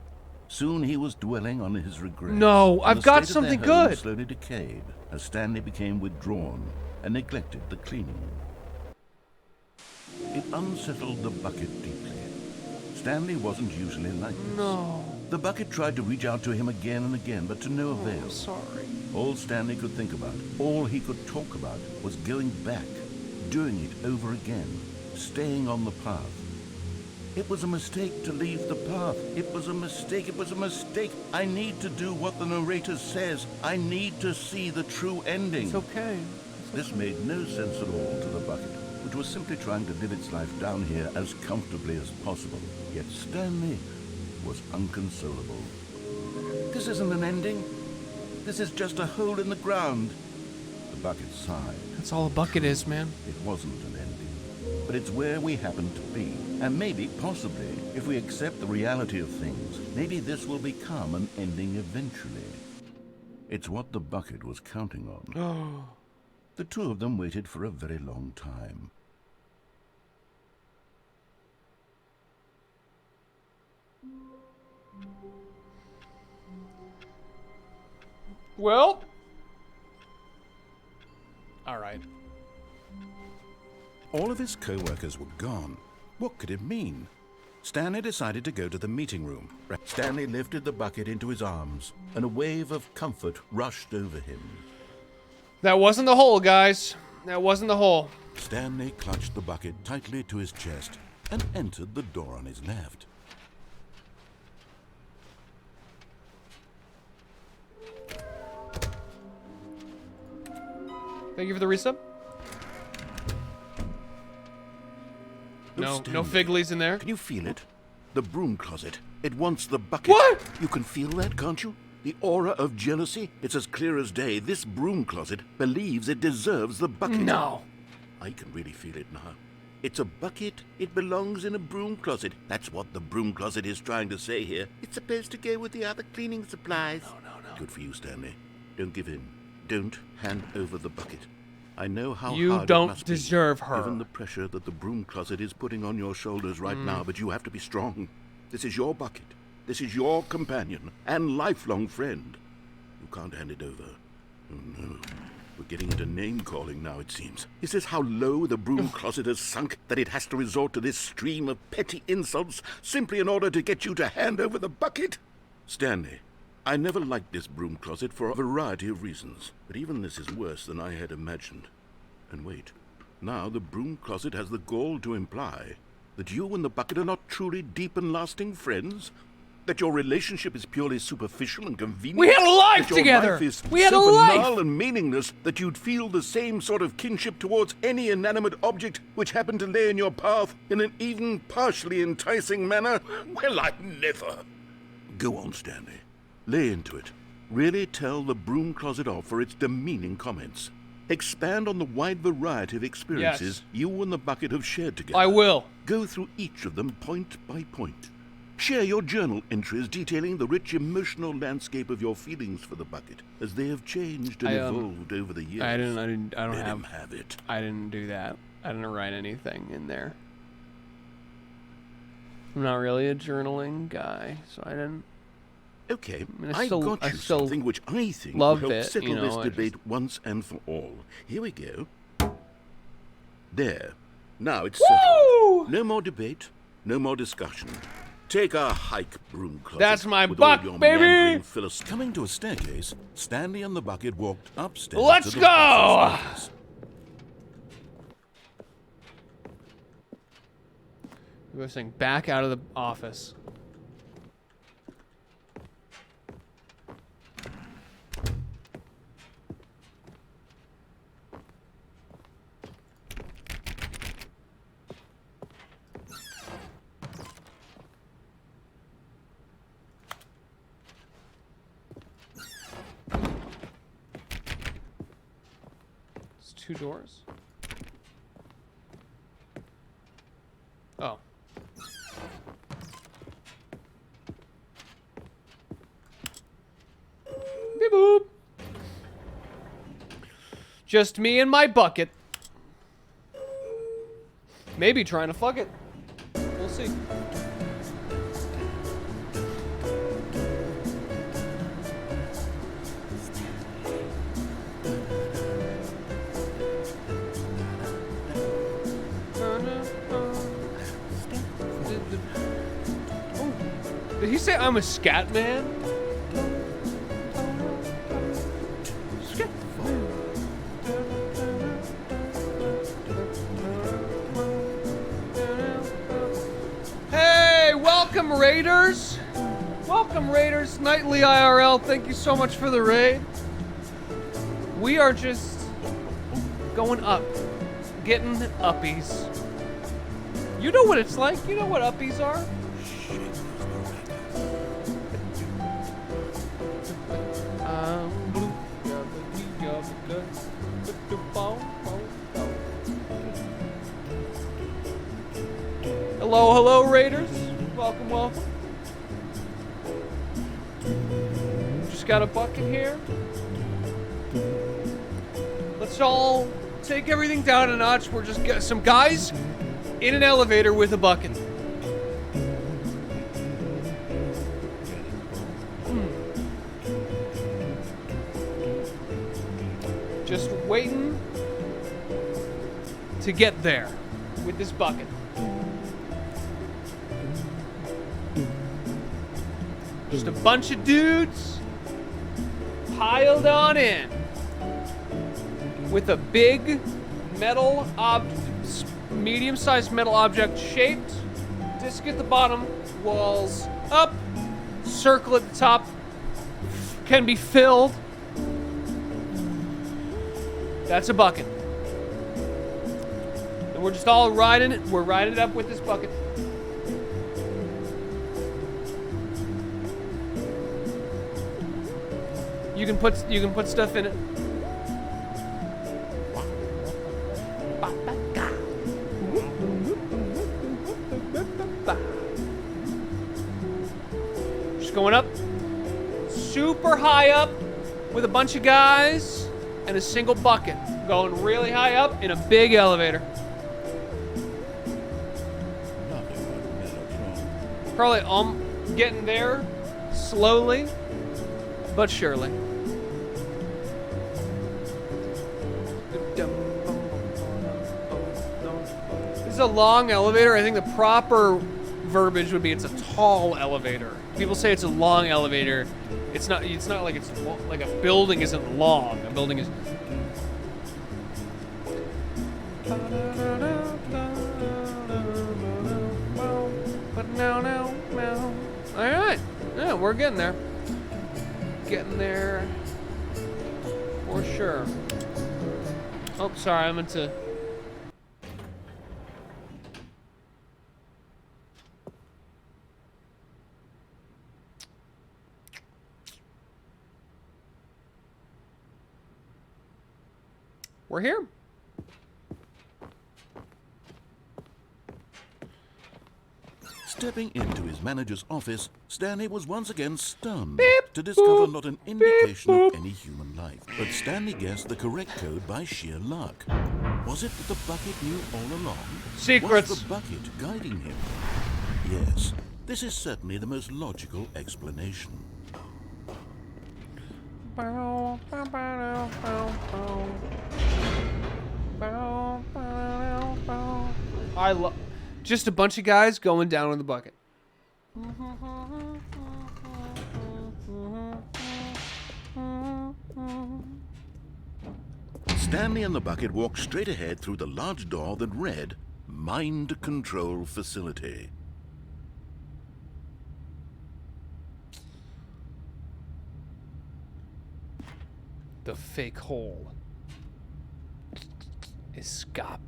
Soon he was dwelling on his regrets.
No,
and
I've
the
got
state of their
something
home
good.
slowly decayed as Stanley became withdrawn and neglected the cleaning. It unsettled the bucket deeply. Stanley wasn't usually like this.
No.
The bucket tried to reach out to him again and again, but to no avail.
I'm sorry.
All Stanley could think about, all he could talk about, was going back, doing it over again, staying on the path. It was a mistake to leave the path. It was a mistake. It was a mistake. I need to do what the narrator says. I need to see the true ending.
It's okay.
This made no sense at all to the bucket, which was simply trying to live its life down here as comfortably as possible. Yet Stanley was unconsolable. This isn't an ending. This is just a hole in the ground. The bucket sighed.
That's all a bucket is, man.
It wasn't an ending, but it's where we happen to be. And maybe, possibly, if we accept the reality of things, maybe this will become an ending eventually. It's what the bucket was counting on. The two of them waited for a very long time.
Well. All right.
All of his co-workers were gone. What could it mean? Stanley decided to go to the meeting room. Stanley lifted the bucket into his arms, and a wave of comfort rushed over him.
That wasn't the hole, guys. That wasn't the hole.
Stanley clutched the bucket tightly to his chest and entered the door on his left.
Thank you for the resub. No
Stanley,
Figglies in there.
Can you feel it? The broom closet. It wants the bucket.
What?
You can feel that, can't you? The aura of jealousy? It's as clear as day. This broom closet believes it deserves the bucket.
No.
I can really feel it now. It's a bucket. It belongs in a broom closet. That's what the broom closet is trying to say here. It's supposed to go with the other cleaning supplies. No. Good for you, Stanley. Don't give in. Don't hand over the bucket. I know how
You
hard
don't
it must
deserve
be,
her.
given the pressure that the broom closet is putting on your shoulders right now, but you have to be strong. This is your bucket. This is your companion and lifelong friend. You can't hand it over. Oh, no. We're getting into name-calling now, it seems. Is this how low the broom closet has sunk, that it has to resort to this stream of petty insults simply in order to get you to hand over the bucket? Stanley, I never liked this broom closet for a variety of reasons, but even this is worse than I had imagined. And wait, now the broom closet has the gall to imply that you and the bucket are not truly deep and lasting friends? That your relationship is purely superficial and convenient?
We had a life
that your
together!
Life is
We had
so
a life!
banal and meaningless that you'd feel the same sort of kinship towards any inanimate object which happened to lay in your path in an even partially enticing manner? Well, I never. Go on, Stanley. Lay into it. Really tell the broom closet off for its demeaning comments. Expand on the wide variety of experiences you and the bucket have shared together.
I will.
Go through each of them point by point. Share your journal entries detailing the rich emotional landscape of your feelings for the bucket as they have changed and evolved over the years.
I don't
Let him have it.
I didn't do that. I didn't write anything in there. I'm not really a journaling guy, so I didn't.
Okay,
I
got you something which I think will
love
help
it,
settle
you know,
this debate once and for all. Here we go. There. Now it's settled. No more debate, no more discussion. Take a hike, broom closet.
That's my
with
buck,
all your
baby!
meandering Coming to a staircase, Stanley and the bucket walked upstairs.
Let's
to the
go!
office.
We're saying back out of the office. It's 2 doors. Oh. Beep boop. Just me and my bucket. Maybe trying to fuck it. We'll see. Did he say I'm a scat man? Scat. Hey, welcome Raiders! Welcome Raiders, Nightly IRL, thank you so much for the raid. We are just going up, getting uppies. You know what it's like, you know what uppies are? Hello, hello, Raiders. Welcome, welcome. Just got a bucket here. Let's all take everything down a notch. We're just getting some guys in an elevator with a bucket. Just waiting to get there with this bucket. Just a bunch of dudes piled on in with a big metal medium-sized metal object shaped disc at the bottom, walls up, circle at the top, can be filled. That's a bucket. And we're just all riding it. We're riding it up with this bucket. You can put stuff in it. Just going up. Super high up with a bunch of guys and a single bucket. Going really high up in a big elevator. Probably getting there slowly but surely. This is a long elevator. I think the proper verbiage would be it's a tall elevator. People say it's a long elevator. It's not like it's like a building isn't long. A building is. All right. Yeah, we're getting there. Getting there. For sure. Oh, sorry. I meant to. We're here.
Stepping into his manager's office, Stanley was once again stunned
Beep,
to discover
boop,
not an indication
boop.
of any human life. But Stanley guessed the correct code by sheer luck. Was it that the bucket knew all along?
Secrets.
Was the bucket guiding him? Yes, this is certainly the most logical explanation.
I love just a bunch of guys going down in the bucket.
Stanley and the bucket walked straight ahead through the large door that read, Mind Control Facility.
The fake hole. Escape?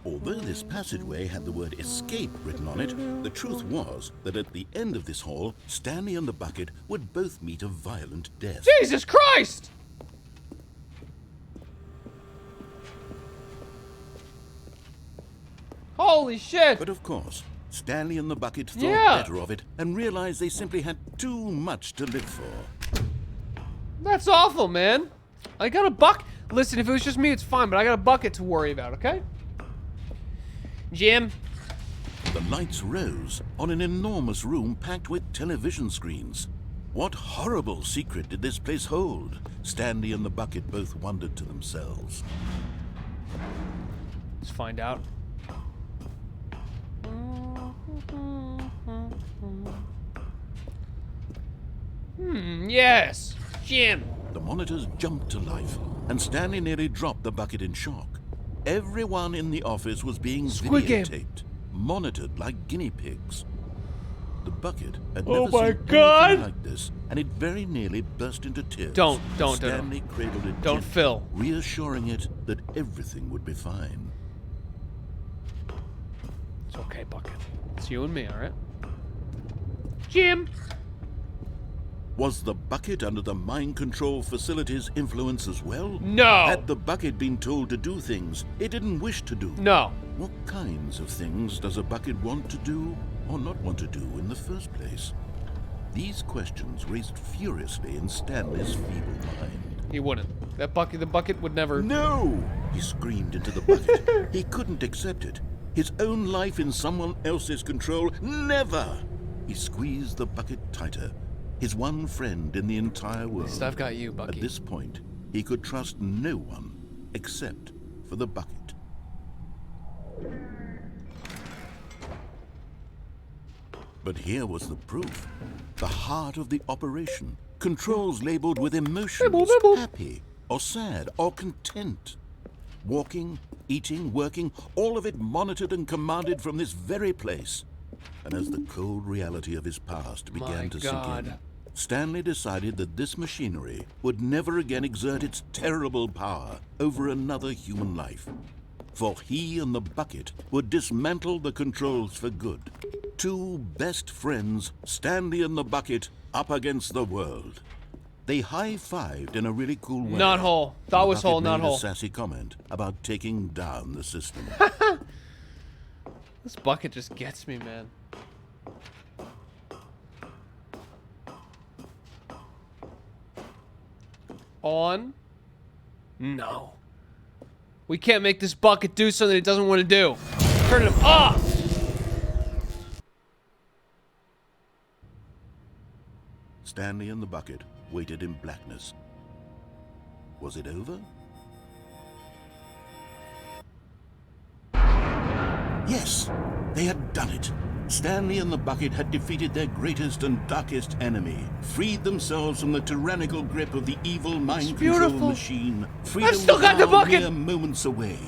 Although this passageway had the word escape written on it, the truth was that at the end of this hall, Stanley and the bucket would both meet a violent death.
Jesus Christ! Holy shit!
But of course, Stanley and the bucket thought
Yeah.
better of it and realized they simply had too much to live for.
That's awful, man. I got a bucket. Listen, if it was just me, it's fine, but I got a bucket to worry about, okay? Jim.
The lights rose on an enormous room packed with television screens. What horrible secret did this place hold? Stanley and the bucket both wondered to themselves.
Let's find out. Yes. Jim.
The monitors jumped to life, and Stanley nearly dropped the bucket in shock. Everyone in the office was being
Squid Game.
videotaped, monitored like guinea pigs. The bucket had
Oh
never
my
seen
God.
anything like this, and it very nearly burst into tears.
Don't.
Stanley cradled it
Don't,
gently,
Phil.
reassuring it that everything would be fine.
It's okay, bucket. It's you and me, all right? Jim.
Was the bucket under the mind control facility's influence as well?
No.
Had the bucket been told to do things it didn't wish to do?
No.
What kinds of things does a bucket want to do or not want to do in the first place? These questions raced furiously in Stanley's feeble mind.
He wouldn't. The bucket would never.
No! He screamed into the bucket. He couldn't accept it. His own life in someone else's control? Never! He squeezed the bucket tighter. His one friend in the entire world.
At least I've got you, Bucky.
At this point, he could trust no one except for the bucket. But here was the proof. The heart of the operation. Controls labeled with emotions. Happy, or sad, or content. Walking, eating, working, all of it monitored and commanded from this very place. And as the cold reality of his past began to sink in, Stanley decided that this machinery would never again exert its terrible power over another human life. For he and the bucket would dismantle the controls for good. Two best friends, Stanley and the bucket, up against the world. They high-fived in a really cool way.
Not hole. Thought was hole, not
made
hole.
a sassy comment about taking down the system.
This bucket just gets me, man. On? No. We can't make this bucket do something it doesn't want to do. Turn it off!
Stanley and the bucket waited in blackness. Was it over? Yes, they had done it. Stanley and the bucket had defeated their greatest and darkest enemy, freed themselves from the tyrannical grip of the evil mind control machine. Freedom
I've still got the bucket!
mere moments away.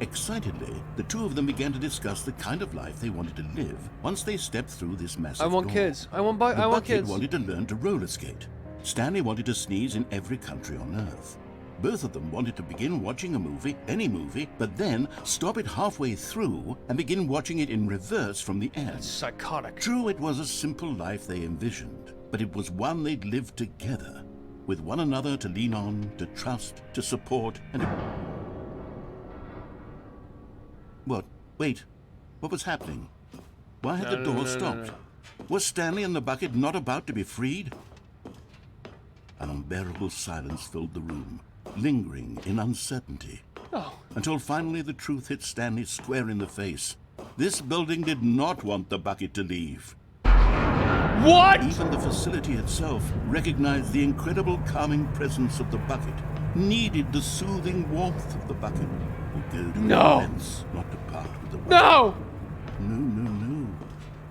Excitedly, the two of them began to discuss the kind of life they wanted to live once they stepped through this massive
I want
door.
kids. I want
The
I want
bucket
kids.
wanted to learn to roller skate. Stanley wanted to sneeze in every country on Earth. Both of them wanted to begin watching a movie, any movie, but then stop it halfway through and begin watching it in reverse from the end.
Psychotic.
True, it was a simple life they envisioned, but it was one they'd lived together, with one another to lean on, to trust, to support, and... What? Wait. What was happening? Why had the door stopped? Was Stanley and the bucket not about to be freed? An unbearable silence filled the room, lingering in uncertainty.
Oh.
Until finally the truth hit Stanley square in the face. This building did not want the bucket to leave.
What?
Even the facility itself recognized the incredible calming presence of the bucket, needed the soothing warmth of the bucket, would go to lengths not to part with the bucket.
No!
No.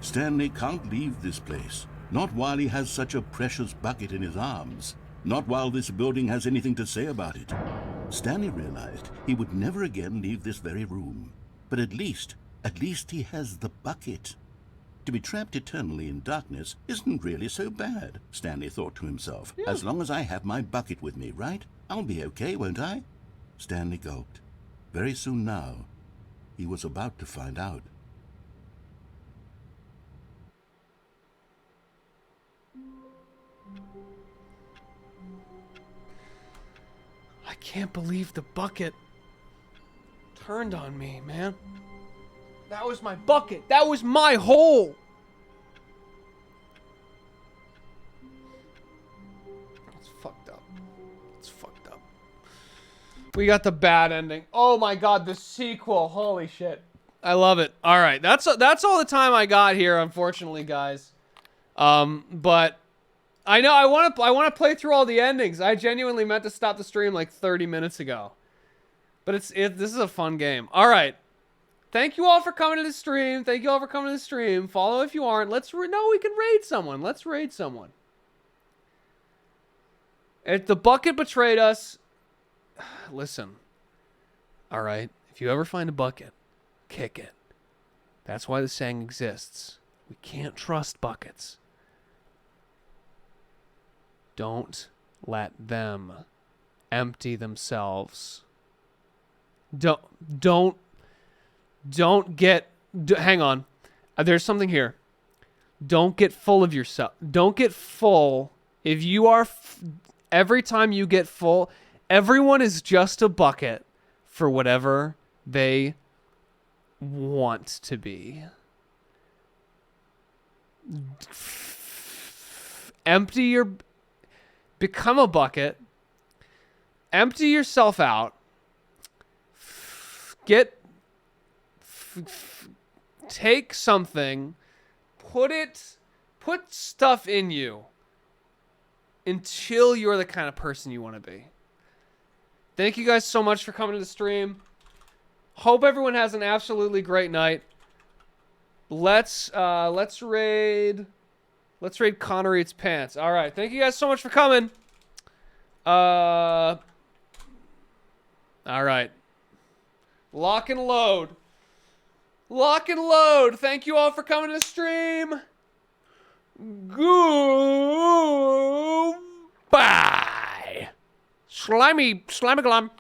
Stanley can't leave this place. Not while he has such a precious bucket in his arms. Not while this building has anything to say about it. Stanley realized he would never again leave this very room. But at least he has the bucket. To be trapped eternally in darkness isn't really so bad, Stanley thought to himself. Yeah. As long as I have my bucket with me, right? I'll be okay, won't I? Stanley gulped. Very soon now, he was about to find out.
I can't believe the bucket turned on me, man. That was my bucket. That was my hole. It's fucked up. It's fucked up. We got the bad ending. Oh my god, the sequel. Holy shit. I love it. All right, that's all the time I got here, unfortunately, guys. But I know I want to play through all the endings. I genuinely meant to stop the stream like 30 minutes ago. But this is a fun game. All right. Thank you all for coming to the stream. Thank you all for coming to the stream. Follow if you aren't. No, we can raid someone. Let's raid someone. If the bucket betrayed us, listen. All right. If you ever find a bucket, kick it. That's why the saying exists. We can't trust buckets. Don't let them empty themselves. Don't get... hang on. There's something here. Don't get full of yourself. Don't get full. If you are... every time you get full, everyone is just a bucket for whatever they want to be. Empty your... become a bucket. Empty yourself out. Take something, put stuff in you until you're the kind of person you want to be. Thank you guys so much for coming to the stream. Hope everyone has an absolutely great night. Let's raid Connor Eats Pants. All right, thank you guys so much for coming. All right. Lock and load. Lock and load. Thank you all for coming to the stream. Goodbye. Slimecicle.